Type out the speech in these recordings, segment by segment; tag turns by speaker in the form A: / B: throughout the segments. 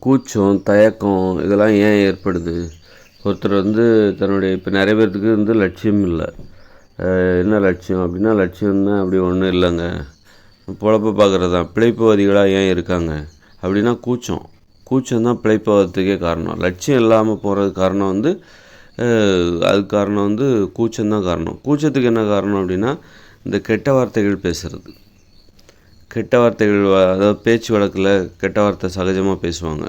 A: கூச்சம், தயக்கம் இதெல்லாம் ஏன் ஏற்படுது? ஒருத்தர் தன்னுடைய இப்போ நிறைய பேர்த்துக்கு லட்சியம் இல்லை. என்ன லட்சியம் அப்படின்னா, லட்சியம்னா அப்படி ஒன்றும் இல்லைங்க. பொழப்பு பார்க்குறது தான். பிழைப்புவாதிகளாக ஏன் இருக்காங்க அப்படின்னா, கூச்சம் தான் பிழைப்பாகிறதுக்கே காரணம். லட்சியம் இல்லாமல் போகிறதுக்கு காரணம் அதுக்கு காரணம் கூச்சம்தான் காரணம். கூச்சத்துக்கு என்ன காரணம் அப்படின்னா, இந்த கெட்ட வார்த்தைகள் பேசுகிறது. கெட்ட வார்த்தைகள் அதாவது பேச்சு வழக்கில் கெட்ட வார்த்தை சகஜமாக பேசுவாங்க.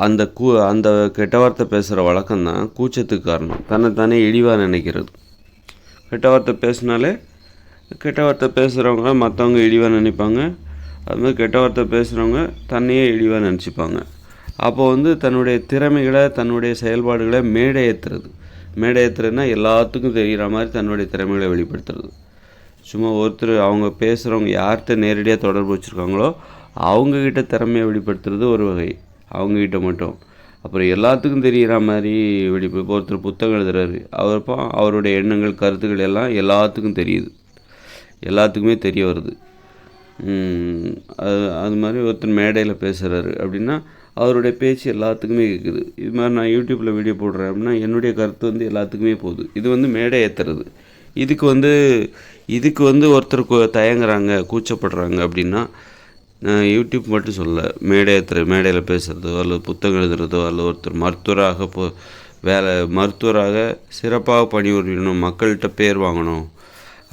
A: அந்த கெட்ட வார்த்தை பேசுகிற வழக்கம்தான் கூச்சத்துக்கு காரணம். தன்னைத்தானே இழிவாக நினைக்கிறது. கெட்ட வார்த்தை பேசினாலே கெட்ட வார்த்தை பேசுகிறவங்க மற்றவங்க இழிவாக நினைப்பாங்க. அதுமாதிரி கெட்ட வார்த்தை பேசுகிறவங்க தன்னையே இழிவாக நினச்சிப்பாங்க. அப்போது தன்னுடைய திறமைகளை தன்னுடைய செயல்பாடுகளை மேடை ஏற்றுறதுன்னா எல்லாத்துக்கும் தெரிகிற மாதிரி தன்னுடைய திறமைகளை வெளிப்படுத்துறது. சும்மா ஒருத்தர் அவங்க பேசுகிறவங்க யார்கிட்ட நேரடியாக தொடர்பு வச்சுருக்காங்களோ அவங்கக்கிட்ட திறமையை வெளிப்படுத்துறது ஒரு வகை, அவங்கக்கிட்ட மட்டும். அப்புறம் எல்லாத்துக்கும் தெரிகிற மாதிரி இப்போ ஒருத்தர் புத்தகம் எழுதுறாரு, அவருடைய எண்ணங்கள் கருத்துக்கள் எல்லாம் எல்லாத்துக்கும் தெரியுது, எல்லாத்துக்குமே தெரிய வருது. அது மாதிரி ஒருத்தர் மேடையில் பேசுகிறாரு அப்படின்னா அவருடைய பேச்சு எல்லாத்துக்குமே கேட்குது. இது மாதிரி நான் யூடியூப்பில் வீடியோ போடுறேன் அப்படின்னா என்னுடைய கருத்து எல்லாத்துக்குமே போகுது. இது மேடை ஏற்றுறது. இதுக்கு ஒருத்தர் தயங்குறாங்க, கூச்சப்படுறாங்க அப்படின்னா யூடியூப் மட்டும் சொல்ல, மேடையில் பேசுகிறதோ அல்லது புத்தகம் எழுதுறதோ அல்லது ஒருத்தர் மருத்துவராக சிறப்பாக பணிபுரியணும், மக்கள்கிட்ட பேர் வாங்கணும்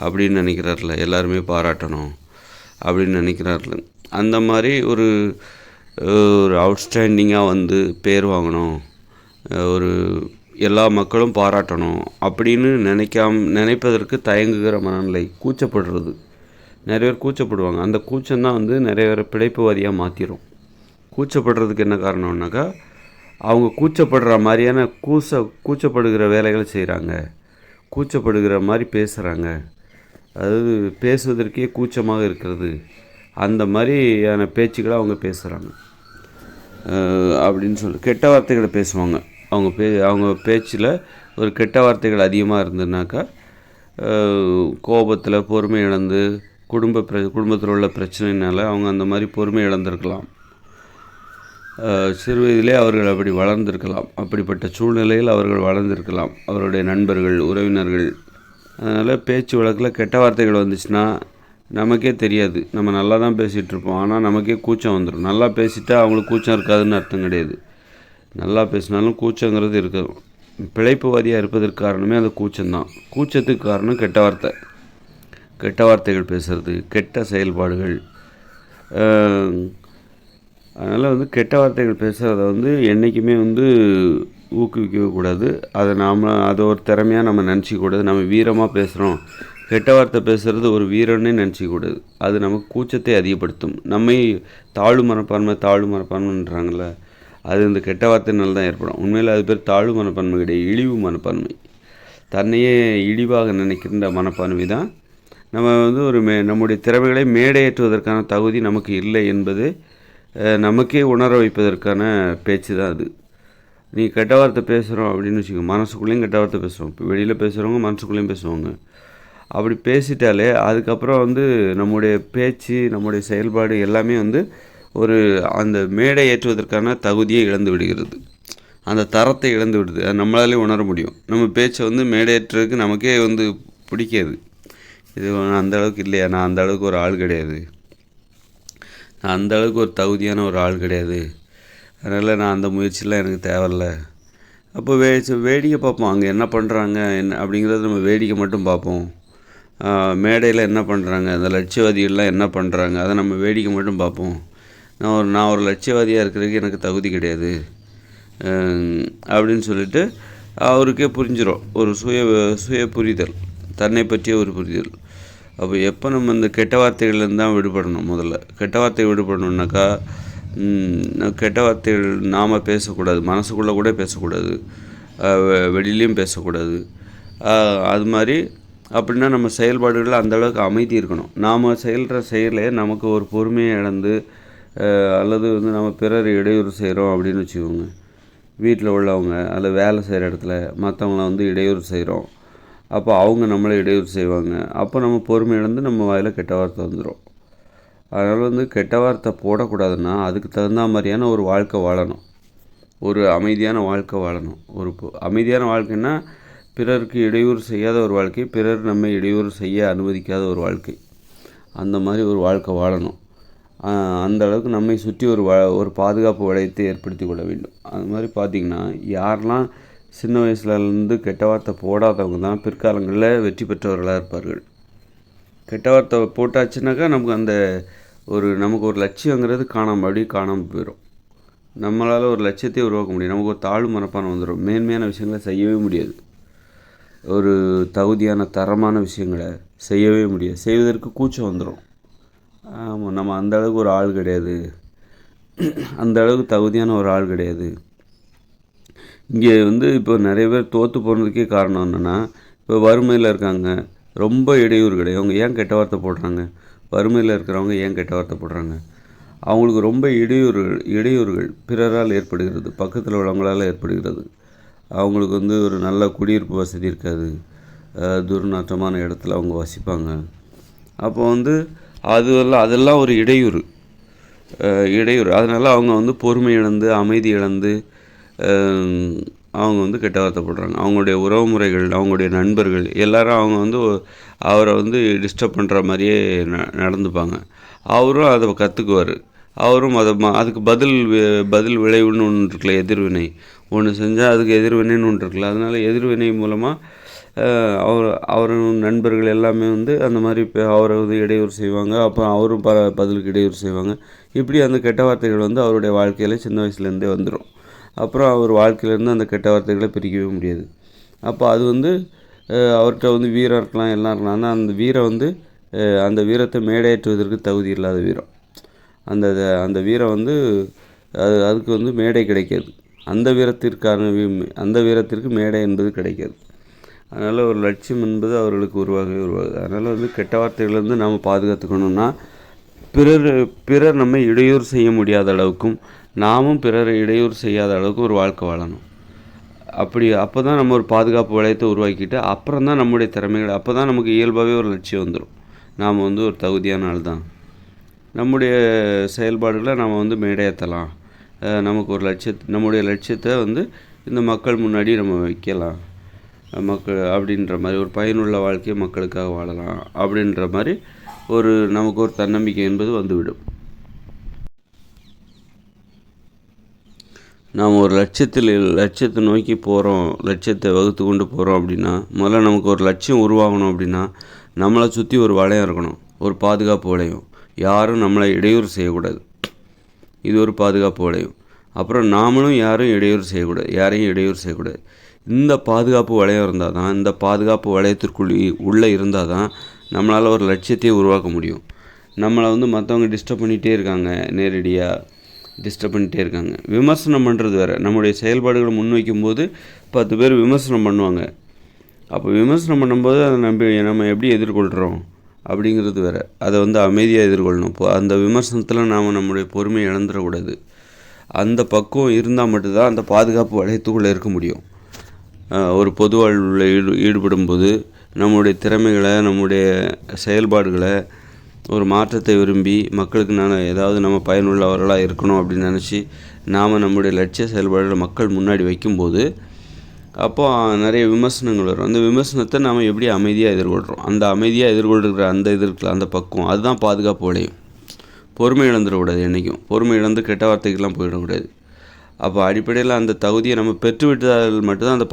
A: அப்படின்னு நினைக்கிறார்ல, எல்லாருமே பாராட்டணும் அப்படின்னு நினைக்கிறார்ல, அந்த மாதிரி ஒரு அவுட்ஸ்டாண்டிங்காக பேர் வாங்கணும், எல்லா மக்களும் பாராட்டணும் அப்படின்னு நினைப்பதற்கு தயங்குகிற மனநிலை, கூச்சப்படுறது. நிறைய பேர் கூச்சப்படுவாங்க. அந்த கூச்சம்தான் நிறைய பேர் பிழைப்புவாதியாக மாற்றிடும். கூச்சப்படுறதுக்கு என்ன காரணம்னாக்கா, அவங்க கூச்சப்படுற மாதிரியான கூச்சப்படுகிற வேலைகளை செய்கிறாங்க, கூச்சப்படுகிற மாதிரி பேசுகிறாங்க, அதாவது பேசுவதற்கே கூச்சமாக இருக்கிறது, அந்த மாதிரியான பேச்சுக்களை அவங்க பேசுகிறாங்க அப்படின்னு சொல்லி கெட்ட வார்த்தைகளை பேசுவாங்க. அவங்க பேச்சில் ஒரு கெட்ட வார்த்தைகள் அதிகமாக இருந்ததுனாக்கா கோபத்தில் பொறுமை இழந்து குடும்பத்தில் உள்ள பிரச்சனைனால அவங்க அந்த மாதிரி பொறுமை இழந்திருக்கலாம். சிறு வயதிலே அவர்கள் அப்படி வளர்ந்திருக்கலாம். அப்படிப்பட்ட சூழ்நிலையில் அவர்கள் வளர்ந்திருக்கலாம், அவருடைய நண்பர்கள், உறவினர்கள். அதனால் பேச்சு வழக்கில் கெட்ட வார்த்தைகள் வந்துச்சுன்னா நமக்கே தெரியாது, நம்ம நல்லா தான் பேசிகிட்ருப்போம், ஆனால் நமக்கே கூச்சம் வந்துடும். நல்லா பேசிட்டா அவங்களுக்கு கூச்சம் இருக்காதுன்னு அர்த்தம் கிடையாது. நல்லா பேசினாலும் கூச்சங்கிறது இருக்குது. பிழைப்புவாதியாக இருப்பதற்கு காரணமே அந்த கூச்சம்தான். கூச்சத்துக்கு காரணம் கெட்ட வார்த்தைகள் பேசுகிறது, கெட்ட செயல்பாடுகள். அதனால் கெட்ட வார்த்தைகள் பேசுகிறத என்றைக்குமே ஊக்குவிக்கவே கூடாது. அதை ஒரு திறமையாக நம்ம நினச்சிக்கூடாது. நம்ம வீரமாக பேசுகிறோம், கெட்ட வார்த்தை பேசுகிறது ஒரு வீரன்னே நினச்சிக்கூடாது. அது நமக்கு கூச்சத்தை அதிகப்படுத்தும். நம்மை தாழ்வு மனப்பான்மைன்றாங்கள, அது இந்த கெட்ட வார்த்தையினால தான் ஏற்படும். உண்மையில் அது பேர் தாழ்வு மனப்பான்மை கிடையாது, இழிவு மனப்பான்மை. தன்னையே இழிவாக நினைக்கின்ற மனப்பான்மை தான். நம்ம நம்முடைய திறமைகளை மேடையேற்றுவதற்கான தகுதி நமக்கு இல்லை என்பது நமக்கே உணர வைப்பதற்கான பேச்சு தான் அது. நீ கெட்ட வார்த்தை பேசுகிறோம் அப்படின்னு வச்சுக்கோங்க, மனசுக்குள்ளேயும் கெட்ட வார்த்தை பேசுவோம். இப்போ வெளியில் பேசுகிறவங்க மனசுக்குள்ளேயும் பேசுவாங்க. அப்படி பேசிட்டாலே அதுக்கப்புறம் நம்முடைய பேச்சு, நம்முடைய செயல்பாடு எல்லாமே அந்த மேடை ஏற்றுவதற்கான தகுதியை இழந்து விடுகிறது, அந்த தரத்தை இழந்து விடுது. அது நம்மளாலே உணர முடியும். நம்ம பேச்சை மேடை ஏற்றுறதுக்கு நமக்கே பிடிக்காது. இது அந்த அளவுக்கு இல்லையா, நான் அந்த அளவுக்கு ஒரு ஆள் கிடையாது, நான் அந்த அளவுக்கு ஒரு தகுதியான ஒரு ஆள் கிடையாது, அதனால் நான் அந்த முயற்சியெலாம் எனக்கு தேவையில்லை. அப்போ வேடிக்கை பார்ப்போம், அங்கே என்ன பண்ணுறாங்க என்ன அப்படிங்கிறத நம்ம வேடிக்கை மட்டும் பார்ப்போம். மேடையில் என்ன பண்ணுறாங்க, அந்த லட்சியவாதிகள்லாம் என்ன பண்ணுறாங்க, அதை நம்ம வேடிக்கை மட்டும் பார்ப்போம். நான் ஒரு லட்சியவாதியாக இருக்கிறதுக்கு எனக்கு தகுதி கிடையாது அப்படின்னு சொல்லிட்டு அவருக்கே புரிஞ்சிடும். ஒரு சுய புரிதல், தன்னை பற்றிய ஒரு புரிதல். அப்போ எப்போ நம்ம இந்த கெட்ட வார்த்தைகள்லேருந்து தான் விடுபடணும். முதல்ல கெட்ட வார்த்தை விடுபடணுன்னாக்கா, கெட்ட வார்த்தைகள் நாம் பேசக்கூடாது, மனசுக்குள்ளே கூட பேசக்கூடாது, வெளியிலையும் பேசக்கூடாது. அது மாதிரி அப்படின்னா நம்ம செயல்பாடுகளில் அந்தளவுக்கு அமைதி இருக்கணும். நாம் செயலே நமக்கு ஒரு பொறுமையை இழந்து அல்லது நம்ம பிறர் இடையூறு செய்கிறோம் அப்படின்னு வச்சுக்கோங்க. வீட்டில் உள்ளவங்க அல்லது வேலை செய்கிற இடத்துல மற்றவங்கள இடையூறு செய்கிறோம், அப்போ அவங்க நம்மளை இடையூறு செய்வாங்க. அப்போ நம்ம பொறுமை இழந்து நம்ம வாயில் கெட்ட வார்த்தை வந்துடும். அதனால் வந்து கெட்ட வார்த்தை போடக்கூடாதுன்னா அதுக்கு தகுந்த மாதிரியான ஒரு வாழ்க்கை வாழணும். ஒரு அமைதியான வாழ்க்கை வாழணும். ஒரு அமைதியான வாழ்க்கைன்னா பிறருக்கு இடையூறு செய்யாத ஒரு வாழ்க்கை, பிறர் நம்மை இடையூறு செய்ய அனுமதிக்காத ஒரு வாழ்க்கை. அந்த மாதிரி ஒரு வாழ்க்கை வாழணும். அந்த அளவுக்கு நம்மை சுற்றி ஒரு பாதுகாப்பு வளையத்தை ஏற்படுத்தி கொள்ள வேண்டும். அது மாதிரி பார்த்திங்கன்னா, யாரெல்லாம் சின்ன வயசுலேருந்து கெட்ட வார்த்தை போடாதவங்க தான் பிற்காலங்களில் வெற்றி பெற்றவர்களாக இருப்பார்கள். கெட்ட வார்த்தை போட்டாச்சுனாக்கா நமக்கு ஒரு லட்சியங்கிறது காணாமல் போயிடும். நம்மளால் ஒரு லட்சியத்தை உருவாக்க முடியும். நமக்கு ஒரு தாழ்வு மனப்பான்மை வந்துடும். மேன்மையான விஷயங்களை செய்யவே முடியாது. ஒரு தகுதியான தரமான விஷயங்களை செய்யவே முடியாது. செய்வதற்கு கூச்சம் வந்துடும். ஆமாம், நம்ம அந்த அளவுக்கு ஒரு ஆள் கிடையாது, அந்த அளவுக்கு தகுதியான ஒரு ஆள் கிடையாது. இங்கே வந்து இப்போ நிறைய பேர் தோற்று போனதுக்கே காரணம் என்னென்னா, இப்போ வறுமையில் இருக்காங்க, ரொம்ப இடையூறு கிடையாது. அவங்க ஏன் கெட்ட வார்த்தை போடுறாங்க? வறுமையில் இருக்கிறவங்க ஏன் கெட்ட வார்த்தை போடுறாங்க? அவங்களுக்கு ரொம்ப இடையூறுகள் பிறரால் ஏற்படுகிறது, பக்கத்தில் உள்ளவங்களால் ஏற்படுகிறது. அவங்களுக்கு வந்து ஒரு நல்ல குடியிருப்பு வசதி இருக்காது, துர்நாற்றமான இடத்துல அவங்க வசிப்பாங்க. அப்போ வந்து அதெல்லாம் ஒரு இடையூறு. அதனால் அவங்க வந்து பொறுமை இழந்து, அமைதி இழந்து அவங்க வந்து கெட்ட வார்த்தை போடுறாங்க. அவங்களுடைய உறவு முறைகள், அவங்களுடைய நண்பர்கள் எல்லாரும் அவங்க வந்து அவரை வந்து டிஸ்டர்ப் பண்ணுற மாதிரியே நடந்துப்பாங்க. அவரும் அதை கற்றுக்குவார். அவரும் அதுக்கு பதில் விளைவுன்னு ஒன்று இருக்குல்ல, எதிர்வினை. ஒன்று செஞ்சால் அதுக்கு எதிர்வினைன்னு ஒன்று இருக்குல்ல. அதனால் எதிர்வினை மூலமாக அவர் நண்பர்கள் எல்லாமே வந்து அந்த மாதிரி அவரை வந்து இடையூறு செய்வாங்க. அப்புறம் அவரும் பதிலுக்கு இடையூறு செய்வாங்க. இப்படி அந்த கெட்ட வார்த்தைகள் வந்து அவருடைய வாழ்க்கையில் சின்ன வயசுலேருந்தே வந்துடும். அப்புறம் அவர் வாழ்க்கையிலேருந்து அந்த கெட்ட வார்த்தைகளை பிரிக்கவே முடியாது. அப்போ அது வந்து அவர்கிட்ட வந்து வீரம் இருக்கலாம், எல்லாம் இருக்கலாம். ஆனால் அந்த வீரத்தை மேடையேற்றுவதற்கு தகுதி இல்லாத வீரம். அந்த வீரம் வந்து அதுக்கு வந்து மேடை கிடைக்காது. அந்த வீரத்திற்கு மேடை என்பது கிடைக்காது. அதனால் ஒரு லட்சியம் என்பது அவர்களுக்கு உருவாகுது. அதனால் வந்து கெட்ட வார்த்தைகள்லேருந்து நாம் பாதுகாத்துக்கணுன்னா பிறர் நம்மை இடையூறு செய்ய முடியாத அளவுக்கும் நாமும் பிறரை இடையூறு செய்யாத அளவுக்கு ஒரு வாழ்க்கை வாழணும். அப்போ தான் நம்ம ஒரு பாதுகாப்பு வளையத்தை உருவாக்கிட்டு அப்புறம் தான் நம்முடைய திறமைகள், அப்போ தான் நமக்கு இயல்பாகவே ஒரு லட்சியம் வந்துடும். நாம் வந்து ஒரு தகுதியான ஆள் தான். நம்முடைய செயல்பாடுகளை நாம் வந்து மேடையேற்றலாம். நமக்கு நம்முடைய லட்சியத்தை வந்து இந்த மக்கள் முன்னாடி நம்ம வைக்கலாம். அப்படின்ற மாதிரி ஒரு பயனுள்ள வாழ்க்கையை மக்களுக்காக வாழலாம் அப்படின்ற மாதிரி நமக்கு ஒரு தன்னம்பிக்கை என்பது வந்துவிடும். நாம் ஒரு லட்சியத்தை நோக்கி போகிறோம், லட்சியத்தை வகுத்து கொண்டு போகிறோம் அப்படின்னா, முதல்ல நமக்கு ஒரு லட்சியம் உருவாகணும். அப்படின்னா நம்மளை சுற்றி ஒரு வளையம் இருக்கணும், ஒரு பாதுகாப்பு வளையம். யாரும் நம்மளை இடையூறு செய்யக்கூடாது. இது ஒரு பாதுகாப்பு வளையம். அப்புறம் நாமளும் யாரையும் இடையூறு செய்யக்கூடாது. இந்த பாதுகாப்பு வளையம் இருந்தால் தான், இந்த பாதுகாப்பு வளையத்திற்குள்ளே இருந்தால் தான் நம்மளால் ஒரு லட்சியத்தையே உருவாக்க முடியும். நம்மளை வந்து மற்றவங்க டிஸ்டர்ப் பண்ணிகிட்டே இருக்காங்க, நேரடியாக டிஸ்டர்ப் பண்ணிகிட்டே இருக்காங்க. விமர்சனம் பண்ணுறது வேறு. நம்முடைய செயல்பாடுகளை முன்வைக்கும்போது 10 பேர் விமர்சனம் பண்ணுவாங்க. அப்போ விமர்சனம் பண்ணும்போது அதை நம்ம எப்படி எதிர்கொள்கிறோம் அப்படிங்கிறது வேறு. அதை வந்து அமைதியாக எதிர்கொள்ளணும். இப்போ அந்த விமர்சனத்தில் நாம் நம்முடைய பொறுமையை இழந்துடக்கூடாது. அந்த பக்குவம் இருந்தால் மட்டும்தான் அந்த பாதுகாப்பு வளையத்துக்குள்ளே இருக்க முடியும். ஒரு பொது வாழ்வில் ஈடுபடும்போது நம்முடைய திறமைகளை, நம்முடைய செயல்பாடுகளை, ஒரு மாற்றத்தை விரும்பி மக்களுக்கு நம்ம பயனுள்ளவர்களாக இருக்கணும் அப்படின்னு நினச்சி நாம் நம்முடைய லட்சிய செயல்பாடுகளை மக்கள் முன்னாடி வைக்கும்போது அப்போது நிறைய விமர்சனங்கள் வரும். அந்த விமர்சனத்தை நாம் எப்படி அமைதியாக எதிர்கொள்கிறோம், அந்த அமைதியாக எதிர்கொள்கிற அந்த பக்குவம், அதுதான் பாதுகாப்பு வளையம். பொறுமை இழந்துடக்கூடாது. என்றைக்கும் பொறுமை இழந்து கெட்ட வார்த்தைக்கெல்லாம் போயிடக்கூடாது. அப்போ அடிப்படையில் அந்த தகுதியை நம்ம பெற்றுவிட்டால் மட்டும்தான் அந்த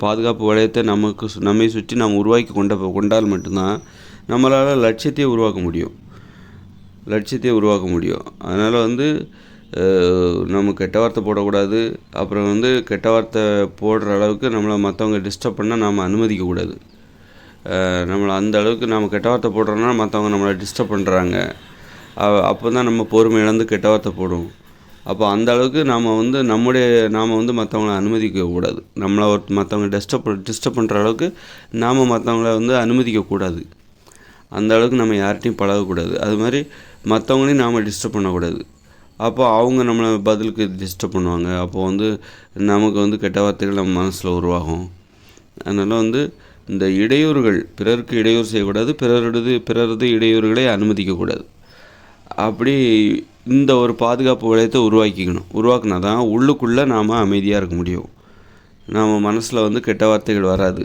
A: பாதுகாப்பு வளையத்தை நம்மை சுற்றி நாம் உருவாக்கி கொண்டால் மட்டும்தான் நம்மளால் லட்சியத்தையே உருவாக்க முடியும். அதனால் வந்து நம்ம கெட்ட வார்த்தை போடக்கூடாது. அப்புறம் வந்து கெட்ட வார்த்தை போடுற அளவுக்கு நம்மளை மற்றவங்க டிஸ்டர்ப் பண்ணால் நாம் அனுமதிக்கக்கூடாது. நம்மளை அந்த அளவுக்கு நாம் கெட்ட வார்த்தை போடுறோன்னா மற்றவங்க நம்மளை டிஸ்டர்ப் பண்ணுறாங்க. அப்போ தான் நம்ம பொறுமை இழந்து கெட்ட வார்த்தை போடுவோம். அப்போ அந்த அளவுக்கு நாம் வந்து மற்றவங்கள அனுமதிக்கக்கூடாது. நம்மளை மற்றவங்க டிஸ்டர்ப் பண்ணுற அளவுக்கு நாம் மற்றவங்கள வந்து அனுமதிக்கக்கூடாது. அந்த அளவுக்கு நம்ம யார்கிட்டையும் பழகக்கூடாது. அது மாதிரி மற்றவங்களையும் நாம் டிஸ்டர்ப் பண்ணக்கூடாது. அப்போ அவங்க நம்மளை பதிலுக்கு டிஸ்டர்ப் பண்ணுவாங்க. அப்போது வந்து நமக்கு வந்து கெட்ட வார்த்தைகள் நம்ம மனசில் உருவாகும். அதனால் வந்து இந்த இடையூறுகள், பிறருக்கு இடையூறு செய்யக்கூடாது, பிறரது இடையூறுகளை அனுமதிக்கக்கூடாது. அப்படி இந்த ஒரு பாதுகாப்பு வளையத்தை உருவாக்கினா தான் உள்ளுக்குள்ளே நாம் அமைதியாக இருக்க முடியும். நம்ம மனசில் வந்து கெட்ட வார்த்தைகள் வராது.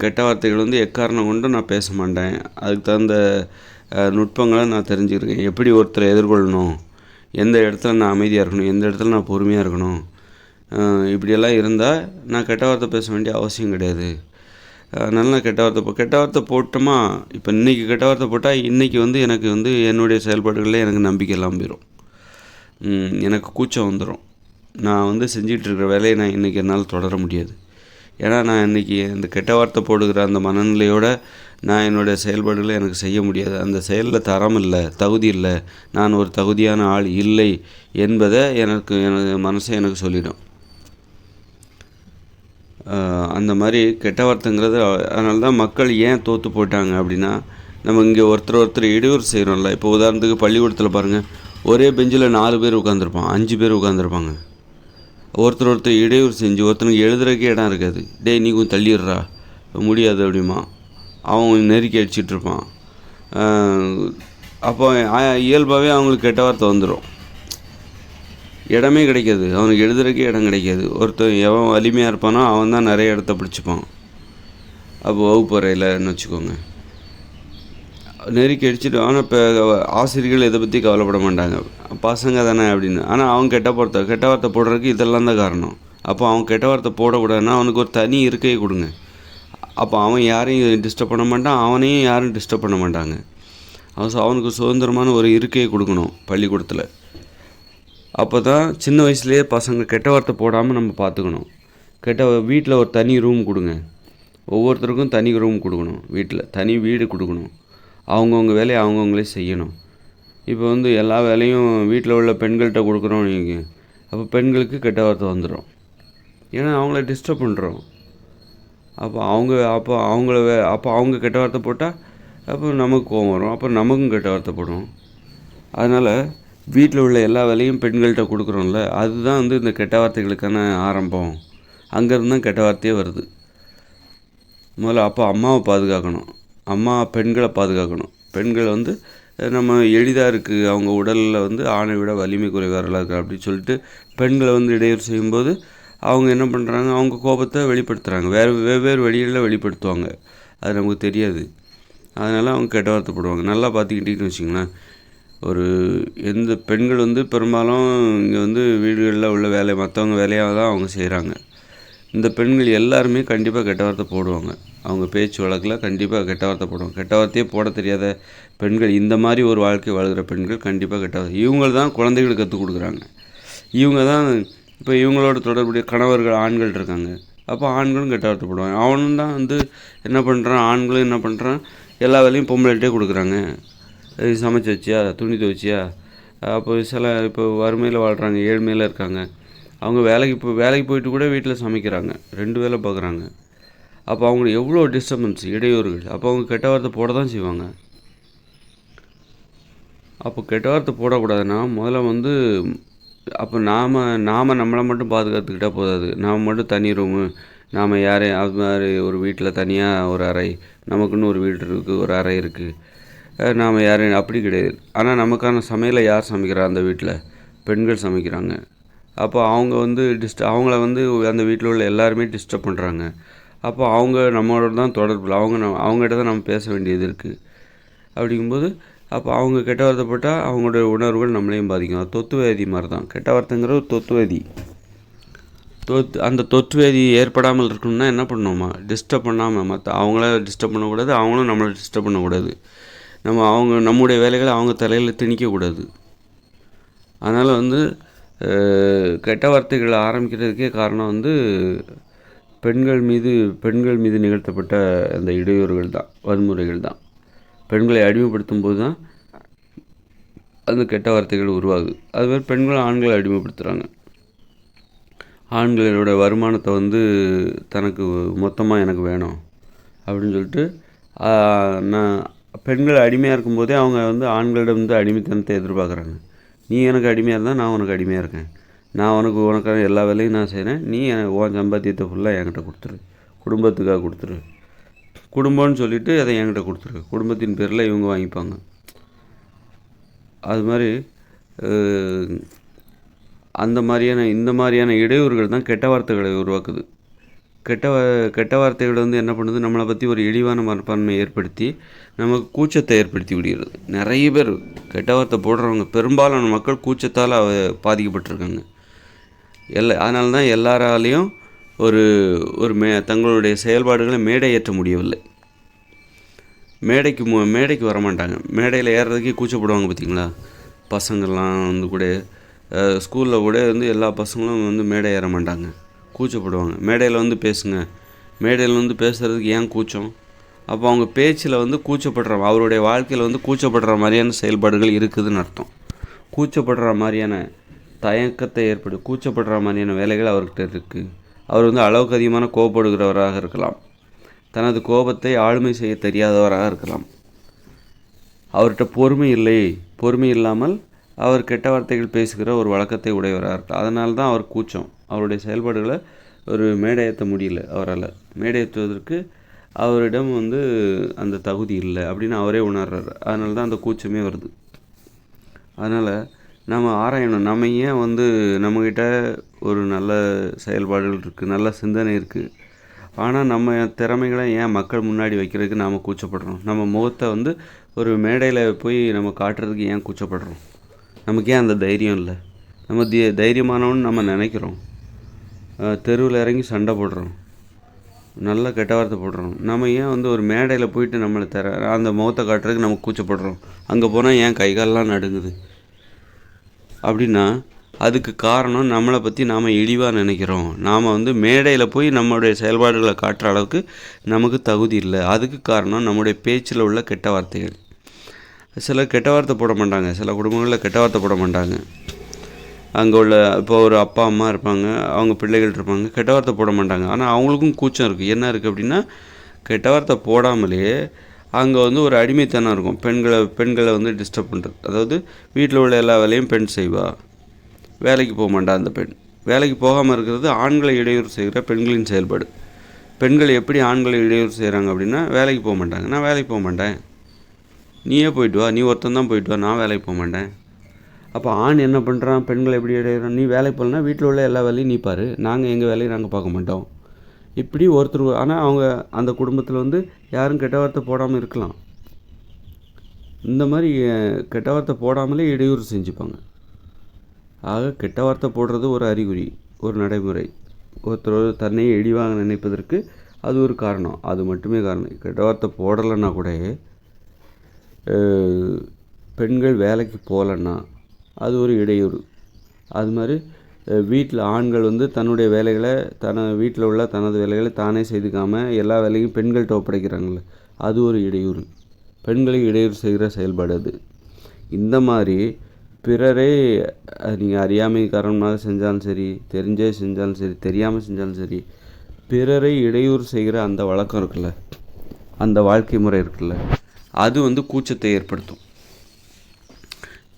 A: கெட்ட வார்த்தைகள் வந்து எக்காரணம் கொண்டும் நான் பேச மாட்டேன். அதுக்கு தகுந்த நுட்பங்களை நான் தெரிஞ்சுருக்கேன். எப்படி ஒருத்தரை எதிர்கொள்ளணும், எந்த இடத்துல நான் அமைதியாக இருக்கணும், எந்த இடத்துல நான் பொறுமையாக இருக்கணும், இப்படியெல்லாம் இருந்தால் நான் கெட்ட வார்த்தை பேச வேண்டிய அவசியம் கிடையாது. அதனால நான் கெட்ட வார்த்தை போட்டோமா, இப்போ இன்றைக்கி கெட்ட வார்த்தை போட்டால் இன்றைக்கி வந்து எனக்கு வந்து என்னுடைய செயல்பாடுகளில் எனக்கு நம்பிக்கை எல்லாம் போயிடும். எனக்கு கூச்சம் வந்துடும். நான் வந்து செஞ்சிகிட்ருக்கிற வேலையை நான் இன்றைக்கி என்னால் தொடர முடியாது. ஏன்னா நான் இன்றைக்கி அந்த கெட்ட வார்த்தை போடுகிற அந்த மனநிலையோடு நான் என்னுடைய செயல்பாடுகளை எனக்கு செய்ய முடியாது. அந்த செயலில் தரம் இல்லை, தகுதி இல்லை, நான் ஒரு தகுதியான ஆள் இல்லை என்பதை எனது மனசை எனக்கு சொல்லிடும். அந்த மாதிரி கெட்ட வார்த்தைங்கிறது அதனால தான் மக்கள் ஏன் தோற்று போயிட்டாங்க அப்படின்னா, நம்ம இங்கே ஒருத்தர் இடையூறு செய்கிறோம்ல. இப்போ உதாரணத்துக்கு பள்ளிக்கூடத்தில் பாருங்கள், ஒரே பெஞ்சில் 4 பேர் உட்காந்துருப்பான், 5 பேர் உட்காந்துருப்பாங்க. ஒருத்தர் இடையூறு செஞ்சு ஒருத்தனுக்கு எழுதுறதுக்கே இடம் இருக்காது. டேய் நீ கொஞ்சம் தள்ளிடுறா, முடியாது அப்படிமா அவன் நெருக்கி அடிச்சிட்ருப்பான். அப்போ இயல்பாகவே அவங்களுக்கு கெட்ட வார்த்தை வந்துடும். இடமே கிடைக்காது, அவனுக்கு எழுதுறதுக்கே இடம் கிடைக்காது. ஒருத்தன் எவன் வலிமையாக இருப்பானோ அவன் தான் நிறைய இடத்த பிடிச்சிப்பான். அப்போ வகுப்பறையில்னு வச்சுக்கோங்க, நெருக்கி அடிச்சுட்டு. ஆனால் இப்போ ஆசிரியர்கள் இதை பற்றி கவலைப்பட மாட்டாங்க, பசங்க தானே அப்படின்னு. ஆனால் அவன் கெட்ட வார்த்தை போடுறதுக்கு இதெல்லாம் தான் காரணம். அப்போ அவன் கெட்ட வார்த்தை போடக்கூடாதுன்னா அவனுக்கு ஒரு தனி இருக்கையை கொடுங்க. அப்போ அவன் யாரையும் டிஸ்டர்ப் பண்ண மாட்டான், அவனையும் யாரும் டிஸ்டர்ப் பண்ண மாட்டாங்க. அவனுக்கு சுதந்திரமான ஒரு இருக்கையை கொடுக்கணும் பள்ளிக்கூடத்தில். அப்போ தான் சின்ன வயசுலேயே பசங்க கெட்ட வார்த்தை போடாமல் நம்ம பார்த்துக்கணும். வீட்டில் ஒரு தனி ரூம் கொடுங்க, ஒவ்வொருத்தருக்கும் தனி ரூம் கொடுக்கணும், வீட்டில் தனி வீடு கொடுக்கணும். அவங்கவுங்க வேலையை அவங்கவுங்களே செய்யணும். இப்போ வந்து எல்லா வேலையும் வீட்டில் உள்ள பெண்கள்கிட்ட கொடுக்குறோம் நீங்கள், அப்போ பெண்களுக்கு கெட்ட வார்த்தை வந்துடும். ஏன்னா அவங்கள டிஸ்டர்ப் பண்ணுறோம். அப்போ அவங்க கெட்ட வார்த்தை போட்டால் அப்போ நமக்கு கோவம் வரும், அப்போ நமக்கும் கெட்ட வார்த்தை போடும். அதனால் வீட்டில் உள்ள எல்லா வேலையும் பெண்கள்கிட்ட கொடுக்குறோம்ல, அதுதான் வந்து இந்த கெட்ட வார்த்தைகளுக்கான ஆரம்பம். அங்கேருந்து தான் கெட்ட வார்த்தையே வருது. முதல்ல அப்போ அம்மாவை பாதுகாக்கணும், பெண்களை பாதுகாக்கணும். பெண்கள் வந்து நம்ம எளிதாக இருக்குது, அவங்க உடலில் வந்து ஆணை விட வலிமை குறைவாக இருக்குது அப்படின்னு சொல்லிட்டு பெண்களை வந்து இடையூறு செய்யும்போது அவங்க என்ன பண்ணுறாங்க, அவங்க கோபத்தை வெளிப்படுத்துகிறாங்க, வெவ்வேறு வழிகளில் வெளிப்படுத்துவாங்க. அது நமக்கு தெரியாது. அதனால் அவங்க கெட்ட வார்த்தை போடுவாங்க. நல்லா பார்த்துக்கிட்டிங்கன்னு வச்சிங்களேன், எந்த பெண்கள் வந்து பெரும்பாலும் இங்கே வந்து வீடுகளில் உள்ள மற்றவங்க வேலையாக தான் அவங்க செய்கிறாங்க. இந்த பெண்கள் எல்லாருமே கண்டிப்பாக கெட்ட வார்த்தை போடுவாங்க. அவங்க பேச்சு வழக்கில் கண்டிப்பாக கெட்ட வார்த்தை போடுவாங்க. கெட்ட வார்த்தையே போட தெரியாத பெண்கள், இந்த மாதிரி ஒரு வாழ்க்கை வாழ்கிற பெண்கள் கண்டிப்பாக கெட்ட வார்த்தை. இவங்க தான் குழந்தைகளுக்கு கற்றுக் கொடுக்குறாங்க. இவங்க தான் இப்போ இவங்களோட தொடர்புடைய கணவர்கள் ஆண்கள் இருக்காங்க. அப்போ ஆண்களும் கெட்ட வார்த்தை போடுவாங்க. அவனும் தான் வந்து என்ன பண்ணுறான், ஆண்களும் என்ன பண்ணுறான், எல்லா வேலையும் பொம்பளைகிட்டே கொடுக்குறாங்க. சமைச்சு வச்சியா, துணி துவைச்சியா. அப்போ இப்போ வறுமையில் வாழ்கிறாங்க, ஏழ்மையில் இருக்காங்க. அவங்க வேலைக்கு போயிட்டு கூட வீட்டில் சமைக்கிறாங்க, 2 வேலை பார்க்குறாங்க. அப்போ அவங்களுக்கு எவ்வளோ டிஸ்டர்பன்ஸ், இடையூறுகள். அப்போ அவங்க கெட்ட வார்த்தை போட தான் செய்வாங்க. அப்போ கெட்ட வார்த்தை போடக்கூடாதுன்னா முதல்ல வந்து அப்போ நாம் நம்மளை மட்டும் பாதுகாத்துக்கிட்டால் போதாது. நாம் மட்டும் தனி ரூமு, நாம் யாரையும் அது மாதிரி ஒரு வீட்டில் தனியாக ஒரு அறை, நமக்குன்னு ஒரு வீடு இருக்குது, ஒரு அறை இருக்குது, நாம் யாரையும் அப்படி கிடையாது. ஆனால் நமக்கான சமையலை யார் சமைக்கிறா அந்த வீட்டில்? பெண்கள் சமைக்கிறாங்க. அப்போ அவங்க வந்து அவங்கள வந்து அந்த வீட்டில் உள்ள எல்லாருமே டிஸ்டர்ப் பண்ணுறாங்க. அப்போ அவங்க நம்மளோட தான் தொடர்பில், அவங்ககிட்ட தான் நம்ம பேச வேண்டியது இருக்குது. அப்படிங்கும்போது அப்போ அவங்க கெட்ட வார்த்தை போட்டால் அவங்களுடைய உணர்வுகள் நம்மளையும் பாதிக்கும். அது தொத்து வியாதி மாதிரி தான். கெட்ட வார்த்தைங்கிற ஒரு தொத்து வியாதி. அந்த தொற்று வியாதி ஏற்படாமல் இருக்கணும்னா என்ன பண்ணணுமா, டிஸ்டர்ப் பண்ணாமல், அவங்கள டிஸ்டர்ப் பண்ணக்கூடாது, அவங்களும் நம்மளை டிஸ்டர்ப் பண்ணக்கூடாது. நம்முடைய வேலைகளை அவங்க தலையில் திணிக்கக்கூடாது. அதனால் வந்து கெட்ட வார்த்தைகள் ஆரம்பிக்கிறதுக்கே காரணம் வந்து பெண்கள் மீது நிகழ்த்தப்பட்ட அந்த இடையூறுகள் தான், வன்முறைகள் தான். பெண்களை அடிமைப்படுத்தும் போது தான் அந்த கெட்ட வார்த்தைகள் உருவாகுது. அதுமாதிரி பெண்கள் ஆண்களை அடிமைப்படுத்துகிறாங்க. ஆண்களோட வருமானத்தை வந்து தனக்கு மொத்தமாக எனக்கு வேணும் அப்படின்னு சொல்லிட்டு நான் பெண்கள் அடிமையாக இருக்கும்போதே அவங்க வந்து ஆண்களிடம் வந்து அடிமைத்தனத்தை எதிர்பார்க்குறாங்க. நீ எனக்கு அடிமையாக இருந்தால் நான் உனக்கு அடிமையாக இருக்கேன், நான் உனக்கான எல்லா வேலையும் நான் செய்கிறேன், நீ உன் சம்பாத்தியத்தை ஃபுல்லாக என்கிட்ட கொடுத்துரு, குடும்பத்துக்காக கொடுத்துரு, குடும்பம்னு சொல்லிவிட்டு அதை என்கிட்ட கொடுத்துரு. குடும்பத்தின் பேரில் இவங்க வாங்கிப்பாங்க. அது மாதிரி இந்த மாதிரியான இடையூறுகள் தான் கெட்ட வார்த்தைகளை உருவாக்குது. கெட்ட வார்த்தைகள் வந்து என்ன பண்ணுது, நம்மளை பற்றி ஒரு இழிவான மனப்பான்மை ஏற்படுத்தி நமக்கு கூச்சத்தை ஏற்படுத்தி விடுகிறது. நிறைய பேர் கெட்ட வார்த்தை போடுறவங்க பெரும்பாலான மக்கள் கூச்சத்தால் பாதிக்கப்பட்டிருக்காங்க. அதனால தான் எல்லாராலையும் ஒரு தங்களுடைய செயல்பாடுகளை மேடை ஏற்ற முடியவில்லை. மேடைக்கு வரமாட்டாங்க. மேடையில் ஏறுறதுக்கே கூச்சப்படுவாங்க பார்த்தீங்களா. பசங்கள்லாம் வந்து கூட ஸ்கூலில் கூட வந்து எல்லா பசங்களும் வந்து மேடை ஏற மாட்டாங்க, கூச்சப்படுவாங்க. மேடையில் வந்து பேசுங்க, மேடையில் வந்து பேசுகிறதுக்கு ஏன் கூச்சம்? அப்போ அவங்க பேச்சில் வந்து அவருடைய வாழ்க்கையில் வந்து கூச்சப்படுற மாதிரியான செயல்பாடுகள் இருக்குதுன்னு அர்த்தம். கூச்சப்படுற மாதிரியான தயக்கத்தை கூச்சப்படுற மாதிரியான வேலைகள் அவர்கிட்ட இருக்குது. அவர் வந்து அளவுக்கு அதிகமான கோபப்படுகிறவராக இருக்கலாம். தனது கோபத்தை ஆளுமை செய்ய தெரியாதவராக இருக்கலாம். அவர்கிட்ட பொறுமை இல்லாமல் அவர் கெட்ட வார்த்தைகள் பேசுகிற ஒரு வழக்கத்தை உடையவராக இருக்கலாம். அதனால தான் அவர் கூச்சம். அவருடைய செயல்பாடுகளை ஒரு மேடையேற்ற முடியல. அவரால் மேடையேற்றுவதற்கு அவரிடம் வந்து அந்த தகுதி இல்லை அப்படின்னு அவரே உணர்றாரு. அதனால தான் அந்த கூச்சமே வருது. அதனால் நம்ம ஆராயணும், நம்ம ஏன் வந்து நம்மக்கிட்ட ஒரு நல்ல செயல்பாடுகள் இருக்குது, நல்ல சிந்தனை இருக்குது, ஆனால் நம்ம திறமைகளை ஏன் மக்கள் முன்னாடி வைக்கிறதுக்கு நாம் கூச்சப்படுறோம்? நம்ம முகத்தை வந்து ஒரு மேடையில் போய் நம்ம காட்டுறதுக்கு ஏன் கூச்சப்படுறோம்? நமக்கு ஏன் அந்த தைரியம் இல்லை? நம்ம தைரியமானவன்னு நம்ம நினைக்கிறோம். தெருவில் இறங்கி சண்டை போடுறோம், நல்ல கெட்ட வார்த்தை போடுறோம். நம்ம ஏன் வந்து ஒரு மேடையில் போயிட்டு நம்மளை அந்த முகத்தை காட்டுறதுக்கு நம்ம கூச்சப்படுறோம்? அங்கே போனால் ஏன் கைகாலெலாம் நடுங்குது அப்படின்னா அதுக்கு காரணம் நம்மளை பற்றி நாம் இழிவாக நினைக்கிறோம். நாம் வந்து மேடையில் போய் நம்மளுடைய செயல்பாடுகளை காட்டுற அளவுக்கு நமக்கு தகுதி இல்லை. அதுக்கு காரணம் நம்முடைய பேச்சில் உள்ள கெட்ட வார்த்தைகள். சிலர் கெட்ட வார்த்தை போட மாட்டாங்க, சில குடும்பங்களில் கெட்ட வார்த்தை போட மாட்டாங்க. அங்கே உள்ள இப்போ ஒரு அப்பா அம்மா இருப்பாங்க, அவங்க பிள்ளைகள் இருப்பாங்க, கெட்ட வார்த்தை போட மாட்டாங்க. ஆனால் அவங்களுக்கும் கூச்சம் இருக்குது. என்ன இருக்குது அப்படின்னா, கெட்ட வார்த்தை போடாமலே அங்கே வந்து ஒரு அடிமைத்தனம் இருக்கும். பெண்களை வந்து டிஸ்டர்ப் பண்ணுறது. அதாவது வீட்டில் உள்ள எல்லா வேலையும் பெண் செய்வா, வேலைக்கு போக மாட்டா. அந்த பெண் வேலைக்கு போகாமல் இருக்கிறது ஆண்களை இடையூறு செய்கிற பெண்களின் செயல்பாடு. பெண்கள் எப்படி ஆண்களை இடையூறு செய்கிறாங்க அப்படின்னா, வேலைக்கு போக மாட்டாங்க. நான் வேலைக்கு போக மாட்டேன், நீயே போயிட்டு வா, நீ ஒருத்தன் தான் போயிட்டு வா, நான் வேலைக்கு போக மாட்டேன். அப்போ ஆண் என்ன பண்ணுறான், பெண்களை எப்படி இடையிறான்? நீ வேலைக்கு போகலன்னா வீட்டில் உள்ள எல்லா வேலையும் நீ பாரு, நாங்கள் எங்கள் வேலையை நாங்கள் பார்க்க மாட்டோம். இப்படி ஒருத்தர். ஆனால் அவங்க அந்த குடும்பத்தில் வந்து யாரும் கெட்ட வார்த்தை போடாமல் இருக்கலாம். இந்த மாதிரி கெட்ட வார்த்தை போடாமலே இடையூறு செஞ்சுப்பாங்க. ஆக கெட்ட வார்த்தை போடுறது ஒரு அறிகுறி, ஒரு நடைமுறை. ஒருத்தர் தன்னையே இழிவாக நினைப்பதற்கு அது ஒரு காரணம். அது மட்டுமே காரணம். கெட்ட வார்த்தை போடலைன்னா கூட பெண்கள் வேலைக்கு போகலன்னா அது ஒரு இடையூறு. அது மாதிரி வீட்டில் ஆண்கள் வந்து தன்னுடைய வேலைகளை வீட்டில் உள்ள தனது வேலைகளை தானே செய்துக்காமல் எல்லா வேலையும் பெண்கள்கிட்ட ஒப்படைக்கிறாங்களே, அது ஒரு இடையூறு. பெண்களை இடையூறு செய்கிற செயல்பாடு அது. இந்த மாதிரி பிறரே நீங்கள் அறியாமை காரணமாக செஞ்சாலும் சரி, தெரிஞ்சே செஞ்சாலும் சரி, தெரியாமல் செஞ்சாலும் சரி, பிறரை இடையூறு செய்கிற அந்த வழக்கம் இருக்குல்ல, அந்த வாழ்க்கை முறை இருக்குல்ல, அது வந்து கூச்சத்தை ஏற்படுத்தும்.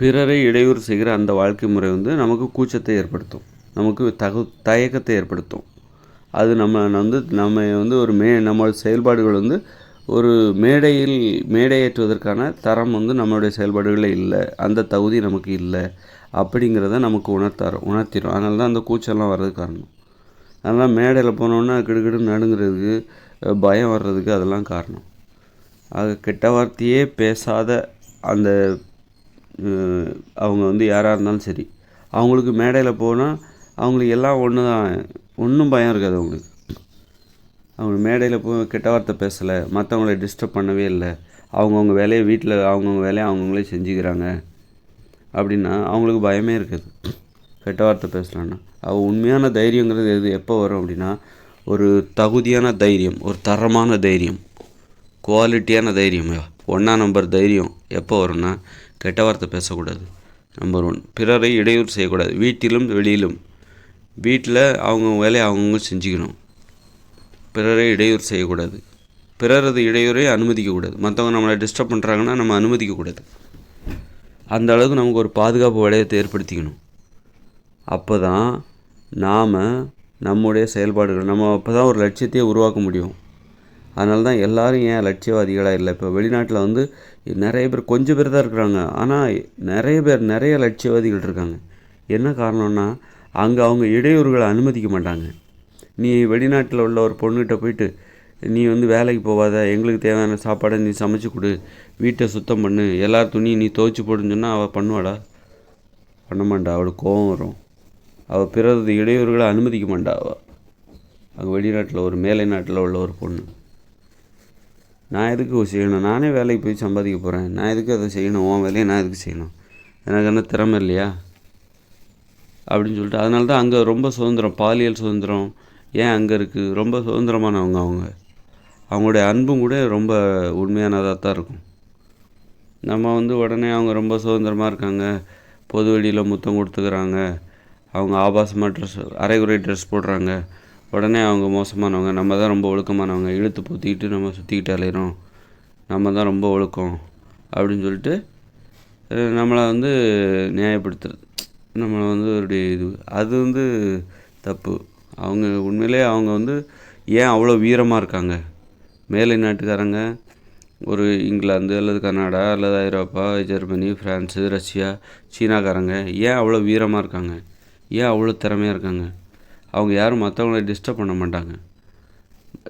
A: பிறரை இடையூறு செய்கிற அந்த வாழ்க்கை முறை வந்து நமக்கு கூச்சத்தை ஏற்படுத்தும், நமக்கு தயக்கத்தை ஏற்படுத்தும். அது நம்ம வந்து ஒரு நம்ம செயல்பாடுகள் வந்து ஒரு மேடையேற்றுவதற்கான தரம் வந்து நம்மளுடைய செயல்பாடுகளில் இல்லை, அந்த தகுதி நமக்கு இல்லை அப்படிங்கிறத நமக்கு உணர்த்திடும். அதனால தான் அந்த கூச்சம்லாம் வர்றதுக்கு காரணம். அதனால் மேடையில் போனோன்னா கிடுகிடுன்னு நடுங்கிறதுக்கு, பயம் வர்றதுக்கு அதெல்லாம் காரணம். ஆக கெட்ட வார்த்தையே பேசாத அந்த அவங்க வந்து யாராக இருந்தாலும் சரி, அவங்களுக்கு மேடையில் போனால் அவங்களுக்கு எல்லாம் ஒன்று தான், ஒன்றும் பயம் இருக்காது அவங்களுக்கு. அவங்க மேடையில் போய் கெட்ட வார்த்தை பேசலை, மற்றவங்கள டிஸ்டர்ப் பண்ணவே இல்லை, அவங்கவுங்க வேலையை வீட்டில் அவங்கவுங்க வேலையை அவங்கவுங்களே செஞ்சுக்கிறாங்க அப்படின்னா அவங்களுக்கு பயமே இருக்காது கெட்ட வார்த்தை பேசலான்னா. உண்மையான தைரியங்கிறது எப்போ வரும் அப்படின்னா, ஒரு தகுதியான தைரியம், ஒரு தரமான தைரியம், குவாலிட்டியான தைரியம், 1ஆம் நம்பர் தைரியம் எப்போ வரும்னா, கெட்ட வார்த்தை பேசக்கூடாது. நம்பர் 1. பிறரை இடையூறு செய்யக்கூடாது, வீட்டிலும் வெளியிலும். வீட்டில் அவங்க வேலையை அவங்கவுங்க செஞ்சுக்கணும், பிறரை இடையூறு செய்யக்கூடாது. பிறரது இடையூறை அனுமதிக்கக்கூடாது. மற்றவங்க நம்மளை டிஸ்டர்ப் பண்ணுறாங்கன்னா நம்ம அனுமதிக்கக்கூடாது. அந்த அளவுக்கு நமக்கு ஒரு பாதுகாப்பு வளையத்தை ஏற்படுத்திக்கணும். அப்போ தான் நாம் நம்முடைய செயல்பாடுகள், அப்போ தான் ஒரு லட்சியத்தையே உருவாக்க முடியும். அதனால தான் எல்லோரும் ஏன் லட்சியவாதிகளாக இல்லை. இப்போ வெளிநாட்டில் வந்து நிறைய பேர், கொஞ்சம் பேர் தான் இருக்கிறாங்க, ஆனால் நிறைய பேர், நிறைய லட்சியவாதிகள் இருக்காங்க. என்ன காரணம்னா அங்கே அவங்க இடையூறுகளை அனுமதிக்க மாட்டாங்க. நீ வெளிநாட்டில் உள்ள ஒரு பொண்ணுகிட்ட போயிட்டு நீ வந்து வேலைக்கு போகாத, எங்களுக்கு தேவையான சாப்பாடை நீ சமைச்சு கொடு, வீட்டை சுத்தம் பண்ணு, எல்லார் துணியும் நீ துவைச்சி போடுன்னு சொன்னால் அவள் பண்ணுவாடா? பண்ண மாட்டா. அவளுக்கு கோபம் வரும். அவள் பிறகு இடையூறுகளை அனுமதிக்க மாட்டா. அவள் அங்கே வெளிநாட்டில் ஒரு மேலை நாட்டில் உள்ள ஒரு பொண்ணு, நான் எதுக்கு செய்யணும், நானே வேலைக்கு போய் சம்பாதிக்க போகிறேன், நான் எதுக்கு அதை செய்யணும், உன் வேலையை நான் எதுக்கு செய்யணும், எனக்கு என்ன திறமை இல்லையா அப்படின்னு சொல்லிட்டு. அதனால தான் அங்கே ரொம்ப சுதந்திரம், பாலியல் சுதந்திரம் ஏன் அங்கே இருக்குது. ரொம்ப சுதந்திரமானவங்க அவங்க. அவங்களுடைய அன்பும் கூட ரொம்ப உண்மையானதாக தான் இருக்கும். நம்ம வந்து உடனே அவங்க ரொம்ப சுதந்திரமாக இருக்காங்க, பொது வெளியில் முத்தம் கொடுத்துக்கிறாங்க, அவங்க ஆபாசமாக ட்ரெஸ், அரைகுறை ட்ரெஸ் போடுறாங்க, உடனே அவங்க மோசமானவங்க, நம்ம தான் ரொம்ப ஒழுக்கமானவங்க, இழுத்து பூத்திக்கிட்டு நம்ம சுற்றிக்கிட்டு அலையிறோம், நம்ம தான் ரொம்ப ஒழுக்கம் அப்படின்னு சொல்லிட்டு நம்மளை வந்து நியாயப்படுத்துறது, நம்மளை வந்து ஒரு இது, அது வந்து தப்பு. அவங்க உண்மையிலே அவங்க வந்து ஏன் அவ்வளோ வீரமாக இருக்காங்க. மேலை நாட்டுக்காரங்க ஒரு இங்கிலாந்து அல்லது கனடா அல்லது ஐரோப்பா, ஜெர்மனி, ஃப்ரான்ஸு, ரஷ்யா, சீனாக்காரங்க ஏன் அவ்வளோ வீரமாக இருக்காங்க, ஏன் அவ்வளோ திறமையாக இருக்காங்க. அவங்க யாரும் மற்றவங்கள டிஸ்டர்ப் பண்ண மாட்டாங்க,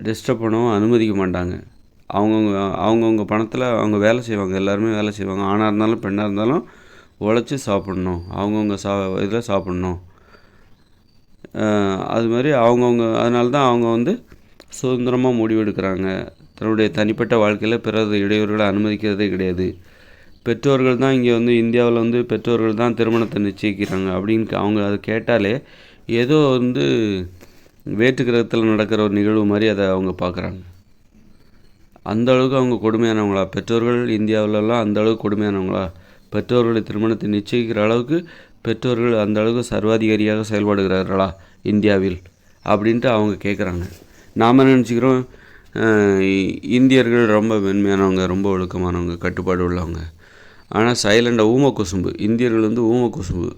A: டிஸ்டர்ப் பண்ணவும் அனுமதிக்க மாட்டாங்க. அவங்கவுங்க பணத்தில் அவங்க வேலை செய்வாங்க, எல்லாருமே வேலை செய்வாங்க. ஆணாக இருந்தாலும் பெண்ணாக இருந்தாலும் உழைச்சி சாப்பிட்ணும், அவங்கவுங்க இதில் சாப்பிட்ணும். அது மாதிரி அவங்கவுங்க, அதனால தான் அவங்க வந்து சுதந்திரமாக முடிவெடுக்கிறாங்க. தன்னுடைய தனிப்பட்ட வாழ்க்கையில் பிறகு இடையூறுகளை அனுமதிக்கிறதே கிடையாது. பெற்றோர்கள் தான் இங்கே வந்து இந்தியாவில் வந்து பெற்றோர்கள் தான் திருமணத்தை நிச்சயிக்கிறாங்க அப்படின்னு அவங்க அதை கேட்டாலே ஏதோ வந்து வேற்று கிரகத்தில் நடக்கிற ஒரு நிகழ்வு மாதிரி அதை அவங்க பார்க்குறாங்க. அந்தளவுக்கு அவங்க கொடுமையானவங்களா பெற்றோர்கள்? இந்தியாவிலலாம் அந்தளவுக்கு கொடுமையானவங்களா? பெற்றோர்களை திருமணத்தை நிச்சயிக்கிற அளவுக்கு பெற்றோர்கள் அந்த அளவுக்கு சர்வாதிகாரியாக செயல்படுகிறார்களா இந்தியாவில் அப்படின்ட்டு அவங்க கேட்குறாங்க. நாம் நினச்சிக்கிறோம் இந்தியர்கள் ரொம்ப மென்மையானவங்க, ரொம்ப ஒழுக்கமானவங்க, கட்டுப்பாடு உள்ளவங்க. ஆனால் சைலண்டாக ஊம குசும்பு. இந்தியர்கள் வந்து ஊம குசும்பு,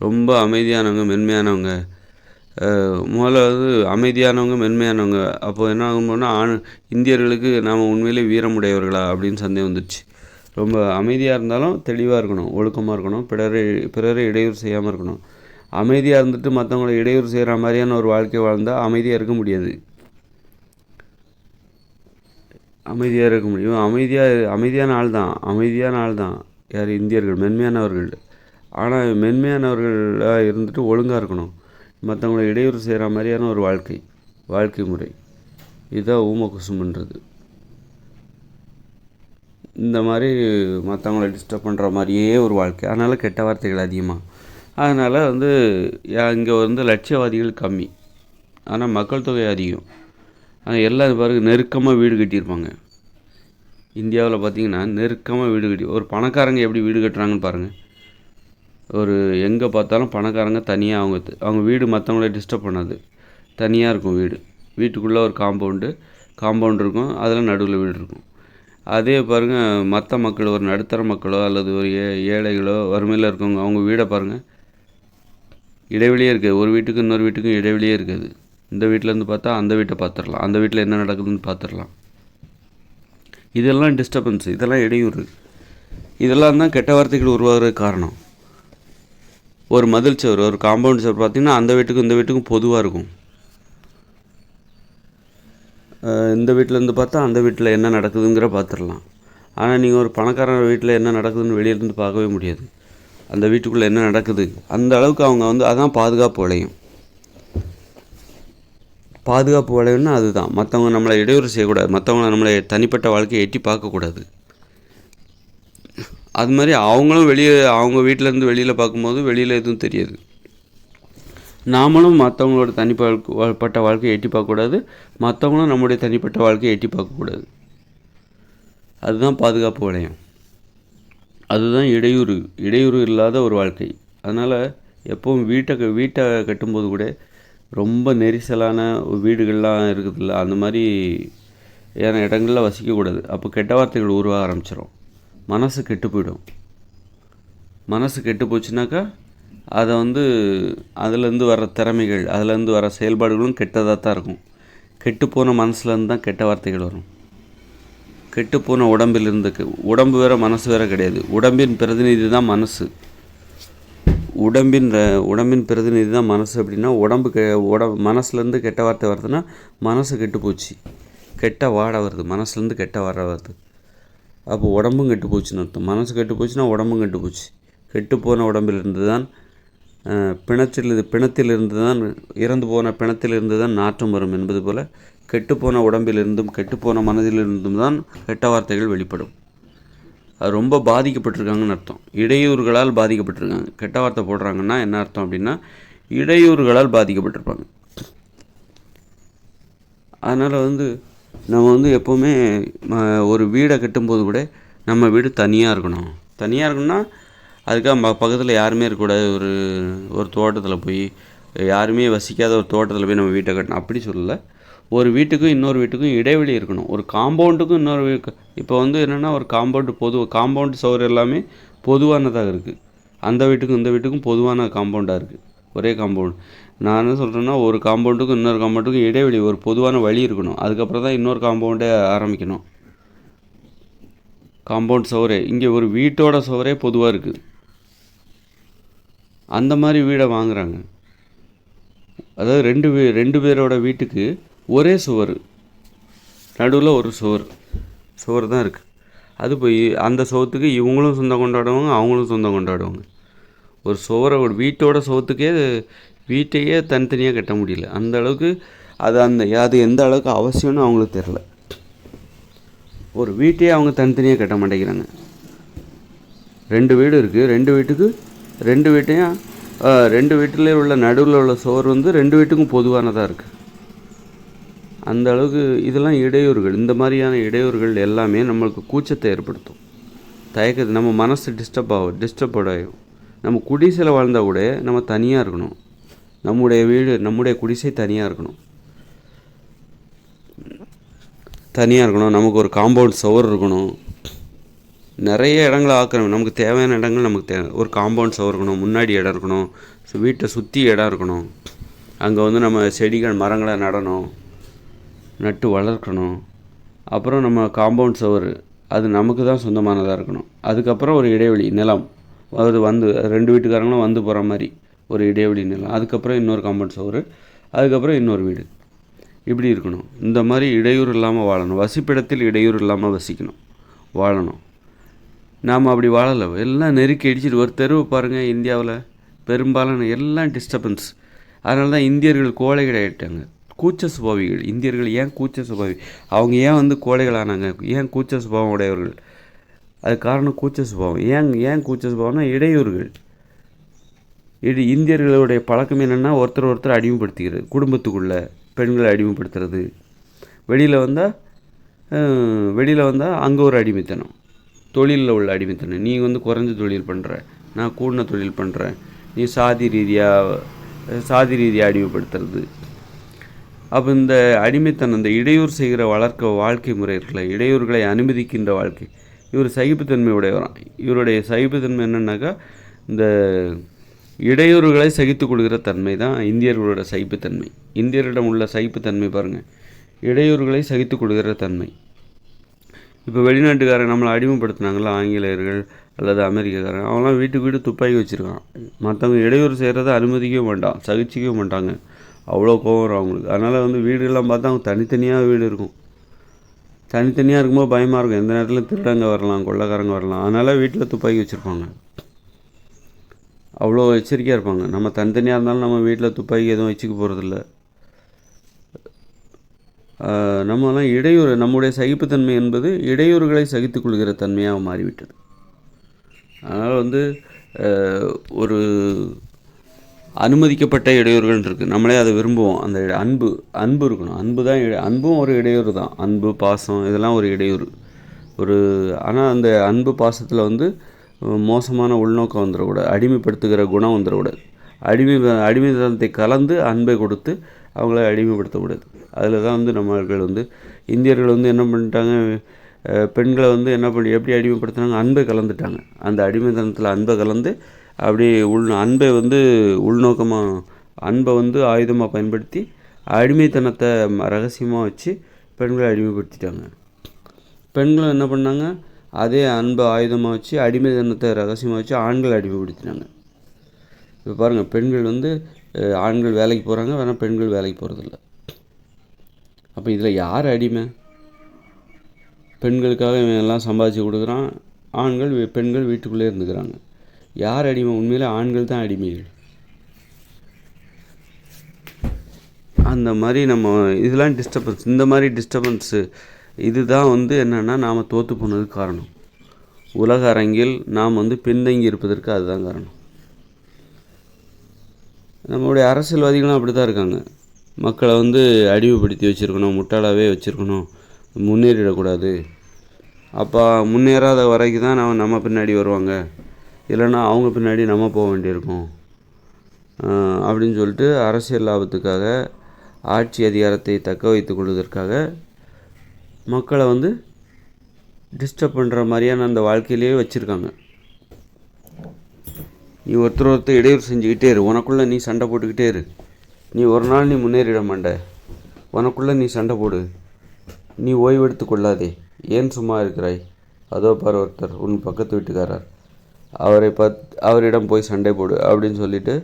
A: ரொம்ப அமைதியானவங்க, மென்மையானவங்க. முதல்ல வந்து அமைதியானவங்க, மென்மையானவங்க. அப்போது என்ன ஆகும்போனா இந்தியர்களுக்கு நாம் உண்மையிலே வீரமுடையவர்களா அப்படின்னு சந்தேகம் வந்துடுச்சு. ரொம்ப அமைதியாக இருந்தாலும் தெளிவாக இருக்கணும், ஒழுக்கமாக இருக்கணும், பிறரை இடையூறு செய்யாமல் இருக்கணும். அமைதியாக இருந்துட்டு மற்றவங்களை இடையூறு செய்கிற மாதிரியான ஒரு வாழ்க்கை வாழ்ந்தால் அமைதியாக இருக்க முடியாது. அமைதியாக இருக்க முடியும். அமைதியான ஆள் தான் யார்? இந்தியர்கள் மென்மையானவர்கள். ஆனால் மென்மையானவர்களாக இருந்துட்டு ஒழுங்காக இருக்கணும், மற்றவங்களை இடையூறு செய்கிற மாதிரியான ஒரு வாழ்க்கை முறை. இதுதான் ஊம குசும்புன்றது. இந்த மாதிரி மற்றவங்கள டிஸ்டர்ப் பண்ணுற மாதிரியே ஒரு வாழ்க்கை. அதனால் கெட்ட வார்த்தைகள் அதிகமாக. அதனால் வந்து இங்கே வந்து லட்சியவாதிகள் கம்மி, ஆனால் மக்கள் தொகை அதிகம். ஆனால் எல்லாம் பாருங்கள் நெருக்கமாக வீடு கட்டியிருப்பாங்க. இந்தியாவில் பார்த்திங்கன்னா நெருக்கமாக வீடு கட்டி, ஒரு பணக்காரங்க எப்படி வீடு கட்டுறாங்கன்னு பாருங்கள். ஒரு எங்கே பார்த்தாலும் பணக்காரங்க தனியாக அவங்க வீடு மற்றவங்கள டிஸ்டர்ப் பண்ணாது, தனியாக இருக்கும் வீடு. வீட்டுக்குள்ளே ஒரு காம்பவுண்டு இருக்கும், அதில் நடுவில் வீடு இருக்கும். அதே பாருங்கள் மற்ற மக்கள், ஒரு நடுத்தர மக்களோ அல்லது ஒரு ஏழைகளோ வறுமையில் இருக்கவங்க, அவங்க வீடை பாருங்கள், இடைவெளியே இருக்குது. ஒரு வீட்டுக்கு இன்னொரு வீட்டுக்கும் இடைவெளியே இருக்காது. இந்த வீட்டிலேருந்து பார்த்தா அந்த வீட்டை பார்த்துடலாம், அந்த வீட்டில் என்ன நடக்குதுன்னு பார்த்துடலாம். இதெல்லாம் டிஸ்டர்பன்ஸ், இதெல்லாம் இடையூறு. இதெல்லாம் தான் கெட்ட வார்த்தைகள் உருவாகிறதுக்கு காரணம். ஒரு மதில் சுவர், ஒரு காம்பவுண்ட் சுவர் பார்த்திங்கன்னா அந்த வீட்டுக்கும் இந்த வீட்டுக்கும் பொதுவாக இருக்கும். இந்த வீட்டிலேருந்து பார்த்தா அந்த வீட்டில் என்ன நடக்குதுங்கிற பார்த்துடலாம். ஆனால் நீங்கள் ஒரு பணக்காரன் வீட்டில் என்ன நடக்குதுன்னு வெளியிலேருந்து பார்க்கவே முடியாது. அந்த வீட்டுக்குள்ளே என்ன நடக்குது அந்த அளவுக்கு அவங்க வந்து அதான் பாதுகாப்பு வளையம். பாதுகாப்பு வளையம்னா அதுதான். மற்றவங்க நம்மளை இடையூறு செய்யக்கூடாது, மற்றவங்கள நம்மளை தனிப்பட்ட வாழ்க்கையை எட்டி பார்க்கக்கூடாது. அது மாதிரி அவங்களும் அவங்க வீட்டிலேருந்து வெளியில் பார்க்கும்போது வெளியில் எதுவும் தெரியாது. நாமளும் மற்றவங்களோட தனிப்பட்ட வாழ்க்கையை எட்டி பார்க்கக்கூடாது, மற்றவங்களும் நம்முடைய தனிப்பட்ட வாழ்க்கையை எட்டி பார்க்கக்கூடாது. அதுதான் பாதுகாப்பு வளையம், அதுதான் இடையூறு இல்லாத ஒரு வாழ்க்கை. அதனால் எப்பவும் வீட்டை கட்டும்போது கூட ரொம்ப நெரிசலான வீடுகள்லாம் இருக்குதுல்ல, அந்த மாதிரி ஏன்னா இடங்களில் வசிக்கக்கூடாது. அப்போ கெட்ட வார்த்தைகள் உருவாக ஆரம்பிச்சிடும், மனசு கெட்டு போயிடும். மனசு கெட்டு போச்சுனாக்கா அதை வந்து அதுலேருந்து வர திறமைகள், அதுலேருந்து வர செயல்பாடுகளும் கெட்டதாக தான் இருக்கும். கெட்டுப்போன மனசுலேருந்து தான் கெட்ட வார்த்தைகள் வரும். கெட்டுப்போன உடம்பிலிருந்து, உடம்பு வேறு மனசு வேறு கிடையாது. உடம்பின் பிரதிநிதி தான் மனசு. உடம்பின் பிரதிநிதி தான் மனசு. அப்படின்னா மனசுலேருந்து கெட்ட வார்த்தை வருதுன்னா மனசு கெட்டு போச்சு, கெட்ட வாடை வருது, மனசுலேருந்து கெட்ட வாடை வருது. அப்போ உடம்பும் கெட்டு போச்சுன்னு அர்த்தம். மனசு கெட்டு போச்சுன்னா உடம்பும் கெட்டு போச்சு. கெட்டுப்போன உடம்பிலிருந்து தான் பிணத்திலிருந்து தான், இறந்து போன பிணத்திலிருந்து தான் நாற்றம் வரும் என்பது போல் கெட்டுப்போன உடம்பிலிருந்தும் கெட்டுப்போன மனதிலிருந்தும் தான் கெட்ட வார்த்தைகள் வெளிப்படும். அது ரொம்ப பாதிக்கப்பட்டிருக்காங்கன்னு அர்த்தம். இடையூறுகளால் பாதிக்கப்பட்டிருக்காங்க. கெட்ட வார்த்தை போடுறாங்கன்னா என்ன அர்த்தம் அப்படின்னா இடையூறுகளால் பாதிக்கப்பட்டிருப்பாங்க. அதனால் நம்ம எப்போவுமே ஒரு வீடை கட்டும்போது கூட நம்ம வீடு தனியாக இருக்கணும்னா அதுக்காக பக்கத்தில் யாருமே இருக்கக்கூடாது. ஒரு தோட்டத்தில் போய் யாருமே வசிக்காத ஒரு தோட்டத்தில் போய் நம்ம வீட்டை கட்டணும் அப்படி சொல்லலை. ஒரு வீட்டுக்கும் இன்னொரு வீட்டுக்கும் இடைவெளி இருக்கணும். ஒரு காம்பவுண்டுக்கும் இன்னொரு இப்போ என்னென்னா ஒரு காம்பவுண்டு சவுறு எல்லாமே பொதுவானதாக இருக்குது. அந்த வீட்டுக்கும் இந்த வீட்டுக்கும் பொதுவான காம்பவுண்டாக இருக்குது, ஒரே காம்பவுண்டு. நான் என்ன சொல்கிறேன்னா ஒரு காம்பவுண்டுக்கும் இன்னொரு காம்பவுண்டுக்கும் இடைவெளி, ஒரு பொதுவான வழி இருக்கணும். அதுக்கப்புறம் தான் இன்னொரு காம்பவுண்டே ஆரம்பிக்கணும். காம்பவுண்ட் சவுரே இங்கே ஒரு வீட்டோட சவுரே பொதுவாக இருக்குது. அந்த மாதிரி வீடை வாங்குகிறாங்க. அதாவது ரெண்டு பேரோட வீட்டுக்கு ஒரே சுவர், நடுவில் ஒரு சுவர் தான் இருக்குது. அது போய் அந்த சுவத்துக்கு இவங்களும் சொந்தம் கொண்டாடுவாங்க, அவங்களும் சொந்தம் கொண்டாடுவாங்க. ஒரு வீட்டோட வீட்டையே தனித்தனியாக கட்ட முடியல. அந்த அளவுக்கு அது எந்த அளவுக்கு அவசியம்னு அவங்களுக்கு தெரில. ஒரு வீட்டையே அவங்க தனித்தனியாக கட்ட மாட்டேங்கிறாங்க. 2 வீடு இருக்குது, 2 வீட்டில் உள்ள நடுவில் உள்ள சுவர் 2 வீட்டுக்கும் பொதுவானதாக இருக்குது. அந்த அளவுக்கு இதெல்லாம் இடையூறுகள். இந்த மாதிரியான இடையூறுகள் எல்லாமே நம்மளுக்கு கூச்சத்தை ஏற்படுத்தும், தயக்கத்தை. நம்ம மனசு டிஸ்டர்ப் ஆகும். நம்ம குடிசையில் வாழ்ந்தால் கூட நம்ம தனியாக இருக்கணும். நம்முடைய குடிசை தனியாக இருக்கணும். நமக்கு ஒரு காம்பவுண்ட் சவர் இருக்கணும். நிறைய இடங்களை ஆக்கணும். நமக்கு தேவையான இடங்கள் ஒரு காம்பவுண்ட் சவர் இருக்கணும், முன்னாடி இடம் இருக்கணும், வீட்டை சுற்றி இடம் இருக்கணும். அங்கே நம்ம செடிகள் மரங்களை நட்டு வளர்க்கணும். அப்புறம் நம்ம காம்பவுண்ட் சவர் அது நமக்கு தான் சொந்தமானதாக இருக்கணும். அதுக்கப்புறம் ஒரு இடைவெளி நிலம், அது 2 வீட்டுக்காரங்களும் போகிற மாதிரி ஒரு இடைவெளி நிலம். அதுக்கப்புறம் இன்னொரு காம்பவுண்ட் சவர், அதுக்கப்புறம் இன்னொரு வீடு. இப்படி இருக்கணும். இந்த மாதிரி இடையூறு இல்லாமல் வாழணும். வசிப்பிடத்தில் இடையூறு இல்லாமல் வாழணும். நாம் அப்படி வாழலை. எல்லாம் நெருக்கி அடிச்சுட்டு ஒரு தெருவு பாருங்கள். இந்தியாவில் பெரும்பாலான எல்லாம் டிஸ்டர்பன்ஸ். அதனால தான் இந்தியர்கள் கோழைகள் ஆகிட்டாங்க, கூச்ச சுபாவிகள். இந்தியர்கள் ஏன் கூச்ச சுபாவி? அவங்க ஏன் கோழைகள் ஆனாங்க? ஏன் கூச்ச சுபாவம் உடையவர்கள்? அது காரணம் கூச்ச சுபாவம். ஏன் கூச்ச சுபாவம்னா இடையூறுகள். இந்தியர்களுடைய பழக்கம் என்னென்னா ஒருத்தர் அடிமைப்படுத்திக்கிறது. குடும்பத்துக்குள்ளே பெண்களை அடிமைப்படுத்துறது. வெளியில் வந்தால் அங்கே ஒரு அடிமைத்தனம், தொழிலில் உள்ள அடிமைத்தனம். நீ குறைஞ்ச தொழில் பண்ணுற, நான் கூடின தொழில் பண்ணுறேன். நீ சாதி ரீதியாக அடிமைப்படுத்துறது. அப்போ இந்த அடிமைத்தனம், இந்த இடையூறு செய்கிற வாழ்க்கை முறை இருக்குல்ல, இடையூறுகளை அனுமதிக்கின்ற வாழ்க்கை, இவர் சகிப்புத்தன்மை உடையவரான். இவருடைய சகிப்புத்தன்மை என்னென்னாக்கா இந்த இடையூறுகளை சகித்து கொள்கிற தன்மை தான் இந்தியர்களோட சகிப்புத்தன்மை. இந்தியரிடம் உள்ள சகிப்புத்தன்மை பாருங்கள், இடையூறுகளை சகித்து கொள்கிற தன்மை. இப்போ வெளிநாட்டுக்காரன் நம்மளை அடிமைப்படுத்தினாங்களா, ஆங்கிலேயர்கள் அல்லது அமெரிக்காக்காரன், அவங்களாம் வீடு துப்பாக்கி வச்சுருக்கான். மற்றவங்க இடையூறு செய்கிறத அனுமதிக்கவே மாட்டான், சகிச்சிக்கவே மாட்டாங்க. அவ்வளோ கோவம் வரும் அவங்களுக்கு. அதனால் வீடுகள்லாம் பார்த்தா அவங்க தனித்தனியாக வீடு இருக்கும். தனித்தனியாக இருக்கும்போது பயமாக இருக்கும். எந்த நேரத்தில் திருடங்க வரலாம், கொள்ளைக்காரங்க வரலாம். அதனால் வீட்டில் துப்பாக்கி வச்சுருப்பாங்க. அவ்வளோ எச்சரிக்கையாக இருப்பாங்க. நம்ம தனித்தனியாக இருந்தாலும் நம்ம வீட்டில் துப்பாக்கி எதுவும் வச்சுக்க போகிறதில்ல. நம்மலாம் நம்முடைய சகிப்புத்தன்மை என்பது இடையூறுகளை சகித்து கொள்கிற தன்மையாக மாறிவிட்டது. அதனால் ஒரு அனுமதிக்கப்பட்ட இடையூறுகள் இருக்குது. நம்மளே அதை விரும்புவோம். அந்த அன்பு இருக்கணும். அன்பும் ஒரு இடையூறு தான். அன்பு, பாசம் இதெல்லாம் ஒரு இடையூறு. ஆனால் அந்த அன்பு பாசத்தில் மோசமான உள்நோக்கம் வந்துடக்கூடாது, அடிமைப்படுத்துகிற குணம் வந்துடக்கூடாது. அடிமைத்தனத்தை கலந்து அன்பை கொடுத்து அவங்கள அடிமைப்படுத்தக்கூடாது. அதில் தான் நம்மர்கள் இந்தியர்கள் என்ன பண்ணிட்டாங்க, பெண்களை எப்படி அடிமைப்படுத்தினாங்க, அன்பை கலந்துட்டாங்க. அந்த அடிமைத்தனத்தில் அன்பை கலந்து அப்படியே அன்பை உள்நோக்கமாக, அன்பை ஆயுதமாக பயன்படுத்தி அடிமைத்தனத்தை ரகசியமாக வச்சு பெண்களை அடிமைப்படுத்திட்டாங்க. பெண்களும் என்ன பண்ணாங்க, அதே அன்பை ஆயுதமாக வச்சு அடிமைத்தனத்தை ரகசியமாக வச்சு ஆண்களை அடிமைப்படுத்தினாங்க. இப்போ பாருங்கள், பெண்கள் ஆண்கள் வேலைக்கு போகிறாங்க, வேணால் பெண்கள் வேலைக்கு போகிறதில்ல. அப்போ இதில் யார் அடிமை? பெண்களுக்காக இவன் எல்லாம் சம்பாதிச்சு கொடுக்குறான், பெண்கள் வீட்டுக்குள்ளே இருந்துக்கிறாங்க. யார் அடிமை? உண்மையிலே ஆண்கள் தான் அடிமைகள். அந்த மாதிரி நம்ம இதெல்லாம் டிஸ்டர்பன்ஸ், இந்த மாதிரி டிஸ்டர்பன்ஸு இதுதான் என்னென்னா நாம் தோற்று போனதுக்கு காரணம். உலக அரங்கில் நாம் பின்தங்கி இருப்பதற்கு அதுதான் காரணம். நம்மளுடைய அரசியல்வாதிகளும் அப்படி தான் இருக்காங்க. மக்களை அடிமைப்படுத்தி வச்சுருக்கணும், முட்டாளாகவே வச்சுருக்கணும், முன்னேறிடக்கூடாது. அப்போ முன்னேறாத வரைக்கும் தான் நம்ம பின்னாடி வருவாங்க, இல்லைன்னா அவங்க பின்னாடி நம்ம போக வேண்டியிருக்கும் அப்படின்னு சொல்லிட்டு அரசியல் லாபத்துக்காக, ஆட்சி அதிகாரத்தை தக்க வைத்து கொள்வதற்காக மக்களை டிஸ்டர்ப் பண்ணுற மாதிரியான அந்த வாழ்க்கையிலேயே வச்சுருக்காங்க. நீ ஒருத்தர் இடையூறு செஞ்சுக்கிட்டே இரு, உனக்குள்ளே நீ சண்டை போட்டுக்கிட்டே இரு. நீ ஒரு நாள் நீ முன்னேறிட மாட்ட, உனக்குள்ளே நீ சண்டை போடு, நீ ஓய்வெடுத்து கொள்ளாதே, ஏன் சும்மா இருக்கிறாய்? அதோ பார் ஒருத்தர், உன் பக்கத்து வீட்டுக்காரர், அவரிடம் போய் சண்டை போடு அப்படின்னு சொல்லிட்டு,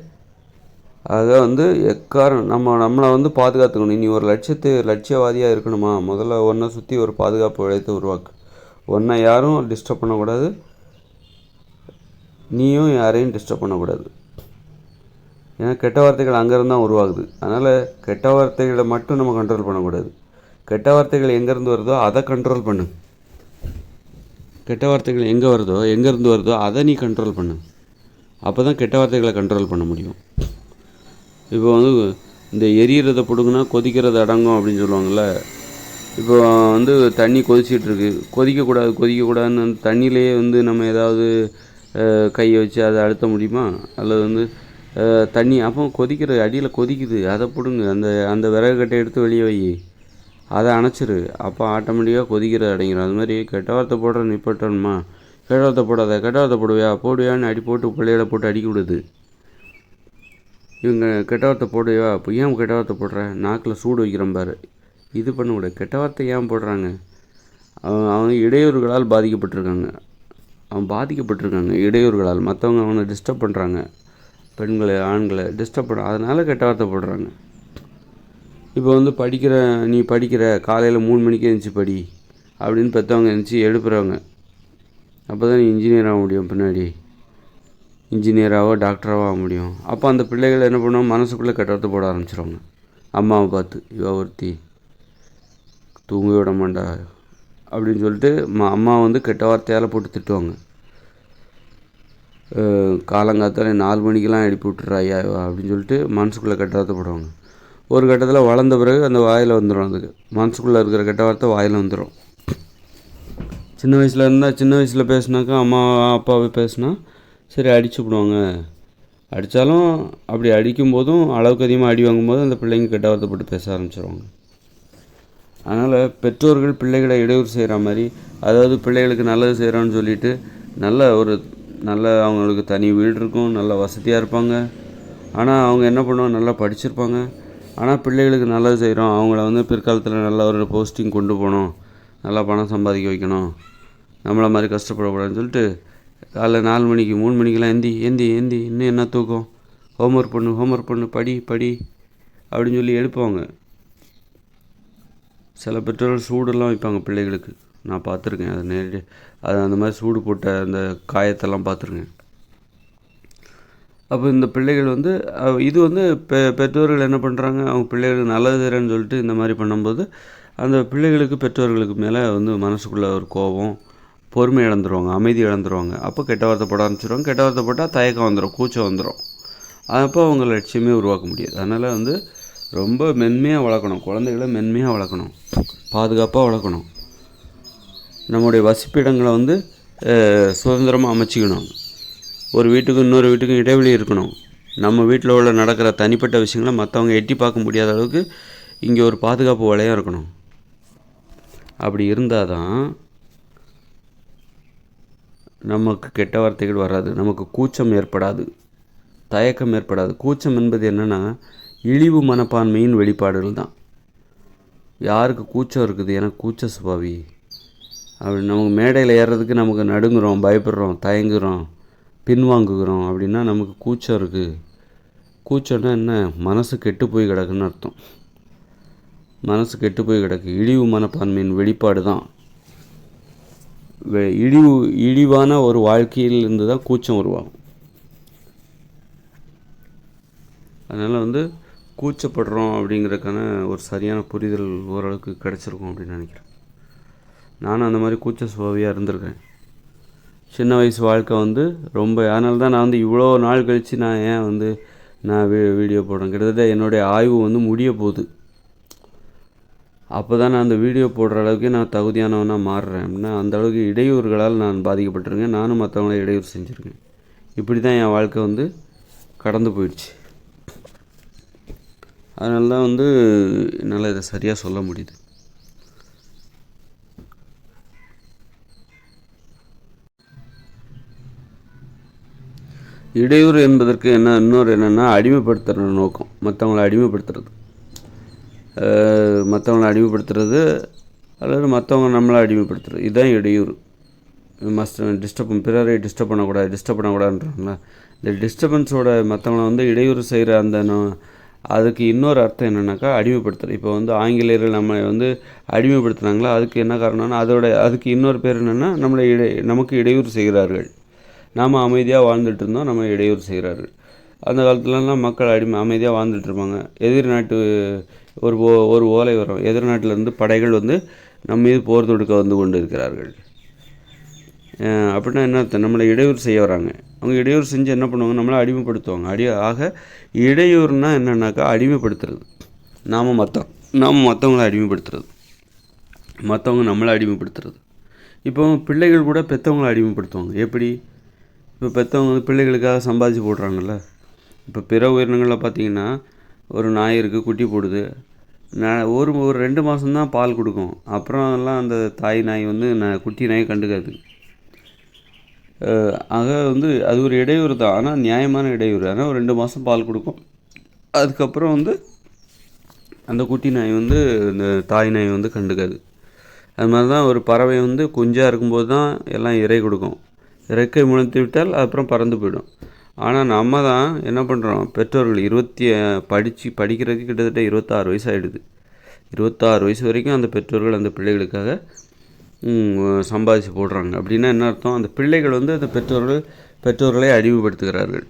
A: ஆக எக்காரம் நம்மளை பாதுகாத்துக்கணும். நீ ஒரு லட்சியவாதியாக இருக்கணுமா, முதல்ல ஒன்றை சுற்றி ஒரு பாதுகாப்பு வளையத்தை உருவாக்கு. ஒன்றை யாரும் டிஸ்டர்ப் பண்ணக்கூடாது, நீயும் யாரையும் டிஸ்டர்ப் பண்ணக்கூடாது. ஏன்னா கெட்ட வார்த்தைகள் அங்கேருந்து தான் உருவாகுது. அதனால் கெட்ட வார்த்தைகளை மட்டும் நம்ம கண்ட்ரோல் பண்ணக்கூடாது. கெட்ட வார்த்தைகள் எங்கேருந்து வருதோ அதை கண்ட்ரோல் பண்ணு. கெட்ட வார்த்தைகள் எங்கேருந்து வருதோ அதை நீ கண்ட்ரோல் பண்ணு. அப்போ தான் கெட்ட வார்த்தைகளை கண்ட்ரோல் பண்ண முடியும். இப்போ இந்த எரியிறதை பிடுங்குனா கொதிக்கிறது அடங்கும் அப்படின்னு சொல்லுவாங்கள்ல. இப்போ தண்ணி கொதிச்சிட்ருக்கு, கொதிக்கக்கூடாதுன்னு அந்த தண்ணியிலேயே நம்ம ஏதாவது கையை வச்சு அதை அழுத்த முடியுமா? அல்லது தண்ணி அப்போ அடியில் கொதிக்குது, அதை பிடுங்கு, அந்த விறகு கட்டை எடுத்து வெளியே வை, அதை அணைச்சிரு, அப்போ ஆட்டோமேட்டிக்காக கொதிக்கிறது அடங்கிடும். அது மாதிரி கெட்ட வார்த்தை போடுற நிப்பட்டணுமா? கெட்ட வார்த்தை போடுவியான்னு போட்டு பிள்ளைகளை போட்டு அடிக்க விடுது. இவங்க கெட்ட வார்த்தை போடுவியா, இப்போ ஏன் கெட்ட வார்த்தை போடுற, நாக்கில் சூடு வைக்கிறேன் பாரு, இது பண்ணக்கூடாது. கெட்ட வார்த்தை ஏன் போடுறாங்க? அவங்க இடையூறுகளால் பாதிக்கப்பட்டிருக்காங்க. இடையூறுகளால் மற்றவங்க அவனை டிஸ்டர்ப் பண்ணுறாங்க, பெண்களை ஆண்களை டிஸ்டர்ப் பண்ண, அதனால் கெட்ட வார்த்தை போடுறாங்க. இப்போ நீ படிக்கிற காலையில் 3 மணிக்கே எழுந்துச்சி படி அப்படின்னு பெற்றவங்க எழுந்துச்சி எழுப்புறவங்க. அப்போ தான் நீ இன்ஜினியர் ஆக முடியும், பின்னாடி இன்ஜினியராகவோ டாக்டராகவோ ஆக முடியும். அப்போ அந்த பிள்ளைகள் என்ன பண்ணுவோம், மனசுக்குள்ளே கெட்ட வார்த்தை போட ஆரம்பிச்சிருவாங்க. அம்மாவை பார்த்து, இவ ஒருத்தி தூங்க விட மாட்டா அப்படின்னு சொல்லிட்டு அம்மா கெட்ட வார்த்தையால் போட்டு திட்டுவாங்க. காலங்காத்தால 4 மணிக்கெலாம் எழுப்பி விட்டுறாயா அப்படின்னு சொல்லிட்டு மனசுக்குள்ளே கெட்ட வார்த்தை போடுவாங்க. ஒரு கட்டத்தில் வளர்ந்த பிறகு அந்த வாயில் வந்துடும், அதுக்கு மனசுக்குள்ளே இருக்கிற கெட்ட வார்த்தை வாயில் வந்துடும். சின்ன வயசில் பேசினாக்கா, அம்மா அப்பாவை பேசினா சரி அடிச்சு விடுவாங்க. அடித்தாலும் அப்படி அடிக்கும்போதும் அளவுக்கு அதிகமாக அடி வாங்கும்போது அந்த பிள்ளைங்க கெட்ட வார்த்தை போட்டு பேச ஆரம்பிச்சிருவாங்க. அதனால் பெற்றோர்கள் பிள்ளைகளை இடையூறு செய்கிற மாதிரி, அதாவது பிள்ளைகளுக்கு நல்லது செய்கிறோன்னு சொல்லிட்டு நல்ல அவங்களுக்கு தனி வீடு இருக்கும், நல்ல வசதியாக இருப்பாங்க. ஆனால் அவங்க என்ன பண்ணுவாங்க, நல்லா படிச்சிருப்பாங்க. ஆனால் பிள்ளைகளுக்கு நல்லது செய்கிறோம், அவங்கள பிற்காலத்தில் நல்ல ஒரு போஸ்டிங் கொண்டு போகணும், நல்லா பணம் சம்பாதிக்க வைக்கணும், நம்மளை மாதிரி கஷ்டப்படக்கூடாதுன்னு சொல்லிட்டு காலைல 4 மணிக்கு 3 மணிக்கெலாம் ஏந்தி இன்னும் என்ன தூக்கம், ஹோம்ஒர்க் பண்ணு படி அப்படின்னு சொல்லி எழுப்புவாங்க. சில பெற்றோர்கள் சூடெல்லாம் வைப்பாங்க பிள்ளைகளுக்கு, நான் பார்த்துருக்கேன். அது அந்த மாதிரி சூடு போட்ட அந்த காயத்தெல்லாம் பார்த்துருக்கேன். அப்போ இந்த பிள்ளைகள் இது பெற்றோர்கள் என்ன பண்ணுறாங்க, அவங்க பிள்ளைகளுக்கு நல்லது செய்கிறேன்னு சொல்லிட்டு இந்த மாதிரி பண்ணும்போது அந்த பிள்ளைகளுக்கு பெற்றோர்களுக்கு மேலே மனசுக்குள்ளே ஒரு கோபம், பொறுமை இழந்துருவாங்க, அமைதி இழந்துருவாங்க. அப்போ கெட்ட வார்த்தை போட ஆரம்பிச்சிடுவாங்க. கெட்ட வார்த்தை போட்டால் தயக்கம் வந்துடும், கூச்சம் வந்துடும். அப்போ அவங்க லட்சியமே உருவாக்க முடியாது. அதனால் ரொம்ப மென்மையாக வளர்க்கணும், குழந்தைகளை மென்மையாக வளர்க்கணும், பாதுகாப்பாக வளர்க்கணும். நம்முடைய வசிப்பிடங்களை சுதந்திரமாக அமைச்சிக்கணும். ஒரு வீட்டுக்கும் இன்னொரு வீட்டுக்கும் இடைவெளி இருக்கணும். நம்ம வீட்டில் உள்ள நடக்கிற தனிப்பட்ட விஷயங்களை மற்றவங்க எட்டி பார்க்க முடியாத அளவுக்கு இங்கே ஒரு பாதுகாப்பு வளையம் இருக்கணும். அப்படி இருந்தால் தான் நமக்கு கெட்ட வார்த்தைகள் வராது, நமக்கு கூச்சம் ஏற்படாது, தயக்கம் ஏற்படாது. கூச்சம் என்பது என்னென்னா, இழிவு மனப்பான்மையின் வெளிப்பாடுகள் தான். யாருக்கு கூச்சம் இருக்குது, எனக்கு கூச்ச சுபாவி அப்படி நமக்கு மேடையில் ஏறுறதுக்கு நமக்கு நடுங்குறோம், பயப்படுறோம், தயங்குறோம், பின்வாங்குகிறோம் அப்படின்னா நமக்கு கூச்சம் இருக்குது. கூச்சம்னா என்ன? மனசு கெட்டு போய் கிடக்குன்னு அர்த்தம். மனசு கெட்டு போய் கிடக்கு. இழிவு மனப்பான்மையின் வெளிப்பாடு தான். இழிவான ஒரு வாழ்க்கையில் இருந்து தான் கூச்சம் உருவாகும். அதனால் கூச்சப்படுறோம் அப்படிங்கிறதுக்கான ஒரு சரியான புரிதல் ஓரளவுக்கு கிடச்சிருக்கும் அப்படின்னு நினைக்கிறேன். நானும் அந்த மாதிரி கூச்ச சுபாவியாக இருந்திருக்கேன். சின்ன வயசு வாழ்க்கை ரொம்ப, அதனால தான் நான் இவ்வளோ நாள் கழித்து நான் ஏன் நான் வீடியோ போடுறேன். கிட்டத்தட்ட என்னுடைய ஆய்வு முடிய போகுது. அப்போ தான் நான் அந்த வீடியோ போடுற அளவுக்கு நான் தகுதியானவனாக மாறுறேன். அப்படின்னா அந்த அளவுக்கு இடையூறுகளால் நான் பாதிக்கப்பட்டிருக்கேன். நானும் மற்றவங்கள இடையூறு செஞ்சுருக்கேன். இப்படி தான் என் வாழ்க்கை கடந்து போயிடுச்சு. அதனால தான் என்னால் இதை சரியாக சொல்ல முடியுது. இடையூறு என்பதற்கு இன்னொரு என்னென்னா அடிமைப்படுத்துகிற நோக்கம். மற்றவங்களை அடிமைப்படுத்துறது அல்லது மற்றவங்க நம்மளை அடிமைப்படுத்துறது, இதுதான் இடையூறு. பிறரை டிஸ்டர்ப் பண்ணக்கூடாதுன்றாங்களா? இந்த டிஸ்டர்பன்ஸோட மற்றவங்களை இடையூறு செய்கிற அதுக்கு இன்னொரு அர்த்தம் என்னென்னாக்கா அடிமைப்படுத்துறது. இப்போ ஆங்கிலேயர்கள் நம்ம அடிமைப்படுத்துனாங்களா, அதுக்கு என்ன காரணம்னா அதுக்கு இன்னொரு பேர் என்னென்னா நமக்கு இடையூறு செய்கிறார்கள். நாம் அமைதியாக வாழ்ந்துட்டு இருந்தோம், நம்ம இடையூறு செய்கிறார்கள். அந்த காலத்துலலாம் மக்கள் அமைதியாக வாழ்ந்துட்டுருப்பாங்க. எதிர் நாட்டு ஒரு ஓலை வரும், எதிர் நாட்டிலேருந்து படைகள் நம்ம மீது போர் தொடுக்க கொண்டு இருக்கிறார்கள் அப்படின்னா என்ன அர்த்தம்? நம்மளை இடையூறு செய்ய வராங்க. அவங்க இடையூறு செஞ்சு என்ன பண்ணுவாங்க? நம்மளை அடிமைப்படுத்துவாங்க. ஆக இடையூறுனா என்னென்னாக்கா அடிமைப்படுத்துறது. நாம் மற்றவங்களை அடிமைப்படுத்துறது, மற்றவங்க நம்மளை அடிமைப்படுத்துறது. இப்போ பிள்ளைகள் கூட பெற்றவங்களை அடிமைப்படுத்துவாங்க. எப்படி? இப்போ பெற்றவங்க பிள்ளைகளுக்காக சம்பாதிச்சு போடுறாங்கல்ல. இப்போ பிற உயிரினங்களில் பார்த்திங்கன்னா ஒரு நாய் இருக்குது, குட்டி போடுது. ஒரு 2 மாதம்தான் பால் கொடுக்கும். அப்புறம் எல்லாம் அந்த தாய் நாய் குட்டி நாயை கண்டுக்காது. ஆக அது ஒரு இடையூறு தான், ஆனால் நியாயமான இடையூறு. ஆனால் ஒரு 2 மாதம் பால் கொடுக்கும். அதுக்கப்புறம் அந்த குட்டி நாய் இந்த தாய் நாய் கண்டுக்காது. அது மாதிரி தான் ஒரு பறவை குஞ்சாக இருக்கும்போது தான் எல்லாம் இறை கொடுக்கும். இறக்கை முளைத்து விட்டால் அப்புறம் பறந்து போயிடும். ஆனால் நம்ம தான் என்ன பண்ணுறோம்? பெற்றோர்கள் படிக்கிறதுக்கு கிட்டத்தட்ட 26 வயசு ஆகிடுது. 26 வயசு வரைக்கும் அந்த பெற்றோர்கள் அந்த பிள்ளைகளுக்காக சம்பாதிச்சு போடுறாங்க. அப்படின்னா என்ன அர்த்தம்? அந்த பிள்ளைகள் அந்த பெற்றோர்களை அடிமைப்படுத்துகிறார்கள்.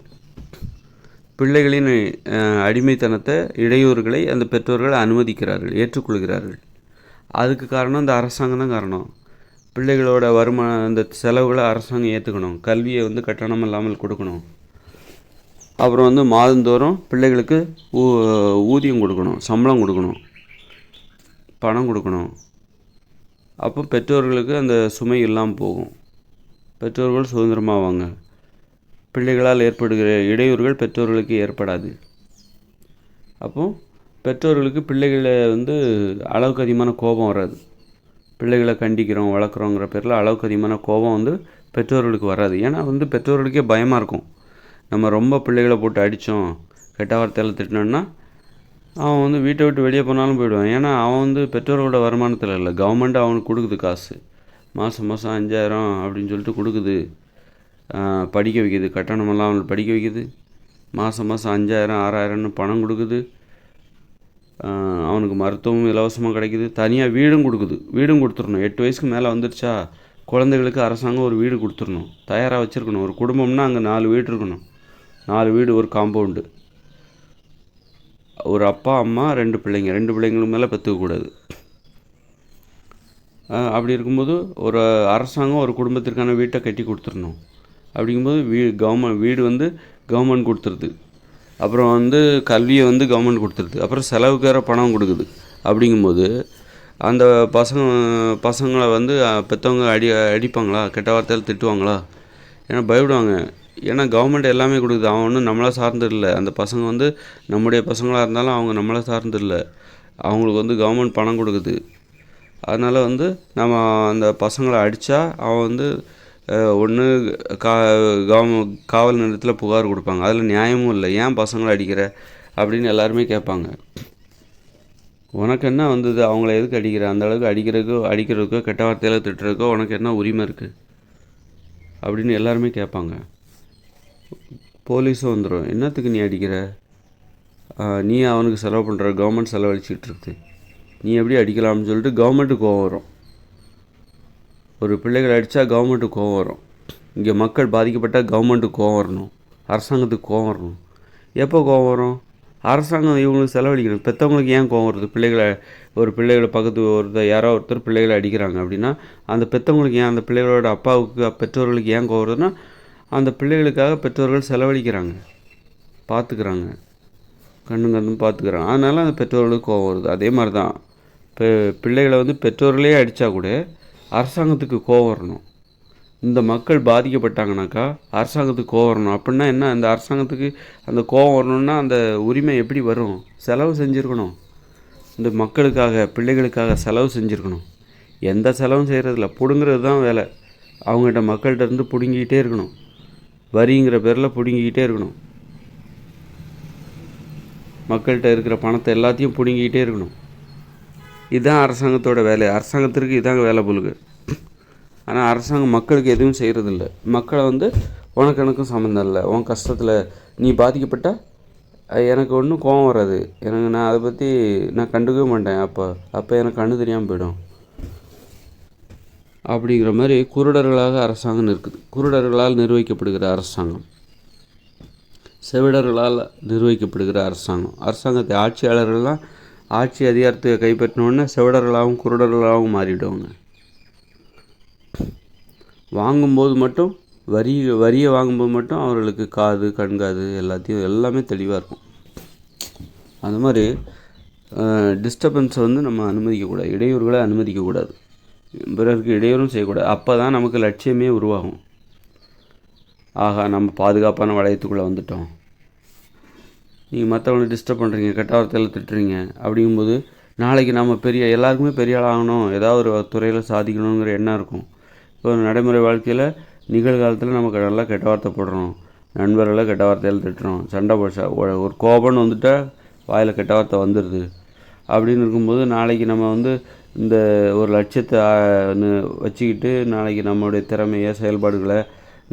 A: பிள்ளைகளின் அடிமைத்தனத்தை, இடையூறுகளை அந்த பெற்றோர்கள் அனுமதிக்கிறார்கள், ஏற்றுக்கொள்கிறார்கள். அதுக்கு காரணம் இந்த அரசாங்கம் தான் காரணம். பிள்ளைகளோட அந்த செலவுகளை அரசாங்கம் ஏற்றுக்கணும். கல்வியை கட்டணம் இல்லாமல் கொடுக்கணும். அப்புறம் மாதந்தோறும் பிள்ளைகளுக்கு ஊதியம் கொடுக்கணும், சம்பளம் கொடுக்கணும், பணம் கொடுக்கணும். அப்போ பெற்றோர்களுக்கு அந்த சுமை இல்லாமல் போகும். பெற்றோர்கள் சுதந்திரமாவாங்க. பிள்ளைகளால் ஏற்படுகிற இடையூறுகள் பெற்றோர்களுக்கு ஏற்படாது. அப்போது பெற்றோர்களுக்கு பிள்ளைகளை அளவுக்கு அதிகமான கோபம் வராது. பிள்ளைகளை கண்டிக்கிறோம், வளர்க்குறோங்கிற பேரில் அளவுக்கு அதிகமான கோபம் பெற்றோர்களுக்கு வராது. ஏன்னா பெற்றோர்களுக்கே பயமாக இருக்கும். நம்ம ரொம்ப பிள்ளைகளை போட்டு அடித்தோம், கெட்ட வார்த்தையில் திட்டினோன்னா அவன் வீட்டை விட்டு வெளியே போனாலும் போயிடுவான். ஏன்னா அவன் பெற்றோர்களோட வருமானத்தில் இல்லை, கவர்மெண்ட் அவனுக்கு கொடுக்குது காசு. மாதம் 5000 அப்படின்னு சொல்லிட்டு கொடுக்குது, படிக்க வைக்கிது. கட்டணமெல்லாம் அவனுக்கு படிக்க வைக்கிது. மாதம் 5000 6000ன்னு பணம் கொடுக்குது. அவனுக்கு மருத்துவமும் இலவசமாக கிடைக்கிது. தனியாக வீடும் கொடுத்துடணும். 8 வயசுக்கு மேலே வந்துடுச்சா குழந்தைகளுக்கு அரசாங்கம் ஒரு வீடு கொடுத்துடணும், தயாராக வச்சுருக்கணும். ஒரு குடும்பம்னா அங்கே 4 வீடு இருக்கணும். 4 வீடு, ஒரு காம்பவுண்டு, ஒரு அப்பா அம்மா 2 பிள்ளைங்க. 2 பிள்ளைங்களுக்கு மேலே பெற்றுக்கக்கூடாது. அப்படி இருக்கும்போது ஒரு அரசாங்கம் ஒரு குடும்பத்திற்கான வீட்டை கட்டி கொடுத்துடணும். அப்படிங்கும்போது வீடு கவர்மெண்ட் கொடுத்துருது. அப்புறம் கல்வியை கவர்மெண்ட் கொடுத்துருது. அப்புறம் செலவுக்கு வேறு பணம் கொடுக்குது. அப்படிங்கும்போது அந்த பசங்களை பெற்றவங்க அடிப்பாங்களா, கெட்ட வார்த்தையில் திட்டுவாங்களா? ஏன்னா பயப்படுவாங்க. ஏன்னா கவர்மெண்ட் எல்லாமே கொடுக்குது. அவன் ஒன்றும் நம்மளை சார்ந்து இல்லை. அந்த பசங்க நம்முடைய பசங்களாக இருந்தாலும் அவங்க நம்மளை சார்ந்து இல்லை. அவங்களுக்கு கவர்மெண்ட் பணம் கொடுக்குது. அதனால் நம்ம அந்த பசங்களை அடித்தா அவன் ஒன்று காவல் நிலையத்தில் புகார் கொடுப்பாங்க. அதில் நியாயமும் இல்லை. ஏன் பசங்களை அடிக்கிற அப்படின்னு எல்லாருமே கேட்பாங்க. உனக்கு என்ன வந்தது, அவங்கள எதுக்கு அடிக்கிற, அந்த அளவுக்கு அடிக்கிறதுக்கோ கெட்ட வார்த்தையில் திட்டுறதுக்கோ உனக்கு என்ன உரிமை இருக்குது அப்படின்னு எல்லாருமே கேட்பாங்க. போலீஸும் வந்துடும், என்னத்துக்கு நீ அடிக்கிற, நீ அவனுக்கு செலவு பண்ணுற, கவர்மெண்ட் செலவழிச்சிக்கிட்டு இருக்கு, நீ எப்படி அடிக்கலாம்னு சொல்லிட்டு கவர்மெண்ட்டுக்கு கோவம் வரும். ஒரு பிள்ளைகள் அடித்தா கவர்மெண்ட்டுக்கு கோவம் வரும். இங்கே மக்கள் பாதிக்கப்பட்டால் கவர்மெண்ட்டுக்கு கோவம் வரணும், அரசாங்கத்துக்கு கோவம் வரணும். எப்போ கோவம் வரும், அரசாங்கம் இவங்களுக்கு செலவழிக்கணும். பெற்றவங்களுக்கு ஏன் கோவம் வருது, பிள்ளைகளை பக்கத்து யாரோ ஒருத்தர் பிள்ளைகளை அடிக்கிறாங்க அப்படின்னா அந்த பெற்றவங்களுக்கு ஏன், அந்த பிள்ளைகளோட அப்பாவுக்கு பெற்றோர்களுக்கு ஏன் கோவம் வருதுன்னா அந்த பிள்ளைகளுக்காக பெற்றோர்கள் செலவழிக்கிறாங்க, பார்த்துக்கிறாங்க, கண்ணும் பார்த்துக்கிறாங்க. அதனால அந்த பெற்றோர்களுக்கு கோவம் வருது. அதே மாதிரி தான் பிள்ளைகளை பெற்றோர்களே அடித்தா கூட அரசாங்கத்துக்கு கோவம் வரணும். இந்த மக்கள் பாதிக்கப்பட்டாங்கனாக்கா அரசாங்கத்துக்கு கோவம் வரணும். அப்படின்னா என்ன, அந்த அரசாங்கத்துக்கு அந்த கோவம் வரணும்னா அந்த உரிமை எப்படி வரும், செலவு செஞ்சுருக்கணும். இந்த மக்களுக்காக பிள்ளைகளுக்காக செலவு செஞ்சுருக்கணும். எந்த செலவும் செய்கிறதில்ல, பிடுங்கிறது தான் வேலை. அவங்ககிட்ட மக்கள்கிட்ட இருந்து பிடுங்கிக்கிட்டே இருக்கணும், வரிங்கிற பேரில் பிடுங்கிக்கிட்டே இருக்கணும். மக்கள்கிட்ட இருக்கிற பணத்தை எல்லாத்தையும் பிடுங்கிக்கிட்டே இருக்கணும். இதுதான் அரசாங்கத்தோட வேலை. அரசாங்கத்திற்கு இதாங்க வேலை பொழுது. ஆனால் அரசாங்கம் மக்களுக்கு எதுவும் செய்கிறதில்ல. மக்களை உனக்கு எனக்கும் சம்மந்தம் இல்லை, உன் கஷ்டத்தில் நீ பாதிக்கப்பட்டால் எனக்கு ஒன்றும் கோபம் வராது, நான் அதை பற்றி நான் கண்டுக்கவே மாட்டேன், அப்போ எனக்கு கண்ணு தெரியாமல் போயிடும் அப்படிங்கிற மாதிரி குருடர்களாக அரசாங்கம் இருக்குது. குருடர்களால் நிர்வகிக்கப்படுகிற அரசாங்கம், செவிடர்களால் நிர்வகிக்கப்படுகிற அரசாங்கத்தை ஆட்சியாளர்கள்லாம் ஆட்சி அதிகாரத்தை கைப்பற்றினோடனே செவிடர்களாகவும் குருடர்களாகவும் மாறிவிடுவாங்க. வாங்கும்போது மட்டும் வரியை வாங்கும்போது மட்டும் அவர்களுக்கு காது கண்காது எல்லாமே தெளிவாக இருக்கும். அந்த மாதிரி டிஸ்டர்பன்ஸை நம்ம அனுமதிக்கக்கூடாது, இடையூறுகளை அனுமதிக்கக்கூடாது, பிறருக்கு இடையூறும் செய்யக்கூடாது. அப்போ தான் நமக்கு லட்சியமே உருவாகும். ஆகா, நம்ம பாதுகாப்பான வளையத்துக்குள்ளே வந்துட்டோம். நீங்கள் மற்றவங்களை டிஸ்டர்ப் பண்ணுறீங்க, கெட்ட வார்த்தையில் திட்டுறீங்க. அப்படிங்கும்போது நாளைக்கு நம்ம எல்லாருக்குமே பெரிய ஆள் ஆகணும், ஏதாவது ஒரு துறையில் சாதிக்கணுங்கிற எண்ணம் இருக்கும். இப்போ நடைமுறை வாழ்க்கையில் நிகழ்காலத்தில் நமக்கு நல்லா கெட்ட வார்த்தை போடுறோம், நண்பர்களை கெட்ட வார்த்தையில் திட்டுறோம், சண்டை ஒரு கோபம்னு வந்துட்டால் வாயில் கெட்ட வார்த்தை வந்துடுது. அப்படின்னு இருக்கும்போது நாளைக்கு நம்ம இந்த ஒரு லட்சியத்தை வச்சுக்கிட்டு நாளைக்கு நம்மளுடைய திறமையை செயல்பாடுகளை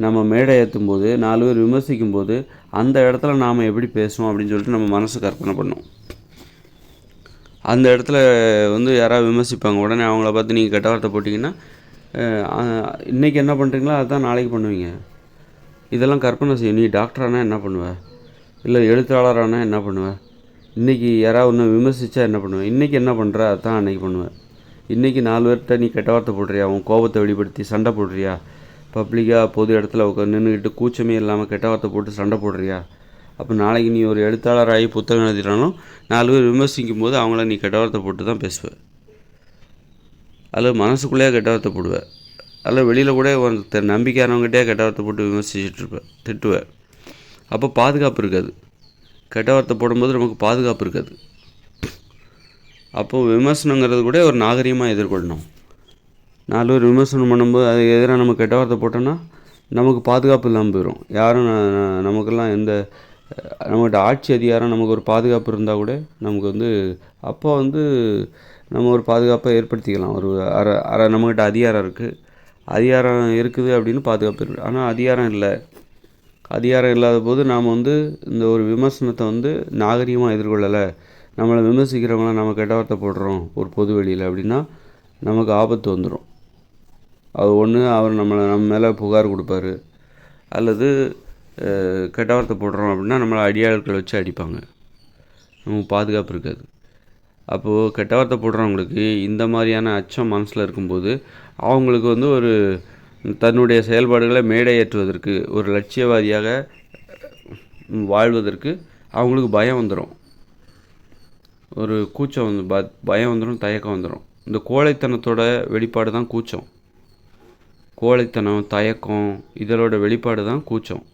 A: நம்ம மேடை ஏற்றும் போது 4 பேர் விமர்சிக்கும் போது அந்த இடத்துல நாம் எப்படி பேசுவோம் அப்படின்னு சொல்லிட்டு நம்ம மனசு கற்பனை பண்ணோம். அந்த இடத்துல யாராவது விமர்சிப்பாங்க, உடனே அவங்கள பார்த்து நீங்கள் கெட்ட வார்த்தை போட்டிங்கன்னா இன்றைக்கி என்ன பண்ணுறீங்களோ அதுதான் நாளைக்கு பண்ணுவீங்க. இதெல்லாம் கற்பனை செய்யும். நீ டாக்டரானா என்ன பண்ணுவேன், இல்லை எழுத்தாளரானா என்ன பண்ணுவேன், இன்றைக்கி யாராவது ஒன்று விமர்சித்தா என்ன பண்ணுவேன், இன்றைக்கி என்ன பண்ணுற அதுதான் அன்றைக்கி பண்ணுவேன். இன்றைக்கி 4 பேர்கிட்ட நீ கெட்ட வார்த்தை போடுறியா, உன் கோபத்தை வெளிப்படுத்தி சண்டை போடுறியா, பப்ளிக்காக பொது இடத்துல நின்றுக்கிட்டு கூச்சமே இல்லாமல் கெட்ட வார்த்தை போட்டு சண்டை போடுறியா, அப்போ நாளைக்கு நீ ஒரு எழுத்தாளராகி புத்தகம் எழுதினாலும் 4 பேர் விமர்சிக்கும் போது அவங்கள நீ கெட்ட வார்த்தை போட்டு தான் பேசுவேன். அதில் மனசுக்குள்ளேயே கெட்ட வார்த்தை போடுவேன், அதில் வெளியில் கூட நம்பிக்கையானவங்ககிட்டே கெட்ட வார்த்தை போட்டு விமர்சிச்சுட்ருப்பேன், திட்டுவேன். அப்போ பாதுகாப்பு இருக்காது. கெட்ட வார்த்தை போடும்போது நமக்கு பாதுகாப்பு இருக்காது. அப்போது விமர்சனங்கிறது கூட ஒரு நாகரிகமாக எதிர்கொள்ளணும். 4 பேர் விமர்சனம் பண்ணும்போது அது எதிராக நம்ம கெட்ட வார்த்தை போட்டோன்னா நமக்கு பாதுகாப்பு இல்லாமல் போயிடும். யாரும் நமக்கெல்லாம் நம்மகிட்ட ஆட்சி அதிகாரம் நமக்கு ஒரு பாதுகாப்பு இருந்தால் கூட நமக்கு அப்போ நம்ம ஒரு பாதுகாப்பை ஏற்படுத்திக்கலாம். ஒரு நம்மகிட்ட அதிகாரம் இருக்குது அப்படின்னு பாதுகாப்பு இருக்குது. ஆனால் அதிகாரம் இல்லாத போது நாம் இந்த ஒரு விமர்சனத்தை நாகரிகமாக எதிர்கொள்ளலை, நம்மளை விமர்சிக்கிறவங்களாம் நம்ம கெட்ட வார்த்தை போடுறோம் ஒரு பொது வெளியில் அப்படின்னா நமக்கு ஆபத்து வந்துடும். அது ஒன்று அவர் நம்ம மேலே புகார் கொடுப்பாரு, அல்லது கெட்ட வார்த்தை போடுறோம் அப்படின்னா நம்மளை அடியாட்களை வச்சு அடிப்பாங்க, நமக்கு பாதுகாப்பு இருக்காது. அப்போது கெட்ட வார்த்தை போடுறவங்களுக்கு இந்த மாதிரியான அச்சம் மனசில் இருக்கும்போது அவங்களுக்கு ஒரு தன்னுடைய செயல்பாடுகளை மேடையேற்றுவதற்கு, ஒரு லட்சியவாதியாக வாழ்வதற்கு அவங்களுக்கு பயம் வந்துடும், ஒரு கூச்சம் பயம் வந்துடும், தயக்கம் வந்துடும். இந்த கோழைத்தனத்தோட வெளிப்பாடு தான் கூச்சம். கோழைத்தனம், தயக்கம் இதனோட வெளிப்பாடு தான் கூச்சம்.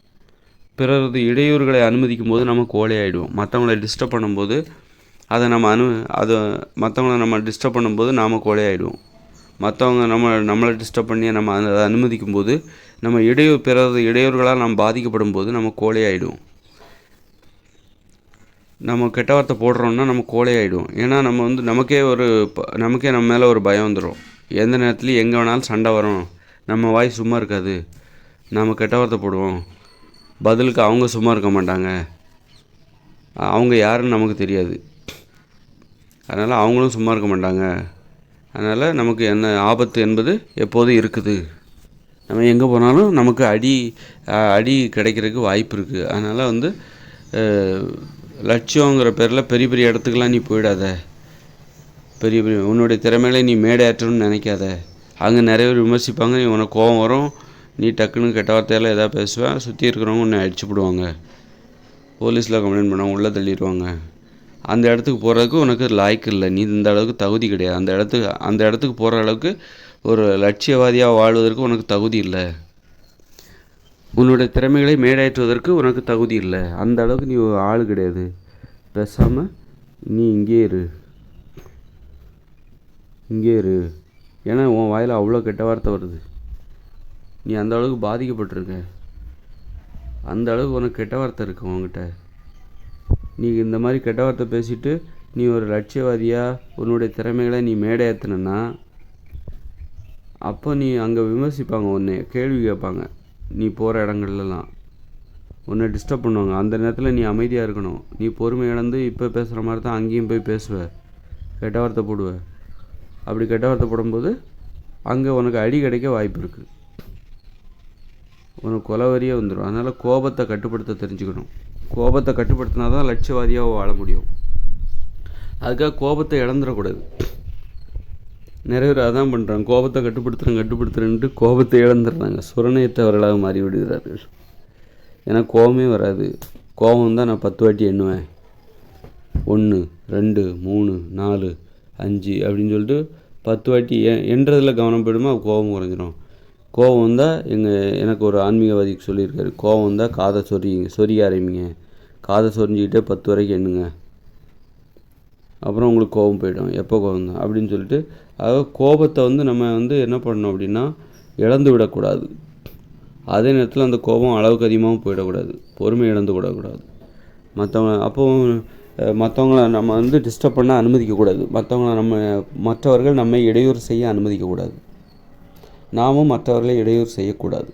A: பிறரது இடையூறுகளை அனுமதிக்கும் போது நம்ம கோழையாயிடுவோம். மற்றவங்களை டிஸ்டர்ப் பண்ணும்போது மற்றவங்கள நம்ம டிஸ்டர்ப் பண்ணும்போது நாம் கோழையாயிடுவோம். மற்றவங்க நம்மளை டிஸ்டர்ப் பண்ணி நம்ம அதை அனுமதிக்கும் போது பிறரது இடையூறுகளால் நாம் பாதிக்கப்படும் போது நம்ம கோழையாயிடுவோம். நம்ம கெட்ட வார்த்தை போடுறோம்னா நம்ம கோழையாயிடுவோம். ஏன்னா நம்ம வந்து நமக்கே நம்ம மேலே ஒரு பயம் வந்துடும். எந்த நேரத்துலையும் எங்கே வேணாலும் சண்டை வரும், நம்ம வாய் சும்மா இருக்காது, நம்ம கெட்ட வார்த்தை போடுவோம், பதிலுக்கு அவங்க சும்மா இருக்க மாட்டாங்க, அவங்க யாருன்னு நமக்கு தெரியாது, அதனால் அவங்களும் சும்மா இருக்க மாட்டாங்க, அதனால் நமக்கு என்ன ஆபத்து என்பது எப்போதும் இருக்குது. நம்ம எங்கே போனாலும் நமக்கு அடி கிடைக்கிறதுக்கு வாய்ப்பு இருக்குது. அதனால் வந்து லட்சியங்கிற பேரில் பெரிய பெரிய இடத்துக்கெலாம் நீ போயிடாத, பெரிய பெரிய உன்னுடைய திறமையில நீ மேடையாற்றணும்னு நினைக்காத. அங்கே நிறைய பேர் விமர்சிப்பாங்க, நீ உனக்கு கோபம் வரும், நீ டக்குன்னு கெட்ட வார்த்தையெல்லாம் எதாவது பேசுவேன், சுற்றி இருக்கிறவங்க உன்னை அடிச்சு போடுவாங்க, போலீஸில் கம்ப்ளைண்ட் பண்ணுவாங்க, உள்ளே தள்ளிடுவாங்க. அந்த இடத்துக்கு போகிறதுக்கு உனக்கு லாய்க்கு இல்லை, நீ இந்த அளவுக்கு தகுதி கிடையாது, அந்த இடத்துக்கு போகிற அளவுக்கு ஒரு லட்சியவாதியாக வாழ்வதற்கு உனக்கு தகுதி இல்லை, உன்னுடைய திறமைகளை மேடையேற்றுவதற்கு உனக்கு தகுதி இல்லை, அந்த அளவுக்கு நீ ஆள் கிடையாது, பேசாமல் நீ இங்கே இரு. ஏன்னா உன் வாயில் அவ்வளோ கெட்ட வார்த்தை வருது, நீ அந்த அளவுக்கு பாதிக்கப்பட்டிருக்க, அந்த அளவுக்கு உனக்கு கெட்ட வார்த்தை இருக்கு உன்கிட்ட. நீ இந்த மாதிரி கெட்ட வார்த்தை பேசிட்டு நீ ஒரு லட்சியவாதியாக உன்னுடைய திறமைகளை நீ மேடையேற்றினா அப்போ நீ அங்கே விமர்சிப்பாங்க, உன்னை கேள்வி கேட்பாங்க, நீ போகிற இடங்கள்லாம் உன்னை டிஸ்டர்ப் பண்ணுவாங்க. அந்த நேரத்தில் நீ அமைதியாக இருக்கணும். நீ பொறுமை இழந்து இப்போ பேசுகிற மாதிரி தான் அங்கேயும் போய் பேசுவ, கெட்ட வார்த்தை போடுவ. அப்படி கெட்ட வார்த்தை போடும்போது அங்கே உனக்கு அடி கிடைக்க வாய்ப்பு இருக்குது, உனக்கு கொலவரியே வந்துடும். அதனால் கோபத்தை கட்டுப்படுத்த தெரிஞ்சுக்கணும். கோபத்தை கட்டுப்படுத்தினா தான் லட்சியவாதியாக வாழ முடியும். அதுக்காக கோபத்தை இழந்துடக்கூடாது. நிறைய பேர் அதான் பண்ணுறாங்க, கோபத்தை கட்டுப்படுத்துறேன்ட்டு கோபத்தை இழந்துடுறாங்க, சுரணையற்றவர்களாக மாறி விடுகிறார்கள். ஏன்னா கோபமே வராது. கோபம் தான் நான் 10 வாட்டி எண்ணுவேன், 1 2 3 4 5 அப்படின்னு சொல்லிட்டு 10 வாட்டி எண்ணுறதுல கவனம் போயிடுமா, கோபம் குறைஞ்சிடும். கோபம் வந்தால் எனக்கு ஒரு ஆன்மீகவாதிக்கு சொல்லியிருக்காரு, கோபம் வந்தால் காதை சொரிய ஆரம்பிங்க, காதை சொரிஞ்சிக்கிட்டே 10 வரைக்கும் எண்ணுங்க, அப்புறம் உங்களுக்கு கோபம் போயிடும். எப்போ கோபம் தான் அப்படின்னு சொல்லிட்டு, அதாவது கோபத்தை வந்து நம்ம வந்து என்ன பண்ணணும் அப்படின்னா இழந்து விடக்கூடாது. அதே நேரத்தில் அந்த கோபம் அளவுக்கு அதிகமாகவும் போயிடக்கூடாது, பொறுமை இழந்து விடக்கூடாது. மற்றவங்கள நம்ம வந்து டிஸ்டர்ப் பண்ண அனுமதிக்கக்கூடாது, மற்றவர்கள் நம்மை இடையூறு செய்ய அனுமதிக்கக்கூடாது, நாமும் மற்றவர்களை இடையூறு செய்யக்கூடாது.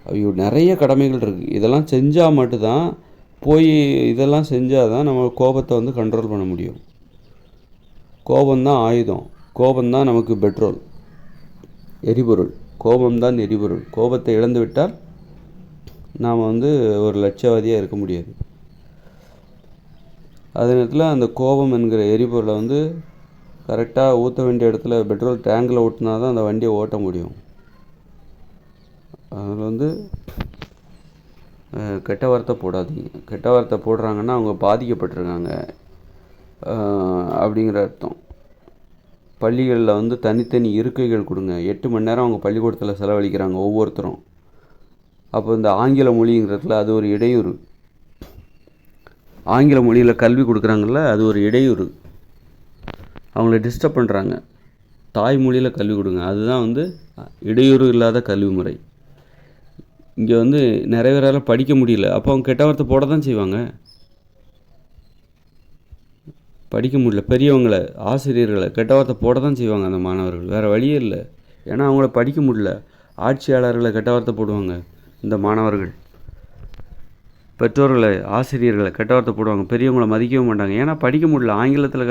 A: ஐயோ நிறைய கடமைகள் இருக்குது. இதெல்லாம் செஞ்சால் மட்டும்தான் இதெல்லாம் செஞ்சால் தான் நம்ம கோபத்தை வந்து கண்ட்ரோல் பண்ண முடியும். கோபந்தான் ஆயுதம், கோபந்தான் நமக்கு பெட்ரோல், எரிபொருள். கோபம்தான் எரிபொருள். கோபத்தை இழந்து விட்டால் நாம் வந்து ஒரு லட்சியவாதியாக இருக்க முடியாது. அதே நேரத்தில் அந்த கோபம் என்கிற எரிபொருளை வந்து கரெக்டாக ஊற்ற வேண்டிய இடத்துல பெட்ரோல் டேங்கில் ஊற்றினா தான் அந்த வண்டியை ஓட்ட முடியும். அதில் வந்து கெட்ட வார்த்தை போடாதீங்க. கெட்ட வார்த்தை போடுறாங்கன்னா அவங்க பாதிக்கப்பட்டிருக்காங்க அப்படிங்கிற அர்த்தம். பள்ளிகளில் வந்து தனித்தனி இருக்கைகள் கொடுங்க. 8 மணி நேரம் அவங்க பள்ளிக்கூடத்தில் செலவழிக்கிறாங்க ஒவ்வொருத்தரும். அப்போ இந்த ஆங்கில மொழிங்கிறதுல அது ஒரு இடையூறு. ஆங்கில மொழியில் கல்வி கொடுக்குறாங்கல்ல, அது ஒரு இடையூறு, அவங்கள டிஸ்டர்ப் பண்ணுறாங்க. தாய்மொழியில் கல்வி கொடுங்க, அதுதான் வந்து இடையூறு இல்லாத கல்வி முறை. இங்கே வந்து நிறைய பேரால் படிக்க முடியல, அப்போ அவங்க கெட்ட வார்த்தை போட தான் செய்வாங்க. படிக்க முடியல, பெரியவங்களை ஆசிரியர்களை கெட்ட வார்த்தை போட தான் செய்வாங்க அந்த மாணவர்கள், வேறு வழியே இல்லை. ஏன்னா அவங்கள படிக்க முடியல. ஆட்சியாளர்களை கெட்ட வார்த்தை போடுவாங்க இந்த மாணவர்கள், பெற்றோர்களை ஆசிரியர்களை கெட்ட வார்த்தை போடுவாங்க, பெரியவங்களை மதிக்கவும் மாட்டாங்க. ஏன்னா படிக்க முடியல. ஆங்கிலத்தில்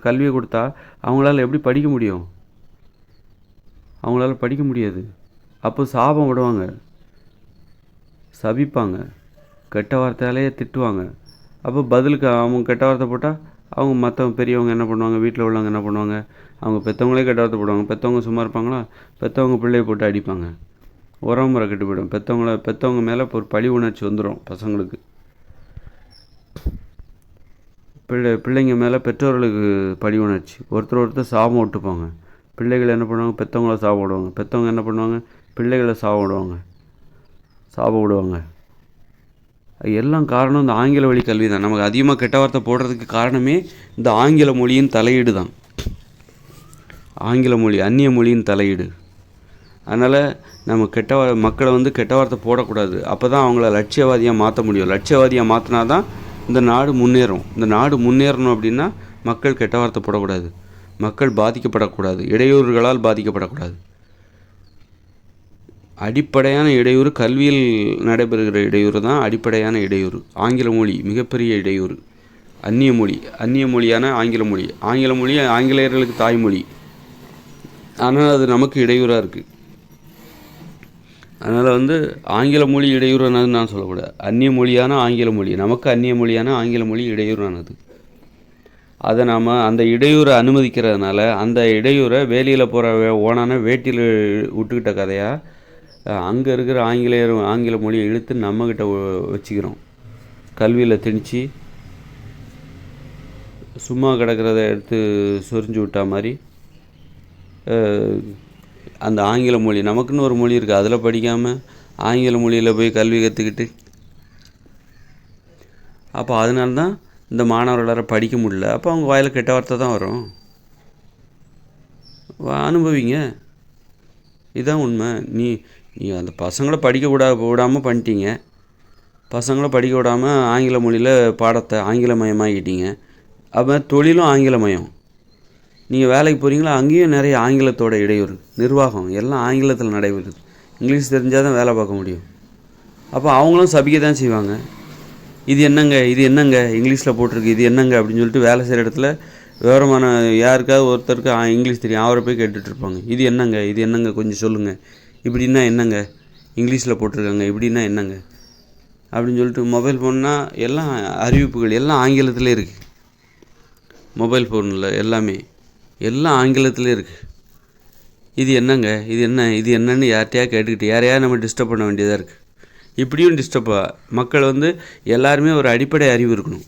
A: கல்வியை கொடுத்தா அவங்களால எப்படி படிக்க முடியும்? அவங்களால படிக்க முடியாது. அப்போ சாபம் விடுவாங்க, சபிப்பாங்க, கெட்ட வார்த்தையாலேயே திட்டுவாங்க. அப்போ பதிலுக்கு அவங்க கெட்ட வார்த்தை போட்டால் அவங்க மற்றவங்க பெரியவங்க என்ன பண்ணுவாங்க, வீட்டில் உள்ளவங்க என்ன பண்ணுவாங்க, அவங்க பெற்றவங்களே கெட்ட வார்த்தை போடுவாங்க. பெற்றவங்க சும்மா இருப்பாங்களா? பெற்றவங்க பிள்ளையை போட்டு அடிப்பாங்க, உறவுமுறை கெட்டு போயிடும். பெற்றவங்க மேலே ஒரு பழி உணர்ச்சி வந்துடும் பசங்களுக்கு. பிள்ளைங்க மேலே பெற்றோர்களுக்கு பழி உணர்ச்சி, ஒருத்தர் சாபம் விட்டுப்பாங்க. பிள்ளைகள் என்ன பண்ணுவாங்க, பெற்றவங்கள சாபம் விடுவாங்க. பெற்றவங்க என்ன பண்ணுவாங்க, பிள்ளைகளை சாபம் விடுவாங்க. எல்லாம் காரணம் இந்த ஆங்கில வழி கல்வி தான். நமக்கு அதிகமாக கெட்ட வார்த்தை போடுறதுக்கு காரணமே இந்த ஆங்கில மொழியின் தலையீடு தான். ஆங்கில மொழி, அந்நிய மொழியின் தலையீடு. அதனால் நம்ம மக்களை வந்து கெட்ட வார்த்தை போடக்கூடாது. அப்போ தான் அவங்கள லட்சியவாதியாக மாற்ற முடியும். லட்சியவாதியாக மாற்றினா தான் இந்த நாடு முன்னேறும். இந்த நாடு முன்னேறணும் அப்படின்னா மக்கள் கெட்ட வார்த்தை போடக்கூடாது, மக்கள் பாதிக்கப்படக்கூடாது, இடையூறுகளால் பாதிக்கப்படக்கூடாது. அடிப்படையான இடையூறு கல்வியில் நடைபெறுகிற இடையூறு தான் அடிப்படையான இடையூறு. ஆங்கில மொழி மிகப்பெரிய இடையூறு. அந்நிய மொழியான ஆங்கில மொழி ஆங்கிலேயர்களுக்கு தாய்மொழி. ஆனால் அது நமக்கு இடையூறாக இருக்குது. அதனால் ஆங்கில மொழி இடையூறானதுன்னு நான் சொல்லக்கூடாது. அந்நிய மொழியான ஆங்கில மொழி, நமக்கு அந்நிய மொழியான ஆங்கில மொழி இடையூறானது. அதை நாம் அந்த இடையூறை அனுமதிக்கிறதுனால அந்த இடையூறை வேலியில் போகிற ஓனான வேட்டியில் விட்டுக்கிட்ட கதையாக அங்கே இருக்கிற ஆங்கில மொழியை இழுத்து நம்மக்கிட்ட வச்சுக்கிறோம். கல்வியில் திணிச்சு சும்மா கிடக்கிறத எடுத்து சொரிஞ்சு விட்டா மாதிரி அந்த ஆங்கில மொழி நமக்குன்னு ஒரு மொழி இருக்குது, அதில் படிக்காமல் ஆங்கில மொழியில் போய் கல்வி கற்றுக்கிட்டு அப்போ அதனால்தான் இந்த மாணவர்களால் படிக்க முடியல. அப்போ அவங்க வாயில் கெட்ட வார்த்தை தான் வரும். அனுபவிங்க, இதுதான் உண்மை. நீ அந்த பசங்களை விடாமல் பண்ணிட்டீங்க. பசங்களை படிக்க விடாமல் ஆங்கில மொழியில் பாடத்தை ஆங்கிலமயமாகிட்டீங்க. அப்போ தொழிலும் ஆங்கிலமயம். நீங்கள் வேலைக்கு போகிறீங்களா, அங்கேயும் நிறைய ஆங்கிலத்தோட இடையூறு. நிர்வாகம் எல்லாம் ஆங்கிலத்தில் நடைபெறுது. இங்கிலீஷ் தெரிஞ்சால் தான் வேலை பார்க்க முடியும். அப்போ அவங்களும் சபிக்க தான் செய்வாங்க. இது என்னங்க இங்கிலீஷில் போட்டிருக்கு, இது என்னங்க அப்படின்னு சொல்லிட்டு வேலை செய்கிற இடத்துல விவரமான யாருக்காவது ஒருத்தருக்கு இங்கிலீஷ் தெரியும், அவரை போய் கேட்டுட்ருப்பாங்க. இது என்னங்க கொஞ்சம் சொல்லுங்கள், இப்படின்னா என்னங்க, இங்கிலீஷில் போட்டிருக்காங்க இப்படின்னா என்னங்க அப்படின்னு சொல்லிட்டு மொபைல் ஃபோன்னால் எல்லாம் அறிவிப்புகள் எல்லாம் ஆங்கிலத்திலே இருக்குது. மொபைல் ஃபோனில் எல்லாம் ஆங்கிலத்திலே இருக்குது. இது என்னன்னு யார்கிட்டையா கேட்டுக்கிட்டு யாரையாவது நம்ம டிஸ்டர்ப் பண்ண வேண்டியதாக இருக்குது. இப்படியும் டிஸ்டர்பாக மக்கள் எல்லாருமே ஒரு அடிப்படை அறிவு இருக்கணும்.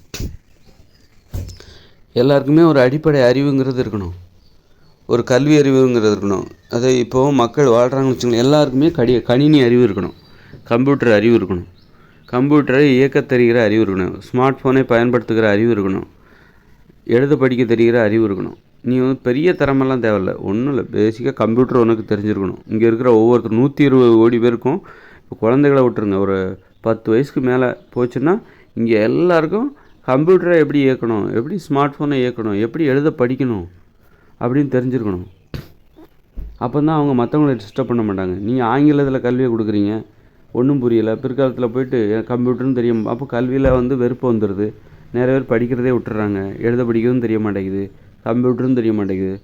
A: எல்லாருக்குமே ஒரு அடிப்படை அறிவுங்கிறது இருக்கணும், ஒரு கல்வி அறிவுங்கிறது இருக்கணும். அதை இப்போது மக்கள் வாழ்கிறாங்கன்னு வச்சுக்கோங்களேன். எல்லாருக்குமே கணினி அறிவு இருக்கணும், கம்ப்யூட்டர் அறிவு இருக்கணும், கம்ப்யூட்டரை இயக்க தெரிகிற அறிவு இருக்கணும், ஸ்மார்ட் ஃபோனை பயன்படுத்துகிற அறிவு இருக்கணும், எழுத படிக்க தெரிகிற அறிவு இருக்கணும். நீ பெரிய திறமெல்லாம் தேவையில்லை, ஒன்றும் இல்லை, பேசிக்காக கம்ப்யூட்டர் உனக்கு தெரிஞ்சிருக்கணும். இங்கே இருக்கிற ஒவ்வொருத்தர் 120 கோடி பேருக்கும், இப்போ குழந்தைகளை விட்டுருங்க, ஒரு 10 வயசுக்கு மேலே போச்சுன்னா இங்கே எல்லாருக்கும் கம்ப்யூட்டரை எப்படி இயக்கணும், எப்படி ஸ்மார்ட் ஃபோனை இயக்கணும், எப்படி எழுத படிக்கணும் அப்படின்னு தெரிஞ்சிருக்கணும். அப்போ தான் அவங்க மற்றவங்களை டிஸ்டர்ப் பண்ண மாட்டாங்க. நீங்கள் ஆங்கிலத்தில் கல்வியை கொடுக்குறீங்க, ஒன்றும் புரியலை, பிற்காலத்தில் போயிட்டு கம்ப்யூட்டர்னு தெரியும். அப்போ கல்வியில் வெறுப்பு வந்துடுது. நிறைய பேர் படிக்கிறதே விட்டுறாங்க, எழுத படிக்கவும் தெரிய மாட்டேங்குது, கம்ப்யூட்டரும் தெரிய மாட்டேங்குது.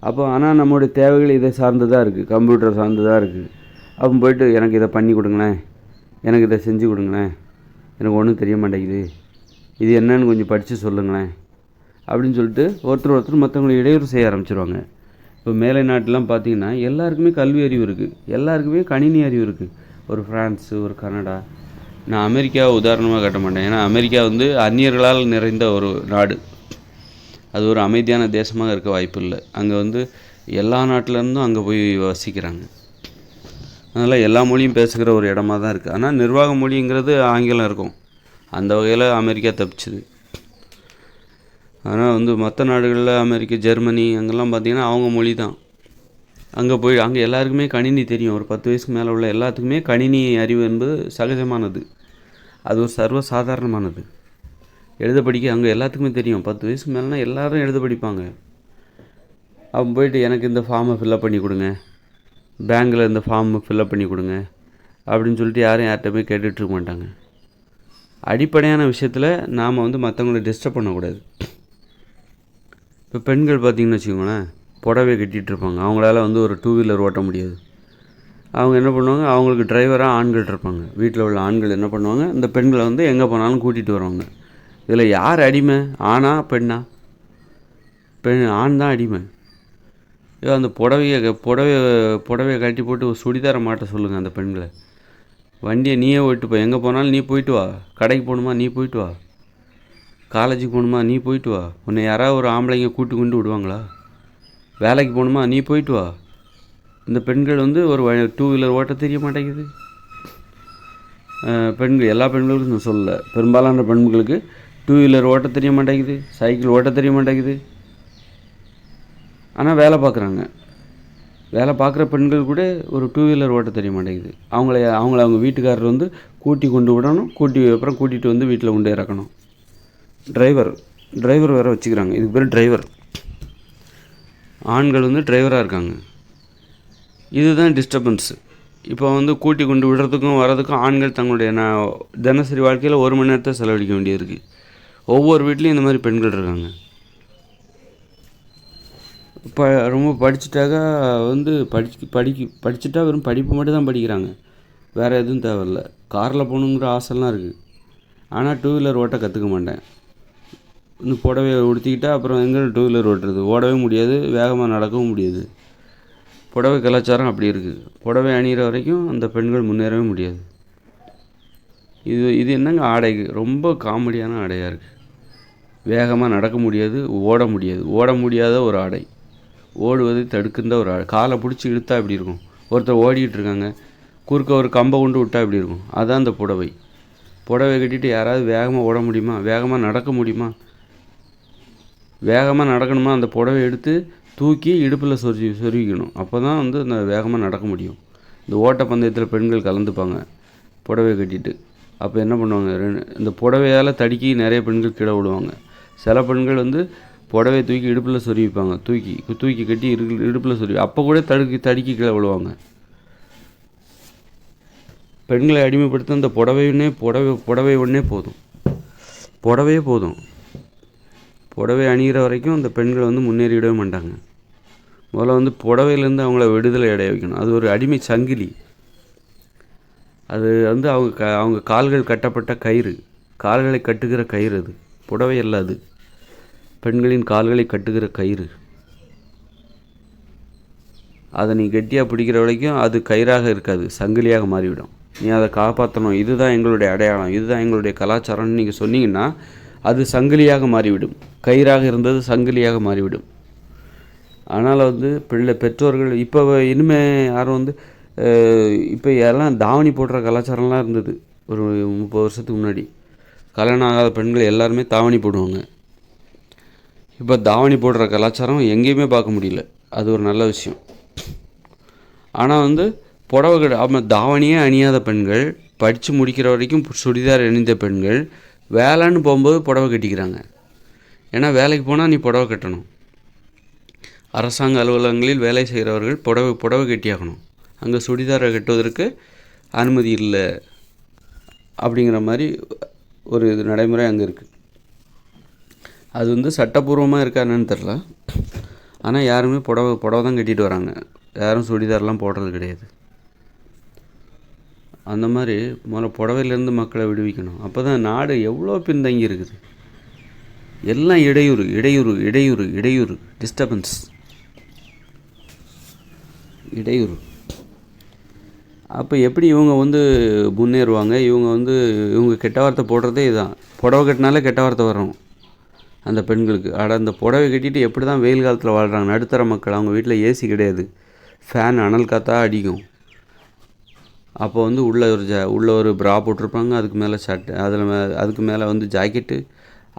A: அப்போ ஆனால் நம்மளுடைய தேவைகள் இதை சார்ந்து தான் இருக்குது, கம்ப்யூட்டர் சார்ந்து தான் இருக்குது. அப்போ போயிட்டு எனக்கு இதை பண்ணி கொடுங்களேன், எனக்கு இதை செஞ்சு கொடுங்களேன், எனக்கு ஒன்றும் தெரிய மாட்டேங்குது, இது என்னன்னு கொஞ்சம் படித்து சொல்லுங்களேன் அப்படின்னு சொல்லிட்டு ஒருத்தர் மற்றவங்களை இடையூறு செய்ய ஆரம்பிச்சிருவாங்க. இப்போ மேலை நாட்டிலாம் பார்த்திங்கன்னா எல்லாருக்குமே கல்வி அறிவு இருக்குது, எல்லாருக்குமே கணினி அறிவு இருக்குது. ஒரு ஃப்ரான்ஸு, ஒரு கனடா, நான் அமெரிக்காவை உதாரணமாக காட்ட மாட்டேன். ஏன்னா அமெரிக்கா அந்நியர்களால் நிறைந்த ஒரு நாடு, அது ஒரு அமைதியான தேசமாக இருக்க வாய்ப்பு இல்லை. அங்கே எல்லா நாட்டிலேருந்தும் அங்கே போய் வசிக்கிறாங்க. அதனால் எல்லா மொழியும் பேசுகிற ஒரு இடமா தான் இருக்குது. ஆனால் நிர்வாக மொழிங்கிறது ஆங்கிலம் இருக்கும். அந்த வகையில் அமெரிக்கா தப்பிச்சுது. ஆனால் மற்ற நாடுகளில் அமெரிக்கா, ஜெர்மனி அங்கெல்லாம் பார்த்திங்கன்னா அவங்க மொழி தான். அங்கே எல்லாருக்குமே கணினி தெரியும். ஒரு 10 வயசுக்கு மேலே உள்ள எல்லாத்துக்குமே கணினி அறிவு என்பது சகஜமானது, அது ஒரு சர்வசாதாரணமானது. எழுத படிக்க அங்கே எல்லாத்துக்குமே தெரியும். 10 வயசுக்கு மேலேனா எல்லோரும் எழுத படிப்பாங்க. அப்போ போயிட்டு எனக்கு இந்த ஃபார்மை ஃபில்லப் பண்ணி கொடுங்க, பேங்கில் இந்த ஃபார்மை ஃபில்லப் பண்ணி கொடுங்க அப்படின்னு சொல்லிட்டு யார்கிட்ட போய் கேட்டுட்ருக்க மாட்டாங்க. அடிப்படையான விஷயத்தில் நாம் மற்றவங்களை டிஸ்டர்ப் பண்ணக்கூடாது. இப்போ பெண்கள் பார்த்திங்கன்னு வச்சுக்கோங்களேன், புடவை கட்டிகிட்ருப்பாங்க. அவங்களால ஒரு 2 வீலர் ஓட்ட முடியாது. அவங்க என்ன பண்ணுவாங்க, அவங்களுக்கு டிரைவராக ஆண்கள் இருப்பாங்க. வீட்டில் உள்ள ஆண்கள் என்ன பண்ணுவாங்க, இந்த பெண்களை எங்கே போனாலும் கூட்டிகிட்டு வருவாங்க. இதில் யார் அடிமை, ஆணா பெண்ணா? ஆண் தான் அடிமை. அந்த புடவையை கட்டி போட்டு ஒரு சுடிதாரை மாட்ட சொல்லுங்கள் அந்த பெண்களை. வண்டியை நீயே ஓட்டு போ, எங்கே போனாலும் நீ போயிட்டு வா, கடைக்கு போகணுமா நீ போயிட்டு வா, காலேஜுக்கு போகணுமா நீ போயிட்டு வா, உன்னை யாராவது ஒரு ஆம்பளைங்க கூட்டி கொண்டு விடுவாங்களா? வேலைக்கு போகணுமா நீ போயிட்டு வா. இந்த பெண்கள் ஒரு 2 வீலர் ஓட்ட தெரிய மாட்டேங்குது. பெண்கள், எல்லா பெண்களுக்கும் நான் சொல்லலை, பெரும்பாலான பெண்களுக்கு 2 வீலர் ஓட்ட தெரிய மாட்டேங்குது, சைக்கிள் ஓட்ட தெரிய மாட்டேங்குது. ஆனால் வேலை பார்க்குற பெண்கள் கூட ஒரு 2 வீலர் ஓட்ட தெரிய மாட்டேங்குது. அவங்க வீட்டுக்காரர் கூட்டி கொண்டு விடணும், அப்புறம் கூட்டிகிட்டு வீட்டில் கொண்டு இறக்கணும். டிரைவர் வேறு வச்சுக்கிறாங்க. இதுக்கு பேர் டிரைவர். ஆண்கள் வந்து டிரைவராக இருக்காங்க. இதுதான் டிஸ்டர்பன்ஸு. இப்போ வந்து கூட்டி கொண்டு விடுறதுக்கும் வரதுக்கும் ஆண்கள் தங்களுடைய தினசரி வாழ்க்கையில் 1 மணி நேரத்தை செலவழிக்க வேண்டியிருக்கு. ஒவ்வொரு வீட்லேயும் இந்த மாதிரி பெண்கள் இருக்காங்க. இப்போ ரொம்ப படிச்சுட்டாக்கா வந்து படிச்சுட்டா வெறும் படிப்பு மட்டும் தான் படிக்கிறாங்க, வேறு எதுவும் தேவையில்ல. காரில் போகணுங்கிற ஆசைலாம் இருக்குது. ஆனால் 2 வீலர் ஓட்ட கற்றுக்க மாட்டேன். இன்னும் புடவையை உடுத்திக்கிட்டால் அப்புறம் எங்கே 2 வீலர் ஓட்டுறது? ஓடவே முடியாது, வேகமாக நடக்கவும் முடியாது. புடவை கலாச்சாரம் அப்படி இருக்குது. புடவை அணிகிற வரைக்கும் அந்த பெண்கள் முன்னேறவே முடியாது. இது என்னங்க ஆடை? ரொம்ப காமெடியான ஆடையாக இருக்குது. வேகமாக நடக்க முடியாது, ஓட முடியாத ஒரு ஆடை. ஓடுவதை தடுக்கின்ற ஒரு ஆடை. காலை பிடிச்சி இழுத்தா இப்படி இருக்கும். ஒருத்தர் ஓடிக்கிட்டு இருக்காங்க, குறுக்க ஒரு கம்பை கொண்டு விட்டால் இப்படி இருக்கும். அதுதான் அந்த புடவை. புடவை கட்டிட்டு யாராவது வேகமாக ஓட முடியுமா? வேகமாக நடக்க முடியுமா? வேகமாக நடக்கணுமா? அந்த புடவை எடுத்து தூக்கி இடுப்பில் சொருவிக்கணும். அப்போ தான் வந்து அந்த வேகமாக நடக்க முடியும். இந்த ஓட்டப்பந்தயத்தில் பெண்கள் கலந்துப்பாங்க புடவை கட்டிட்டு. அப்போ என்ன பண்ணுவாங்க, இந்த புடவையால் தடுக்கி நிறைய பெண்கள் கீழே விடுவாங்க. சில பெண்கள் வந்து புடவையை தூக்கி இடுப்பில் சொருவிப்பாங்க. தூக்கி கட்டி இடுப்பில் சொருவி அப்போ கூட தடுக்கி கீழே விடுவாங்க. பெண்களை அடிமைப்படுத்த இந்த புடவை ஒன்றே போதும். புடவையே போதும். புடவை அணிகிற வரைக்கும் அந்த பெண்கள் வந்து முன்னேறிவிடவே மாட்டாங்க. முதல்ல வந்து புடவையிலேருந்து அவங்கள விடுதலை அடைய வைக்கணும். அது ஒரு அடிமை சங்கிலி. அது வந்து அவங்க கால்கள் கட்டப்பட்ட கயிறு, கால்களை கட்டுகிற கயிறு. அது புடவை அல்ல, அது பெண்களின் கால்களை கட்டுகிற கயிறு. அதை நீ கெட்டியாக பிடிக்கிற வரைக்கும் அது கயிறாக இருக்காது, சங்கிலியாக மாறிவிடும். நீ அதை காப்பாற்றணும், இதுதான் எங்களுடைய அடையாளம், இதுதான் எங்களுடைய கலாச்சாரம்னு நீங்கள் சொன்னீங்கன்னா அது சங்கிலியாக மாறிவிடும். கயிறாக இருந்தது சங்கிலியாக மாறிவிடும். அதனால் வந்து பெற்றோர்கள் இப்போ இனிமேல் யாரும் வந்து இப்போ எல்லாம் தாவணி போடுற கலாச்சாரம்லாம் இருந்தது. ஒரு 30 வருஷத்துக்கு முன்னாடி கல்யாணம் ஆகாத பெண்கள் எல்லாருமே தாவணி போடுவாங்க. இப்போ தாவணி போடுற கலாச்சாரம் எங்கேயுமே பார்க்க முடியல. அது ஒரு நல்ல விஷயம். ஆனால் வந்து புடவை தாவணியே அணியாத பெண்கள், படித்து முடிக்கிற வரைக்கும் சுடிதார் அணிந்த பெண்கள் வேலைன்னு போகும்போது புடவை கட்டிக்கிறாங்க. ஏன்னா வேலைக்கு போனால் நீ புடவை கட்டணும். அரசாங்க அலுவலகங்களில் வேலை செய்கிறவர்கள் புடவை கட்டியாகணும். அங்கே சுடிதாரை கட்டுவதற்கு அனுமதி இல்லை அப்படிங்கிற மாதிரி ஒரு நடைமுறை அங்கே இருக்குது. அது வந்து சட்டப்பூர்வமாக இருக்கா என்னன்னு தெரில. ஆனால் யாருமே புடவை தான் கட்டிட்டு வராங்க. யாரும் சுடிதார்லாம் போடுறது கிடையாது. அந்த மாதிரி முதல்ல புடவையிலேருந்து மக்களை விடுவிக்கணும். அப்போ தான் நாடு எவ்வளோ பின்தங்கி இருக்குது. எல்லாம் இடையூறு, டிஸ்டர்பன்ஸ், இடையூறு. அப்போ எப்படி இவங்க வந்து முன்னேறுவாங்க? இவங்க கெட்ட வார்த்தை போடுறதே இதுதான். புடவை கட்டினாலே கெட்ட வார்த்தை வரும் அந்த பெண்களுக்கு. அந்த புடவை கட்டிட்டு எப்படி தான் வெயில் காலத்தில் வாழ்கிறாங்க நடுத்தர மக்கள். அவங்க வீட்டில் ஏசி கிடையாது, ஃபேன் அனல் காற்றா அடிக்கும். அப்போ வந்து உள்ள ஒரு ப்ரா போட்டிருப்பாங்க, அதுக்கு மேலே ஷர்ட்டு, அதுக்கு மேலே வந்து ஜாக்கெட்டு,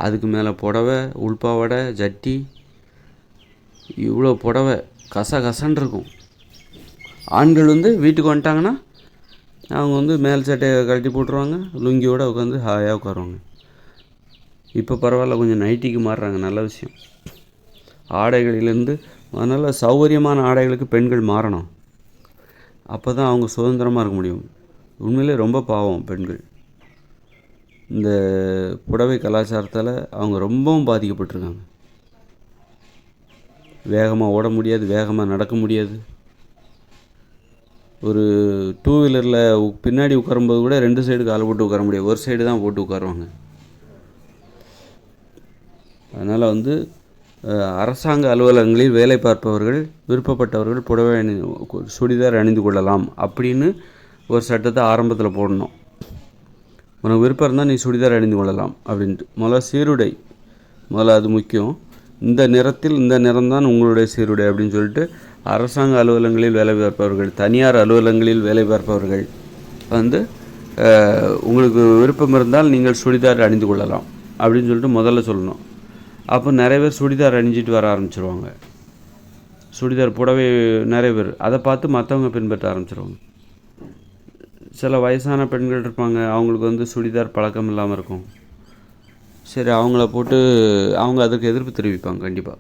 A: அதுக்கு மேலே புடவை, உள்பாவடை, ஜட்டி, இவ்வளோ புடவை கசன்னு இருக்கும். ஆண்கள் வந்து வீட்டுக்கு வந்துட்டாங்கன்னா அவங்க வந்து மேல் சட்டையை கழட்டி போட்டுருவாங்க, லுங்கியோடு உட்காந்து ஹாயாக உட்காருவாங்க. இப்போ பரவாயில்ல, கொஞ்சம் நைட்டிக்கு மாறுறாங்க, நல்ல விஷயம். ஆடைகளிலேருந்து அதனால் சௌகரியமான ஆடைகளுக்கு பெண்கள் மாறணும். அப்போ தான் அவங்க சுதந்திரமாக இருக்க முடியும். உண்மையிலே ரொம்ப பாவம் பெண்கள். இந்த புடவை கலாச்சாரத்தால் அவங்க ரொம்பவும் பாதிக்கப்பட்டிருக்காங்க. வேகமாக ஓட முடியாது, வேகமாக நடக்க முடியாது. ஒரு 2 வீலரில் பின்னாடி உட்காரும்போது கூட 2 சைடு காலை போட்டு உட்கார முடியாது, ஒரு சைடு தான் போட்டு உட்காருவாங்க. அதனால் வந்து அரசாங்க அலுவலகங்களில் வேலை பார்ப்பவர்கள் விருப்பப்பட்டவர்கள் புடவை சுடிதார் அணிந்து கொள்ளலாம் அப்படின்னு ஒரு சட்டத்தை ஆரம்பத்தில் போடணும். உனக்கு விருப்பம் இருந்தால் நீ சுடிதார் அணிந்து கொள்ளலாம் அப்படின்ட்டு. முதல்ல சீருடை, அது முக்கியம். இந்த நிறம்தான் உங்களுடைய சீருடை அப்படின்னு சொல்லிட்டு அரசாங்க அலுவலகங்களில் வேலை பார்ப்பவர்கள், தனியார் அலுவலகங்களில் வேலை பார்ப்பவர்கள் வந்து உங்களுக்கு விருப்பம் இருந்தால் நீங்கள் சுடிதார் அணிந்து கொள்ளலாம் அப்படின்னு சொல்லிட்டு முதல்ல சொல்லணும். அப்போ நிறைய பேர் சுடிதார் அணிஞ்சிட்டு வர ஆரம்பிச்சிருவாங்க. சுடிதார் புடவை நிறைய பேர் அதை பார்த்து மற்றவங்க பின்பற்ற ஆரம்பிச்சிருவாங்க. சில வயசான பெண்கள் இருப்பாங்க, அவங்களுக்கு வந்து சுடிதார் பழக்கம் இல்லாமல் இருக்கும். சரி அவங்கள போட்டு அவங்க அதுக்கு எதிர்ப்பு தெரிவிப்பாங்க கண்டிப்பாக.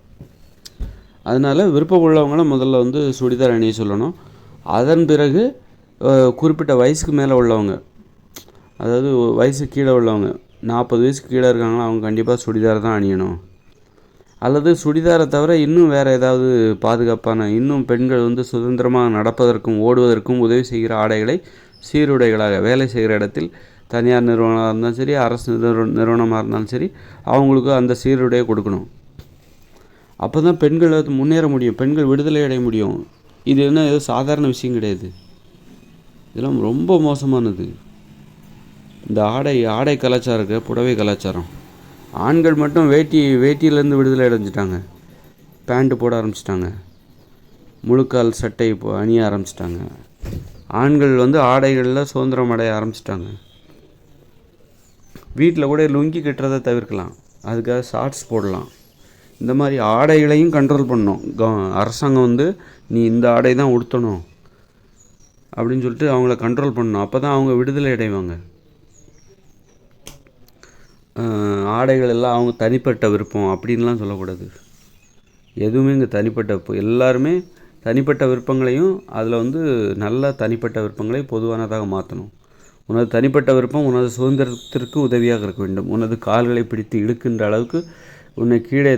A: அதனால் விருப்பம் உள்ளவங்களும் முதல்ல வந்து சுடிதார் அணிய சொல்லணும். அதன் பிறகு குறிப்பிட்ட வயசுக்கு மேலே உள்ளவங்க, அதாவது வயசுக்கு கீழே உள்ளவங்க 40 வயசுக்கு கீழே இருக்காங்களா, அவங்க கண்டிப்பாக சுடிதார் தான் அணியணும். அல்லது சுடிதாரை தவிர இன்னும் வேறு ஏதாவது பாதுகாப்பான, இன்னும் பெண்கள் வந்து சுதந்திரமாக நடப்பதற்கும் ஓடுவதற்கும் உதவி செய்கிற ஆடைகளை சீருடைகளாக, வேலை செய்கிற இடத்தில் தனியார் நிறுவனமாக இருந்தாலும் சரி, அரசு நிறுவனமாக இருந்தாலும் சரி, அவங்களுக்கு அந்த சீருடையை கொடுக்கணும். அப்போ தான் பெண்கள் முன்னேற முடியும், பெண்கள் விடுதலை அடைய முடியும். இது என்ன ஏதோ சாதாரண விஷயம் கிடையாது, இதெல்லாம் ரொம்ப மோசமானது. இந்த ஆடை கலாச்சாரம் இருக்க, புடவை கலாச்சாரம், ஆண்கள் மட்டும் வேட்டியிலேருந்து விடுதலை அடைஞ்சிட்டாங்க, பேண்ட்டு போட ஆரம்பிச்சிட்டாங்க, முழுக்கால் சட்டை அணிய ஆரம்பிச்சிட்டாங்க. ஆண்கள் வந்து ஆடைகளில் சுதந்திரம் அடைய ஆரம்பிச்சிட்டாங்க. வீட்டில் கூட லுங்கி கட்டுறதை தவிர்க்கலாம், அதுக்காக ஷார்ட்ஸ் போடலாம். இந்த மாதிரி ஆடைகளையும் கண்ட்ரோல் பண்ணணும். அரசாங்கம் வந்து நீ இந்த ஆடை தான் உடுத்தணும் அப்படின்னு சொல்லிட்டு அவங்கள கண்ட்ரோல் பண்ணணும். அப்போ தான் அவங்க விடுதலை அடைவாங்க. ஆடைகள் எல்லாம் அவங்க தனிப்பட்ட விருப்பம் அப்படின்லாம் சொல்லக்கூடாது. எதுவுமே இங்கே தனிப்பட்ட, எல்லாருமே தனிப்பட்ட விருப்பங்களையும் அதில் வந்து நல்ல தனிப்பட்ட விருப்பங்களை பொதுவானதாக மாற்றணும். உனது தனிப்பட்ட விருப்பம் உனது சுதந்திரத்திற்கு உதவியாக இருக்க வேண்டும். உனது கால்களை பிடித்து இழுக்கின்ற அளவுக்கு உன்னை கீழே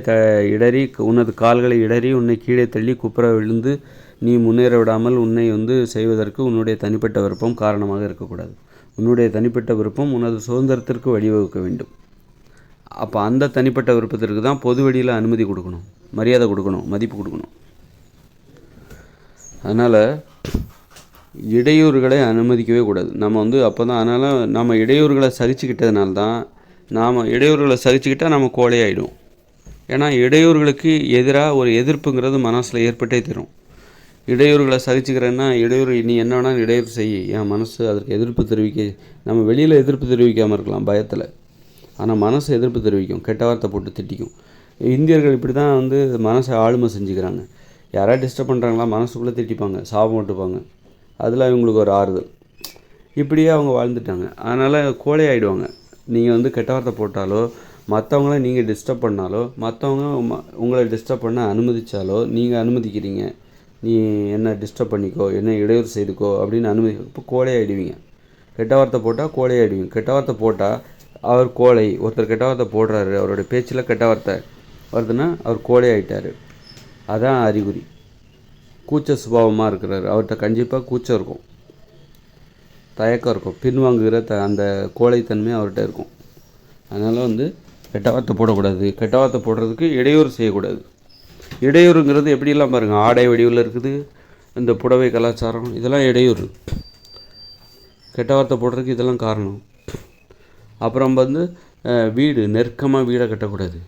A: இடறி, உனது கால்களை இடறி உன்னை கீழே தள்ளி குப்புற விழுந்து நீ முன்னேற விடாமல் உன்னை வந்து செய்வதற்கு உன்னுடைய தனிப்பட்ட விருப்பம் காரணமாக இருக்கக்கூடாது. உன்னுடைய தனிப்பட்ட விருப்பம் உனது சுதந்திரத்திற்கு வழிவகுக்க வேண்டும். அப்போ அந்த தனிப்பட்ட விருப்பத்திற்கு தான் பொது வெளியில் அனுமதி கொடுக்கணும், மரியாதை கொடுக்கணும், மதிப்பு கொடுக்கணும். அதனால் இடையூறுகளை அனுமதிக்கவே கூடாது நம்ம வந்து. அப்போ தான் அதனால் நம்ம இடையூறுகளை சகிச்சுக்கிட்டதுனால தான், நாம் இடையூறுகளை சகிச்சுக்கிட்டால் நம்ம கோழையாயிடும். ஏன்னா இடையூறுகளுக்கு எதிராக ஒரு எதிர்ப்புங்கிறது மனசில் ஏற்பட்டே தரும். இடையூறுகளை சகிச்சுக்கிறேன்னா, இடையூறு நீ என்ன வேணால் இடையூறு செய்ய, என் மனசு அதற்கு எதிர்ப்பு தெரிவிக்க, நம்ம வெளியில் எதிர்ப்பு தெரிவிக்காமல் இருக்கலாம் பயத்தில், ஆனால் மனசு எதிர்ப்பு தெரிவிக்கும், கெட்ட வார்த்தை போட்டு திட்டிக்கும். இந்தியர்கள் இப்படி தான் வந்து மனசை ஆளுமை செஞ்சுக்கிறாங்க. யாராவது டிஸ்டர்ப் பண்ணுறாங்களா மனசுக்குள்ளே திட்டிப்பாங்க, சாபம் விட்டுப்பாங்க, அதில் அவங்களுக்கு ஒரு ஆறுதல். இப்படியே அவங்க வாழ்ந்துட்டாங்க. அதனால் கோழை ஆகிடுவாங்க. நீங்கள் வந்து கெட்ட வார்த்தை போட்டாலோ, மற்றவங்கள நீங்கள் டிஸ்டர்ப் பண்ணாலோ, மற்றவங்க உங்களை டிஸ்டர்ப் பண்ண அனுமதித்தாலோ, நீங்கள் அனுமதிக்கிறீங்க, நீ என்ன டிஸ்டர்ப் பண்ணிக்கோ, என்ன இடையூறு செய்துக்கோ அப்படின்னு இப்போ கோழை ஆகிடுவீங்க. கெட்ட வார்த்தை போட்டால் கோழை ஆகிடுவீங்க. கெட்ட வார்த்தை போட்டால் அவர் கோழை. ஒருத்தர் கெட்ட வார்த்தை போடுறாரு, அவருடைய பேச்சில் கெட்ட வார்த்தை வருதுன்னா அவர் கோழை ஆகிட்டார். அதான் அறிகுறி. கூச்ச சுபாவமாக இருக்கிறாரு, அவர்கிட்ட கண்டிப்பாக கூச்சம் இருக்கும், தயக்கம் இருக்கும், பின்வாங்குகிற அந்த கோழைத்தன்மை அவர்கிட்ட இருக்கும். அதனால் வந்து கெட்ட வார்த்தை போடக்கூடாது. கெட்ட வார்த்தை போடுறதுக்கு இடையூறு செய்யக்கூடாது. இடையூறுங்கிறது எப்படிலாம் பாருங்கள், ஆடை வடிவில் இருக்குது, இந்த புடவை கலாச்சாரம், இதெல்லாம் இடையூறு. கெட்ட வார்த்தை போடுறதுக்கு இதெல்லாம் காரணம். அப்புறம் வந்து வீடு, நெருக்கமாக வீடை கட்டக்கூடாது.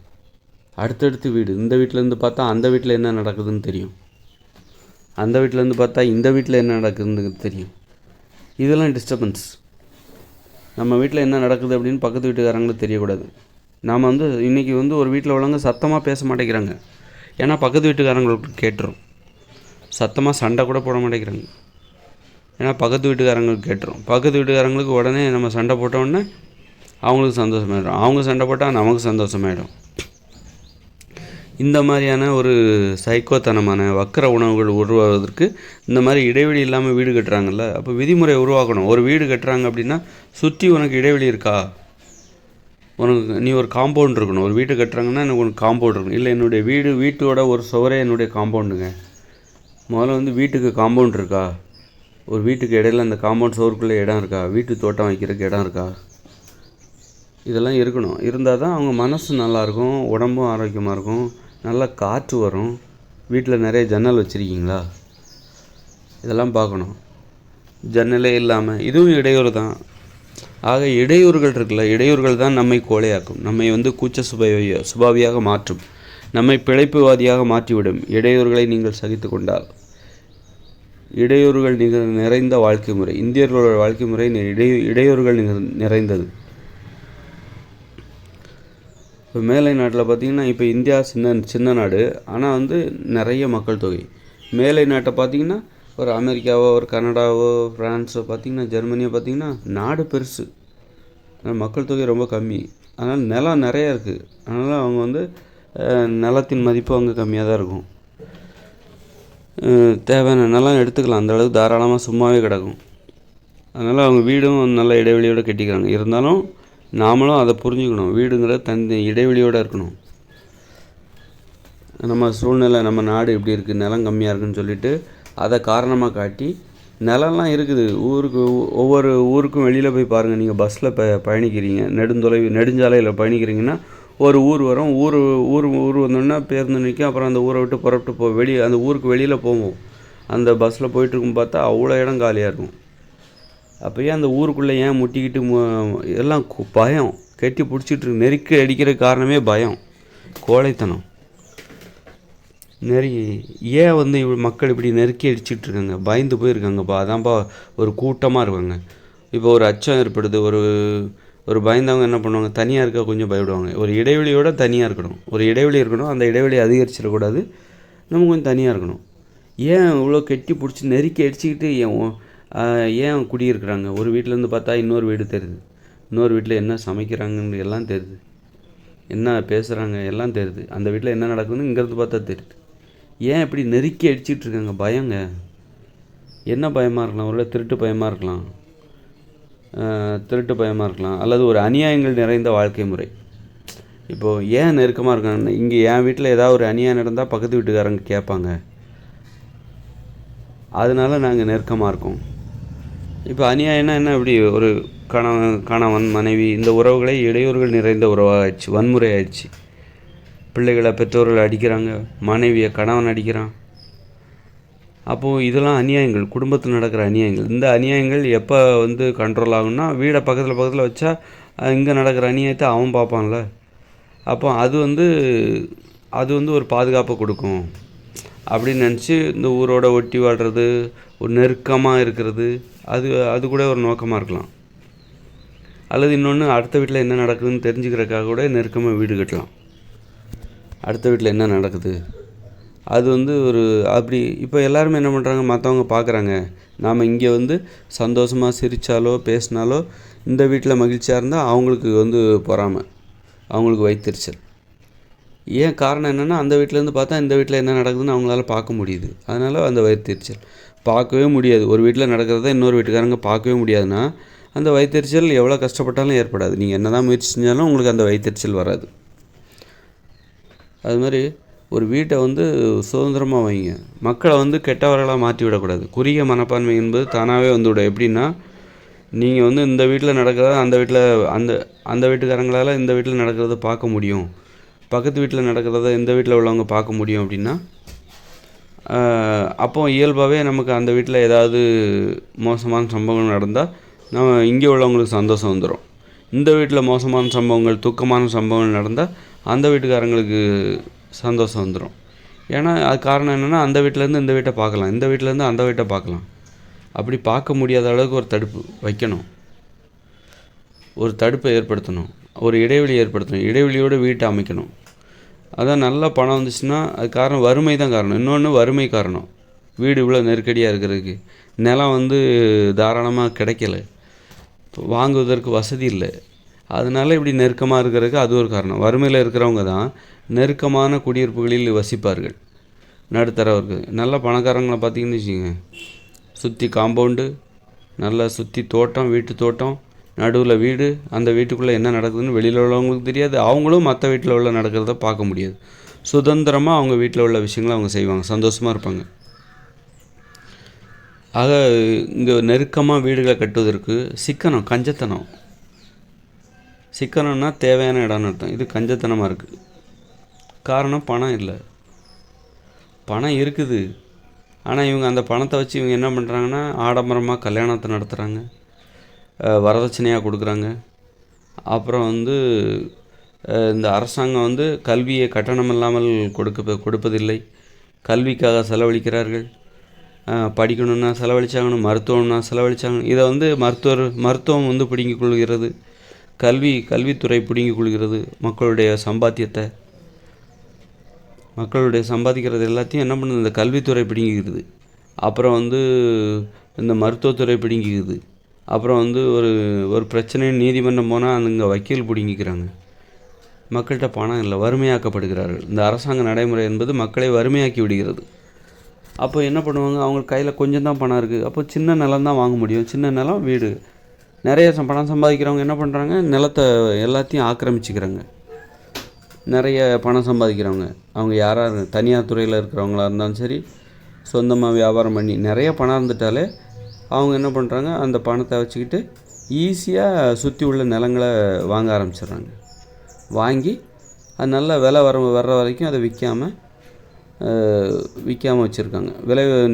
A: அடுத்தடுத்து வீடு, இந்த வீட்டிலேருந்து பார்த்தா அந்த வீட்டில் என்ன நடக்குதுன்னு தெரியும், அந்த வீட்டிலேருந்து பார்த்தா இந்த வீட்டில் என்ன நடக்குதுன்னு தெரியும். இதெல்லாம் டிஸ்டர்பன்ஸ். நம்ம வீட்டில் என்ன நடக்குது அப்படின்னு பக்கத்து வீட்டுக்காரங்களுக்கு தெரியக்கூடாது. நாம் வந்து இன்றைக்கி வந்து ஒரு வீட்டில் உள்ளவங்க சத்தமாக பேச மாட்டேங்கிறாங்க, ஏன்னா பக்கத்து வீட்டுக்காரங்களுக்கு கேட்டுரும். சத்தமாக சண்டை கூட போட மாட்டேங்கிறாங்க, ஏன்னா பக்கத்து வீட்டுக்காரங்களுக்கு கேட்டுரும். பக்கத்து வீட்டுக்காரங்களுக்கு உடனே நம்ம சண்டை போட்டோடனே அவங்களுக்கு சந்தோஷமாயிடும், அவங்க சண்டை போட்டால் நமக்கு சந்தோஷமாயிடும். இந்த மாதிரியான ஒரு சைக்கோத்தனமான வக்கர உணவுகள் உருவாவதற்கு இந்த மாதிரி இடைவெளி இல்லாமல் வீடு கட்டுறாங்கல்ல. அப்போ விதிமுறை உருவாக்கணும். ஒரு வீடு கட்டுறாங்க அப்படின்னா சுற்றி உனக்கு இடைவெளி இருக்கா, உனக்கு நீ ஒரு காம்பவுண்ட் இருக்கணும். ஒரு வீடு கட்டுறாங்கன்னா எனக்கு உனக்கு காம்பவுண்ட் இருக்கணும். இல்லை என்னுடைய வீட்டோட ஒரு சுவரே என்னுடைய காம்பவுண்டுங்க. முதல்ல வந்து வீட்டுக்கு காம்பவுண்ட் இருக்கா, ஒரு வீட்டுக்கு இடையில அந்த காம்பவுண்ட் சுவருக்குள்ளே இடம் இருக்கா, வீட்டு தோட்டம் வைக்கிறதுக்கு இடம் இருக்கா, இதெல்லாம் இருக்கணும். இருந்தால் தான் அவங்க மனசு நல்லாயிருக்கும், உடம்பும் ஆரோக்கியமாக இருக்கும், நல்லா காற்று வரும். வீட்டில் நிறைய ஜன்னல் வச்சுருக்கீங்களா, இதெல்லாம் பார்க்கணும். ஜன்னலே இல்லாமல் இதுவும் இடையூறு தான். ஆக இடையூறுகள் இருக்குல்ல, இடையூறுகள் தான் நம்மை கோழையாக்கும், நம்மை வந்து கூச்ச சுபாவியாக மாற்றும், நம்மை பிழைப்புவாதியாக மாற்றிவிடும். இடையூறுகளை நீங்கள் சகித்து கொண்டால். இடையூறுகள் நிறைந்த வாழ்க்கை முறை, இந்தியர்களோட வாழ்க்கை முறை இடையூறுகள் நிறைந்தது. இப்போ மேலை நாட்டில் பார்த்திங்கன்னா, இப்போ இந்தியா சின்ன நாடு, ஆனால் வந்து நிறைய மக்கள் தொகை. மேலை நாட்டை பார்த்திங்கன்னா ஒரு அமெரிக்காவோ, ஒரு கனடாவோ, ஃப்ரான்ஸோ, பார்த்திங்கன்னா ஜெர்மனியோ, பார்த்திங்கன்னா நாடு பெருசு, ஆனால் மக்கள் தொகை ரொம்ப கம்மி. அதனால் நிலம் நிறையா இருக்குது. அதனால் அவங்க வந்து நிலத்தின் மதிப்பு அவங்க கம்மியாக தான் இருக்கும். தேவையான நிலம் எடுத்துக்கலாம், அந்தளவுக்கு தாராளமாக சும்மாவே கிடக்கும். அதனால் அவங்க வீடும் நல்ல இடைவெளியோடு கட்டிக்கிறாங்க. இருந்தாலும் நாமளும் அதை புரிஞ்சுக்கணும். வீடுங்கிறது தனி இடைவெளியோடு இருக்கணும். நம்ம சூழ்நிலை, நம்ம நாடு இப்படி இருக்குது, நிலம் கம்மியாக இருக்குதுன்னு சொல்லிவிட்டு அதை காரணமாக காட்டி, நிலம்லாம் இருக்குது ஊருக்கு, ஒவ்வொரு ஊருக்கும் வெளியில் போய் பாருங்கள். நீங்கள் பஸ்ஸில் பயணிக்கிறீங்க, நெடுஞ்சாலையில் பயணிக்கிறீங்கன்னா ஒரு ஊர் வரும். ஊர் வந்தோன்னா பேருந்து நிற்கும். அப்புறம் அந்த ஊரை விட்டு புறப்பட்டு அந்த ஊருக்கு வெளியில் போவோம். அந்த பஸ்ஸில் போயிட்டுருக்கும் பார்த்தா அவ்வளோ இடம் காலியாக இருக்கும். அப்போயே அந்த ஊருக்குள்ளே ஏன் முட்டிக்கிட்டு எல்லாம் பயம் கட்டி பிடிச்சிட்டு நெருக்கி அடிக்கிற காரணமே பயம், கோழைத்தனம். ஏன் வந்து மக்கள் இப்படி நெருக்கி அடிச்சிட்ருக்காங்க? பயந்து போயிருக்காங்கப்பா. அதான்ப்பா ஒரு கூட்டமாக இருக்காங்க. இப்போ ஒரு அச்சம் ஏற்படுது. ஒரு பயந்தவங்க என்ன பண்ணுவாங்க? தனியாக இருக்க கொஞ்சம் பயப்படுவாங்க. ஒரு இடைவெளியோடு தனியாக இருக்கணும். ஒரு இடைவெளி இருக்கணும். அந்த இடைவெளி அதிகரிச்சிடக்கூடாது. நம்ம கொஞ்சம் தனியாக இருக்கணும். ஏன் இவ்வளோ கெட்டி பிடிச்சி நெருக்கி அடிச்சுக்கிட்டு ஏன் குடியிருக்கிறாங்க? ஒரு வீட்டிலேருந்து பார்த்தா இன்னொரு வீடு தெரியுது. இன்னொரு வீட்டில் என்ன சமைக்கிறாங்கன்னு எல்லாம் தெரியுது. என்ன பேசுகிறாங்க எல்லாம் தெரியுது. அந்த வீட்டில் என்ன நடக்குதுன்னு இங்கேருந்து பார்த்தா தெரியுது. ஏன் இப்படி நெருக்கி அடிச்சிட்டு இருக்காங்க? பயங்க. என்ன பயமாக இருக்கலாம்? ஒருவேளை திருட்டு பயமாக இருக்கலாம், அல்லது ஒரு அநியாயங்கள் நிறைந்த வாழ்க்கை முறை. இப்போது ஏன் நெருக்கமாக இருக்காங்க? இங்கே என் வீட்டில் ஏதாவது ஒரு அநியாயம் நடந்தால் பக்கத்து வீட்டுக்காரங்க கேட்பாங்க, அதனால நாங்கள் நெருக்கமாக இருக்கோம். இப்போ அநியாயம்னா என்ன? இப்படி ஒரு கணவன் மனைவி இந்த உறவுகளை இடையூறுகள் நிறைந்த உறவாக ஆயிடுச்சு, வன்முறை ஆயிடுச்சு. பிள்ளைகளை பெற்றோர்கள் அடிக்கிறாங்க, மனைவியை கணவன் அடிக்கிறான். அப்போது இதெல்லாம் அநியாயங்கள், குடும்பத்தில் நடக்கிற அநியாயங்கள். இந்த அநியாயங்கள் எப்போ வந்து கண்ட்ரோல் ஆகும்னா, வீடை பக்கத்தில் வச்சா இங்கே நடக்கிற அநியாயத்தை அவன் பார்ப்பான்ல. அப்போ அது வந்து ஒரு பாதுகாப்பை கொடுக்கும் அப்படின்னு நினச்சி இந்த ஊரோட ஒட்டி வாழ்கிறது, ஒரு நெருக்கமாக இருக்கிறது, அது கூட ஒரு நோக்கமாக இருக்கலாம். அல்லது இன்னொன்று, அடுத்த வீட்டில் என்ன நடக்குதுன்னு தெரிஞ்சுக்கிறதுக்காக கூட நெருக்கமாக வீடு கட்டலாம். அடுத்த வீட்டில் என்ன நடக்குது அது அப்படி. இப்போ எல்லாருமே என்ன பண்ணுறாங்க? மற்றவங்க பார்க்குறாங்க, நாம் இங்கே சந்தோஷமாக சிரித்தாலோ பேசினாலோ இந்த வீட்டில் மகிழ்ச்சியாக இருந்தால் அவங்களுக்கு பொறாமை, அவங்களுக்கு வைத்தறிச்சல். ஏன் காரணம் என்னென்னா, அந்த வீட்டிலேருந்து பார்த்தா இந்த வீட்டில் என்ன நடக்குதுன்னு அவங்களால பார்க்க முடியுது. அதனால் அந்த வைத்தறிச்சல் பார்க்கவே முடியாது. ஒரு வீட்டில் நடக்கிறத இன்னொரு வீட்டுக்காரங்க பார்க்கவே முடியாதுன்னா அந்த வைத்தறிச்சல் எவ்வளோ கஷ்டப்பட்டாலும் ஏற்படாது. நீங்கள் என்ன தான் முயற்சி செஞ்சாலும் உங்களுக்கு அந்த வைத்தறிச்சல் வராது. அது மாதிரி ஒரு வீட்டை சுதந்திரமாக வைங்க. மக்களை கெட்டவர்களாக மாற்றி விடக்கூடாது. குறுகிய மனப்பான்மை என்பது தானாகவே வந்துவிடும். எப்படின்னா, நீங்கள் இந்த வீட்டில் நடக்கிறத அந்த வீட்டுக்காரங்களால் இந்த வீட்டில் நடக்கிறத பார்க்க முடியும், பக்கத்து வீட்டில் நடக்கிறத இந்த வீட்டில் உள்ளவங்க பார்க்க முடியும் அப்படின்னா, அப்போ இயல்பாகவே நமக்கு அந்த வீட்டில் ஏதாவது மோசமான சம்பவங்கள் நடந்தால் நம்ம இங்கே உள்ளவங்களுக்கு சந்தோஷம் வந்துடும். இந்த வீட்டில் மோசமான சம்பவங்கள், துக்கமான சம்பவங்கள் நடந்தால் அந்த வீட்டுக்காரங்களுக்கு சந்தோஷம் வந்துடும். ஏன்னா அது காரணம் என்னென்னா, அந்த வீட்டிலேருந்து இந்த வீட்டை பார்க்கலாம், இந்த வீட்டிலேருந்து அந்த வீட்டை பார்க்கலாம். அப்படி பார்க்க முடியாத அளவுக்கு ஒரு தடுப்பு வைக்கணும், ஒரு தடுப்பை ஏற்படுத்தணும், ஒரு இடைவெளி ஏற்படுத்தணும், இடைவெளியோடு வீட்டை அமைக்கணும். அதான் நல்ல பணம் வந்துச்சுன்னா அது காரணம் வறுமை தான் காரணம். இன்னொன்று வறுமை காரணம். வீடு இவ்வளோ நெருக்கடியாக இருக்கிறதுக்கு, நிலம் தாராளமாக கிடைக்கல, வாங்குவதற்கு வசதி இல்லை, அதனால் இப்படி நெருக்கமாக இருக்கிறதுக்கு அது ஒரு காரணம். வறுமையில் இருக்கிறவங்க தான் நெருக்கமான குடியிருப்புகளில் வசிப்பார்கள். நடுத்தரவர்கள் நல்ல பணக்காரங்களை பார்த்திங்கன்னு வச்சுக்கோங்க, சுற்றி காம்பவுண்டு, நல்லா சுற்றி தோட்டம், வீட்டு தோட்டம், நடுவில் வீடு, அந்த வீட்டுக்குள்ளே என்ன நடக்குதுன்னு வெளியில் உள்ளவங்களுக்கு தெரியாது, அவங்களும் மற்ற வீட்டில் உள்ள நடக்கிறத பார்க்க முடியாது. சுதந்திரமாக அவங்க வீட்டில் உள்ள விஷயங்களை அவங்க செய்வாங்க, சந்தோஷமாக இருப்பாங்க. ஆக இங்கே நெருக்கமாக வீடுகளை கட்டுவதற்கு சிக்கனம், கஞ்சத்தனம். சிக்கனம்னா தேவையான இடம்னு அர்த்தம். இது கஞ்சத்தனமாக இருக்குது. காரணம் பணம் இல்லை. பணம் இருக்குது, ஆனால் இவங்க அந்த பணத்தை வச்சு இவங்க என்ன பண்ணுறாங்கன்னா, ஆடம்பரமாக கல்யாணத்தை நடத்துகிறாங்க, வரதட்சணையாக கொடுக்குறாங்க. அப்புறம் இந்த அரசாங்கம் கல்வியை கட்டணம் இல்லாமல் கொடுப்பதில்லை. கல்விக்காக செலவழிக்கிறார்கள். படிக்கணுன்னா செலவழிச்சாங்கணும், மருத்துவம்னா செலவழிச்சாங்கணும். இதை மருத்துவம் பிடுங்கிக் கொள்கிறது, கல்வித்துறை பிடுங்கிக் கொள்கிறது மக்களுடைய சம்பாத்தியத்தை. சம்பாதிக்கிறது எல்லாத்தையும் என்ன பண்ணுது? இந்த கல்வித்துறை பிடுங்கிக்கிறது. அப்புறம் இந்த மருத்துவத்துறை பிடுங்கிக்குது. அப்புறம் ஒரு பிரச்சனை நீதிமன்றம் போனால் அங்கே வக்கீல் பிடுங்கிக்கிறாங்க. மக்கள்கிட்ட பணம் இல்லை, வறுமையாக்கப்படுகிறார்கள். இந்த அரசாங்க நடைமுறை என்பது மக்களை வறுமையாக்கி விடுகிறது. அப்போ என்ன பண்ணுவாங்க, அவங்க கையில் கொஞ்சம் தான் பணம் இருக்குது. அப்போ சின்ன நிலம் தான் வாங்க முடியும். சின்ன நிலம், வீடு. நிறைய பணம் சம்பாதிக்கிறவங்க என்ன பண்ணுறாங்க, நிலத்தை எல்லாத்தையும் ஆக்கிரமிச்சிக்கிறாங்க. நிறைய பணம் சம்பாதிக்கிறவங்க அவங்க யாராக தனியார் துறையில் இருக்கிறவங்களா இருந்தாலும் சரி, சொந்தமாக வியாபாரம் பண்ணி நிறைய பணம் இருந்துட்டாலே அவங்க என்ன பண்ணுறாங்க, அந்த பணத்தை வச்சுக்கிட்டு ஈஸியாக சுற்றி உள்ள நிலங்களை வாங்க ஆரம்பிச்சிடுறாங்க. வாங்கி அது நல்ல விலை வர்ற வரைக்கும் அதை விற்காமல் வச்சுருக்காங்க.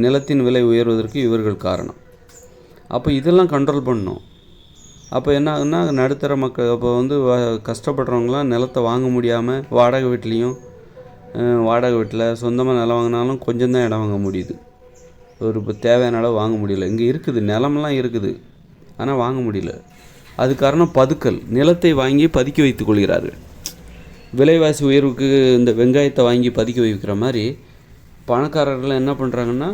A: நிலத்தின் விலை உயர்வதற்கு இவர்கள் காரணம். அப்போ இதெல்லாம் கண்ட்ரோல் பண்ணணும். அப்போ என்ன ஆகுதுன்னா, நடுத்தர மக்கள் அப்போ வந்து கஷ்டப்படுறவங்களாம் நிலத்தை வாங்க முடியாமல் வாடகை வீட்டில் சொந்தமாக நிலம் வாங்கினாலும் கொஞ்சம் தான் இடம் வாங்க முடியுது. இப்போ தேவையான அளவு வாங்க முடியல. இங்கே இருக்குது, நிலமெல்லாம் இருக்குது, ஆனால் வாங்க முடியல. அது காரணம் பதுக்கல். நிலத்தை வாங்கி பதுக்கி வைத்து கொள்கிறார்கள். விலைவாசி உயர்வுக்கு இந்த வெங்காயத்தை வாங்கி பதுக்கி வைக்கிற மாதிரி பணக்காரர்கள் என்ன பண்ணுறாங்கன்னா,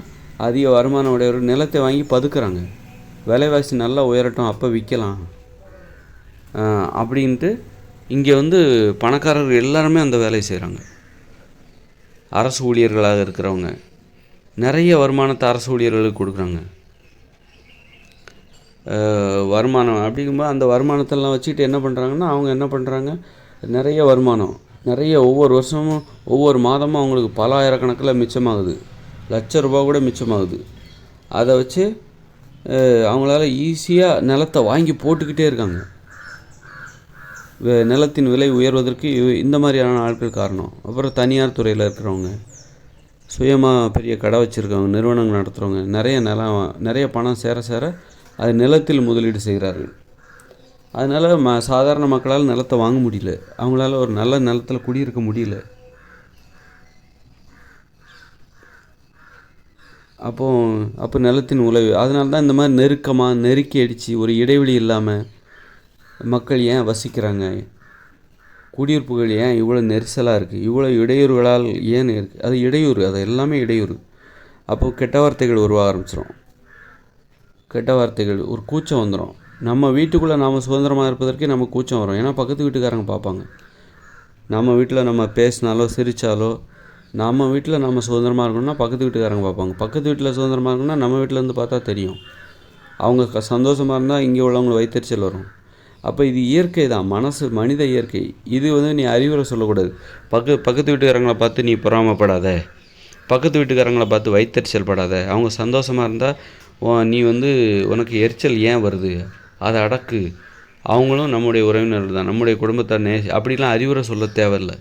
A: அதிக வருமானம் உடையவர்கள் நிலத்தை வாங்கி பதுக்குறாங்க. விலைவாசி நல்லா உயரட்டும், அப்போ விற்கலாம் அப்படின்ட்டு இங்கே வந்து பணக்காரர்கள் எல்லாருமே அந்த வேலையை செய்கிறாங்க. அரசு ஊழியர்களாக இருக்கிறவங்க நிறைய வருமானத்தை அரசு ஊழியர்களுக்கு கொடுக்குறாங்க. வருமானம் அப்படிங்கும்போது அந்த வருமானத்தெல்லாம் வச்சுக்கிட்டு என்ன பண்ணுறாங்கன்னா, அவங்க என்ன பண்ணுறாங்க, நிறைய வருமானம், நிறைய ஒவ்வொரு வருஷமும் ஒவ்வொரு மாதமும் அவங்களுக்கு பல ஆயிரக்கணக்கில் மிச்சமாகுது, ₹1,00,000 கூட மிச்சமாகுது. அதை வச்சு அவங்களால ஈஸியாக நிலத்தை வாங்கி போட்டுக்கிட்டே இருக்காங்க. நிலத்தின் விலை உயர்வதற்கு இந்த மாதிரியான ஆட்கள் காரணம். அப்புறம் தனியார் துறையில் இருக்கிறவங்க, சுயமாக பெரிய கடை வச்சுருக்கவங்க, நிறுவனங்கள் நடத்துகிறவங்க நிறைய பணம் சேர அது நிலத்தில் முதலீடு செய்கிறார்கள். அதனால் சாதாரண மக்களால் நிலத்தை வாங்க முடியல, அவங்களால ஒரு நல்ல நிலத்தில் குடியிருக்க முடியல. அப்போ நிலத்தின் உழைவு, அதனால தான் இந்த மாதிரி நெருக்கி அடித்து ஒரு இடைவெளி இல்லாமல் மக்கள் ஏன் வசிக்கிறாங்க, குடியிருப்புகள் ஏன் இவ்வளோ நெரிசலாக இருக்குது, இவ்வளோ இடையூறுகளால் ஏன் இருக்குது, அது இடையூறு, அது எல்லாமே இடையூறு. அப்போது கெட்ட வார்த்தைகள் உருவாக ஆரம்பிச்சிடும். கெட்ட வார்த்தைகள், ஒரு கூச்சம் வந்துடும். நம்ம வீட்டுக்குள்ளே நாம் சுதந்திரமாக இருப்பதற்கே நம்ம கூச்சம் வரும். ஏன்னா பக்கத்து வீட்டுக்காரங்க பார்ப்பாங்க. நம்ம வீட்டில் நம்ம பேசினாலோ சிரித்தாலோ, நம்ம வீட்டில் நம்ம சுதந்திரமாக இருக்கணும்னா பக்கத்து வீட்டுக்காரங்க பார்ப்பாங்க. பக்கத்து வீட்டில் சுதந்திரமாக இருக்கணும்னா நம்ம வீட்டிலேருந்து பார்த்தா தெரியும். அவங்க சந்தோஷமாக இருந்தால் இங்கே உள்ளவங்களுக்கு வைத்தறிச்சல் வரும். அப்போ இது இயற்கை தான், மனித இயற்கை. இது வந்து நீ அறிவுரை சொல்லக்கூடாது. பக்கத்து வீட்டுக்காரங்களை பார்த்து நீ பொறாமப்படாத, பக்கத்து வீட்டுக்காரங்களை பார்த்து வைத்தறிச்சல் படாத. அவங்க சந்தோஷமாக இருந்தால் நீ வந்து உனக்கு எரிச்சல் ஏன் வருது, அதை அடக்கு. அவங்களும் நம்முடைய உறவினர்கள் தான், நம்முடைய குடும்பத்தார் அப்படிலாம் அறிவுரை சொல்ல தேவையில்லை.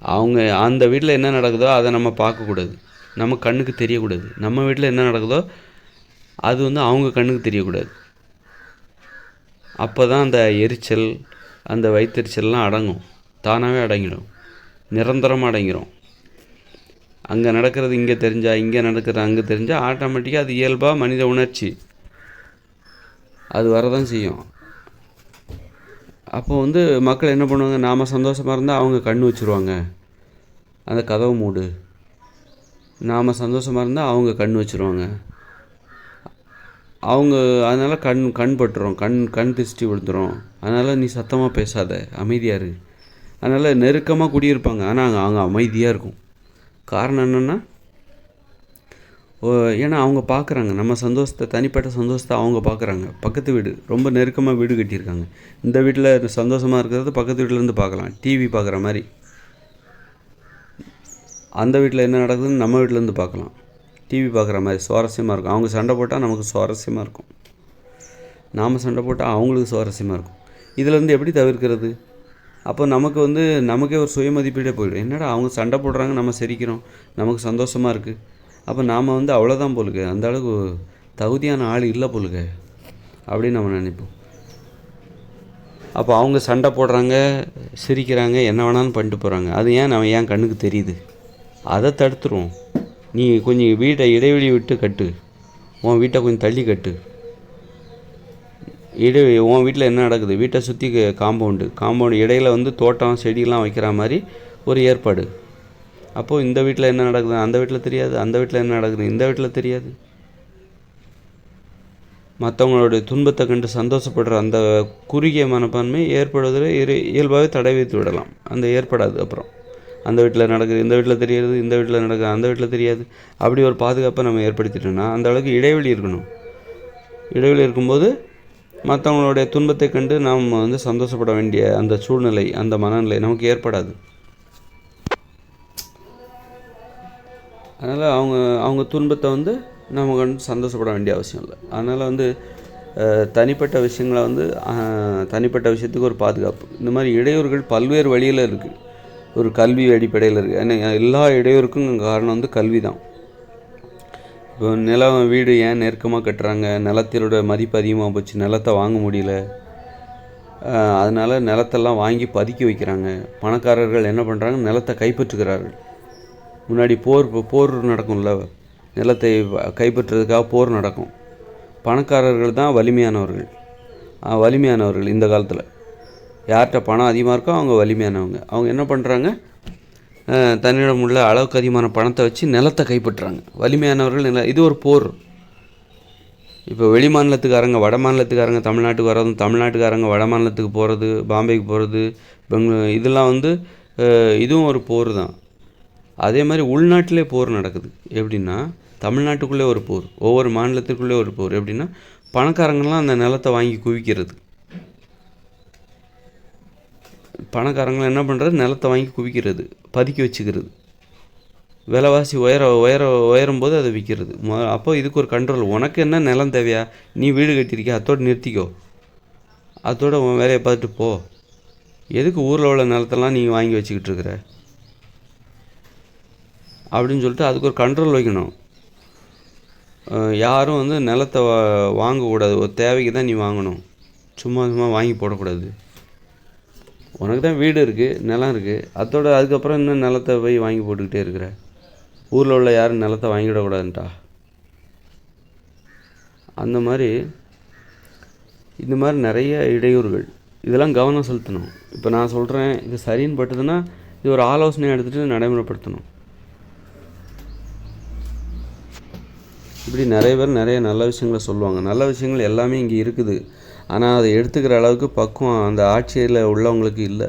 A: அவங்க அந்த வீட்டில் என்ன நடக்குதோ அதை நம்ம பார்க்கக்கூடாது, நம்ம கண்ணுக்கு தெரியக்கூடாது. நம்ம வீட்டில் என்ன நடக்குதோ அது வந்து அவங்க கண்ணுக்கு தெரியக்கூடாது. அப்போ தான் அந்த எரிச்சல், அந்த வயிற்றெரிச்சல்லாம் அடங்கும், தானாகவே அடங்கிடும், நிரந்தரமாக அடங்கிடும். அங்கே நடக்கிறது இங்கே தெரிஞ்சால், இங்கே நடக்கிறது அங்கே தெரிஞ்சால் ஆட்டோமேட்டிக்காக அது இயல்பாக மனித உணர்ச்சி அது வரதான் செய்யும். அப்போ வந்து மக்கள் என்ன பண்ணுவாங்க, நாம் சந்தோஷமாக இருந்தால் அவங்க கண் வச்சுருவாங்க, அந்த கதவை மூடு. நாம் சந்தோஷமாக இருந்தால் அவங்க கண் வச்சுருவாங்க. அதனால் கண் பட்டுரும், கண் திருஷ்டி விழுந்துடும். அதனால் நீ சத்தமாக பேசாத, அமைதியாக இரு. அதனால் நெருக்கமாக குடியிருப்பாங்க, ஆனால் அவங்க அமைதியாக இருக்கும். காரணம் என்னென்னா, ஏன்னா அவங்க பார்க்குறாங்க நம்ம சந்தோஷத்தை, தனிப்பட்ட சந்தோஷத்தை அவங்க பார்க்குறாங்க. பக்கத்து வீடு ரொம்ப நெருக்கமாக வீடு கட்டியிருக்காங்க. இந்த வீட்டில் சந்தோஷமாக இருக்கிறது பக்கத்து வீட்டிலேருந்து பார்க்கலாம், டிவி பார்க்குற மாதிரி. அந்த வீட்டில் என்ன நடக்குதுன்னு நம்ம வீட்டிலேருந்து பார்க்கலாம், டிவி பார்க்குற மாதிரி சுவாரஸ்யமாக இருக்கும். அவங்க சண்டை போட்டால் நமக்கு சுவாரஸ்யமாக இருக்கும், நாம் சண்டை போட்டால் அவங்களுக்கு சுவாரஸ்யமாக இருக்கும். இதிலேருந்து எப்படி தவிர்க்கிறது? அப்போ நமக்கே ஒரு சுயமதிப்பீடே போயிடும். என்னடா அவங்க சண்டை போடுறாங்க, நம்ம சிரிக்கிறோம், நமக்கு சந்தோஷமாக இருக்குது. அப்போ நாம் அவ்வளோதான் போலுக்கு, அந்த அளவுக்கு தகுதியான ஆள் இல்லை போலுக்கு அப்படின்னு நம்ம நினைப்போம். அப்போ அவங்க சண்டை போடுறாங்க, சிரிக்கிறாங்க, என்ன வேணாலும் பண்ணிட்டு போகிறாங்க. அது ஏன் கண்ணுக்கு தெரியுது, அதை தடுத்துருவோம். நீ கொஞ்சம் வீட்டை இடைவெளி விட்டு கட்டு, உன் வீட்டை கொஞ்சம் தள்ளி கட்டு. உன் வீட்டில் என்ன நடக்குது, வீட்டை சுற்றி காம்பவுண்டு இடையில் தோட்டம் செடியெல்லாம் வைக்கிற மாதிரி ஒரு ஏற்பாடு. அப்போது இந்த வீட்டில் என்ன நடக்குது அந்த வீட்டில் தெரியாது, அந்த வீட்டில் என்ன நடக்குது இந்த வீட்டில் தெரியாது. மற்றவங்களுடைய துன்பத்தை கண்டு சந்தோஷப்படுற அந்த குறுகிய மனப்பான்மை ஏற்படுவதில் இயல்பாகவே தடை வைத்து விடலாம். அந்த ஏற்படாது. அப்புறம் அந்த வீட்டில் நடக்குது, இந்த வீட்டில் தெரியாது, இந்த வீட்டில் நடக்குது, அந்த வீட்டில் தெரியாது. அப்படி ஒரு பாதுகாப்பை நம்ம ஏற்படுத்திட்டோம்னா அந்த அளவுக்கு இடைவெளி இருக்கணும். இடைவெளி இருக்கும்போது மற்றவங்களுடைய துன்பத்தை கண்டு நாம் வந்து சந்தோஷப்பட வேண்டிய அந்த சூழ்நிலை, அந்த மனநிலை நமக்கு ஏற்படாது. அதனால் அவங்க துன்பத்தை வந்து நம்ம கண்டு சந்தோஷப்பட வேண்டிய அவசியம் இல்லை. அதனால் வந்து தனிப்பட்ட விஷயங்களை வந்து தனிப்பட்ட விஷயத்துக்கு ஒரு பாதுகாப்பு. இந்த மாதிரி இடையூறுகள் பல்வேறு வழியில் இருக்குது. ஒரு கல்வி அடிப்படையில் இருக்குது. ஏன்னா எல்லா இடையூறுக்கும் காரணம் வந்து கல்வி தான். இப்போ நிலம் வீடு ஏன் நெருக்கமாக கட்டுறாங்க? நிலத்திலோட மதிப்பு அதிகமாக போச்சு, நிலத்தை வாங்க முடியல. அதனால் நிலத்தெல்லாம் வாங்கி பதுக்கி வைக்கிறாங்க. பணக்காரர்கள் என்ன பண்ணுறாங்க? நிலத்தை கைப்பற்றுகிறார்கள். முன்னாடி போர் நடக்கும்ல, நிலத்தை கைப்பற்றுறதுக்காக போர் நடக்கும். பணக்காரர்கள் தான் வலிமையானவர்கள் இந்த காலத்தில். யார்கிட்ட பணம் அதிகமாக இருக்கோ அவங்க வலிமையானவங்க. அவங்க என்ன பண்ணுறாங்க? தன்னிடம் உள்ள அளவுக்கு அதிகமான பணத்தை வச்சு நிலத்தை கைப்பற்றுறாங்க. வலிமையானவர்கள் இது ஒரு போர். இப்போ வெளி மாநிலத்துக்காரங்க வட மாநிலத்துக்காரங்க தமிழ்நாட்டுக்கு வர்றதும், தமிழ்நாட்டுக்காரங்க வட மாநிலத்துக்கு போகிறது, பாம்பேக்கு போகிறது, பெங்களூர், இதெல்லாம் வந்து இதுவும் ஒரு போர் தான். அதே மாதிரி உள்நாட்டிலே போர் நடக்குது. எப்படின்னா தமிழ்நாட்டுக்குள்ளே ஒரு போர், ஒவ்வொரு மாநிலத்துக்குள்ளே ஒரு போர். எப்படின்னா பணக்காரங்கள்லாம் அந்த நிலத்தை வாங்கி குவிக்கிறது. பணக்காரங்களாம் என்ன பண்ணுறது? நிலத்தை வாங்கி குவிக்கிறது, பதுக்கி வச்சுக்கிறது. விலைவாசி உயரும் போது அதை விற்கிறது. அப்போ இதுக்கு ஒரு கண்ட்ரோல். உனக்கு என்ன நிலம் தேவையா? நீ வீடு கட்டியிருக்கியா? அத்தோடு நிறுத்திக்கோ, அதோட உன் வேலையை பார்த்துட்டு போ. எதுக்கு ஊரில் உள்ள நிலத்தெல்லாம் நீ வாங்கி வச்சுக்கிட்டு இருக்கிற அப்படின்னு சொல்லிட்டு அதுக்கு ஒரு கண்ட்ரோல் வைக்கணும். யாரும் வந்து நிலத்தை வாங்கக்கூடாது. ஒரு தேவைக்கு தான் நீ வாங்கணும். சும்மா வாங்கி போடக்கூடாது. உனக்கு தான் வீடு இருக்குது, நிலம் இருக்குது, அதுக்கப்புறம் இன்னும் நிலத்தை போய் வாங்கி போட்டுக்கிட்டே இருக்கிற. ஊரில் உள்ள யாரும் நிலத்தை வாங்கிவிடக்கூடாதுன்ட்டா. அந்த மாதிரி இந்த மாதிரி நிறைய இடையூறுகள், இதெல்லாம் கவனம் செலுத்தணும். இப்போ நான் சொல்கிறேன், இது சரின்னு பட்டுதுன்னா இது ஒரு ஆலோசனை எடுத்துகிட்டு நடைமுறைப்படுத்தணும். இப்படி நிறைய பேர் நிறைய நல்ல விஷயங்களை சொல்லுவாங்க. நல்ல விஷயங்கள் எல்லாமே இங்கே இருக்குது. ஆனால் அதை எடுத்துக்கிற அளவுக்கு பக்குவம் அந்த ஆட்சியில் உள்ளவங்களுக்கு இல்லை.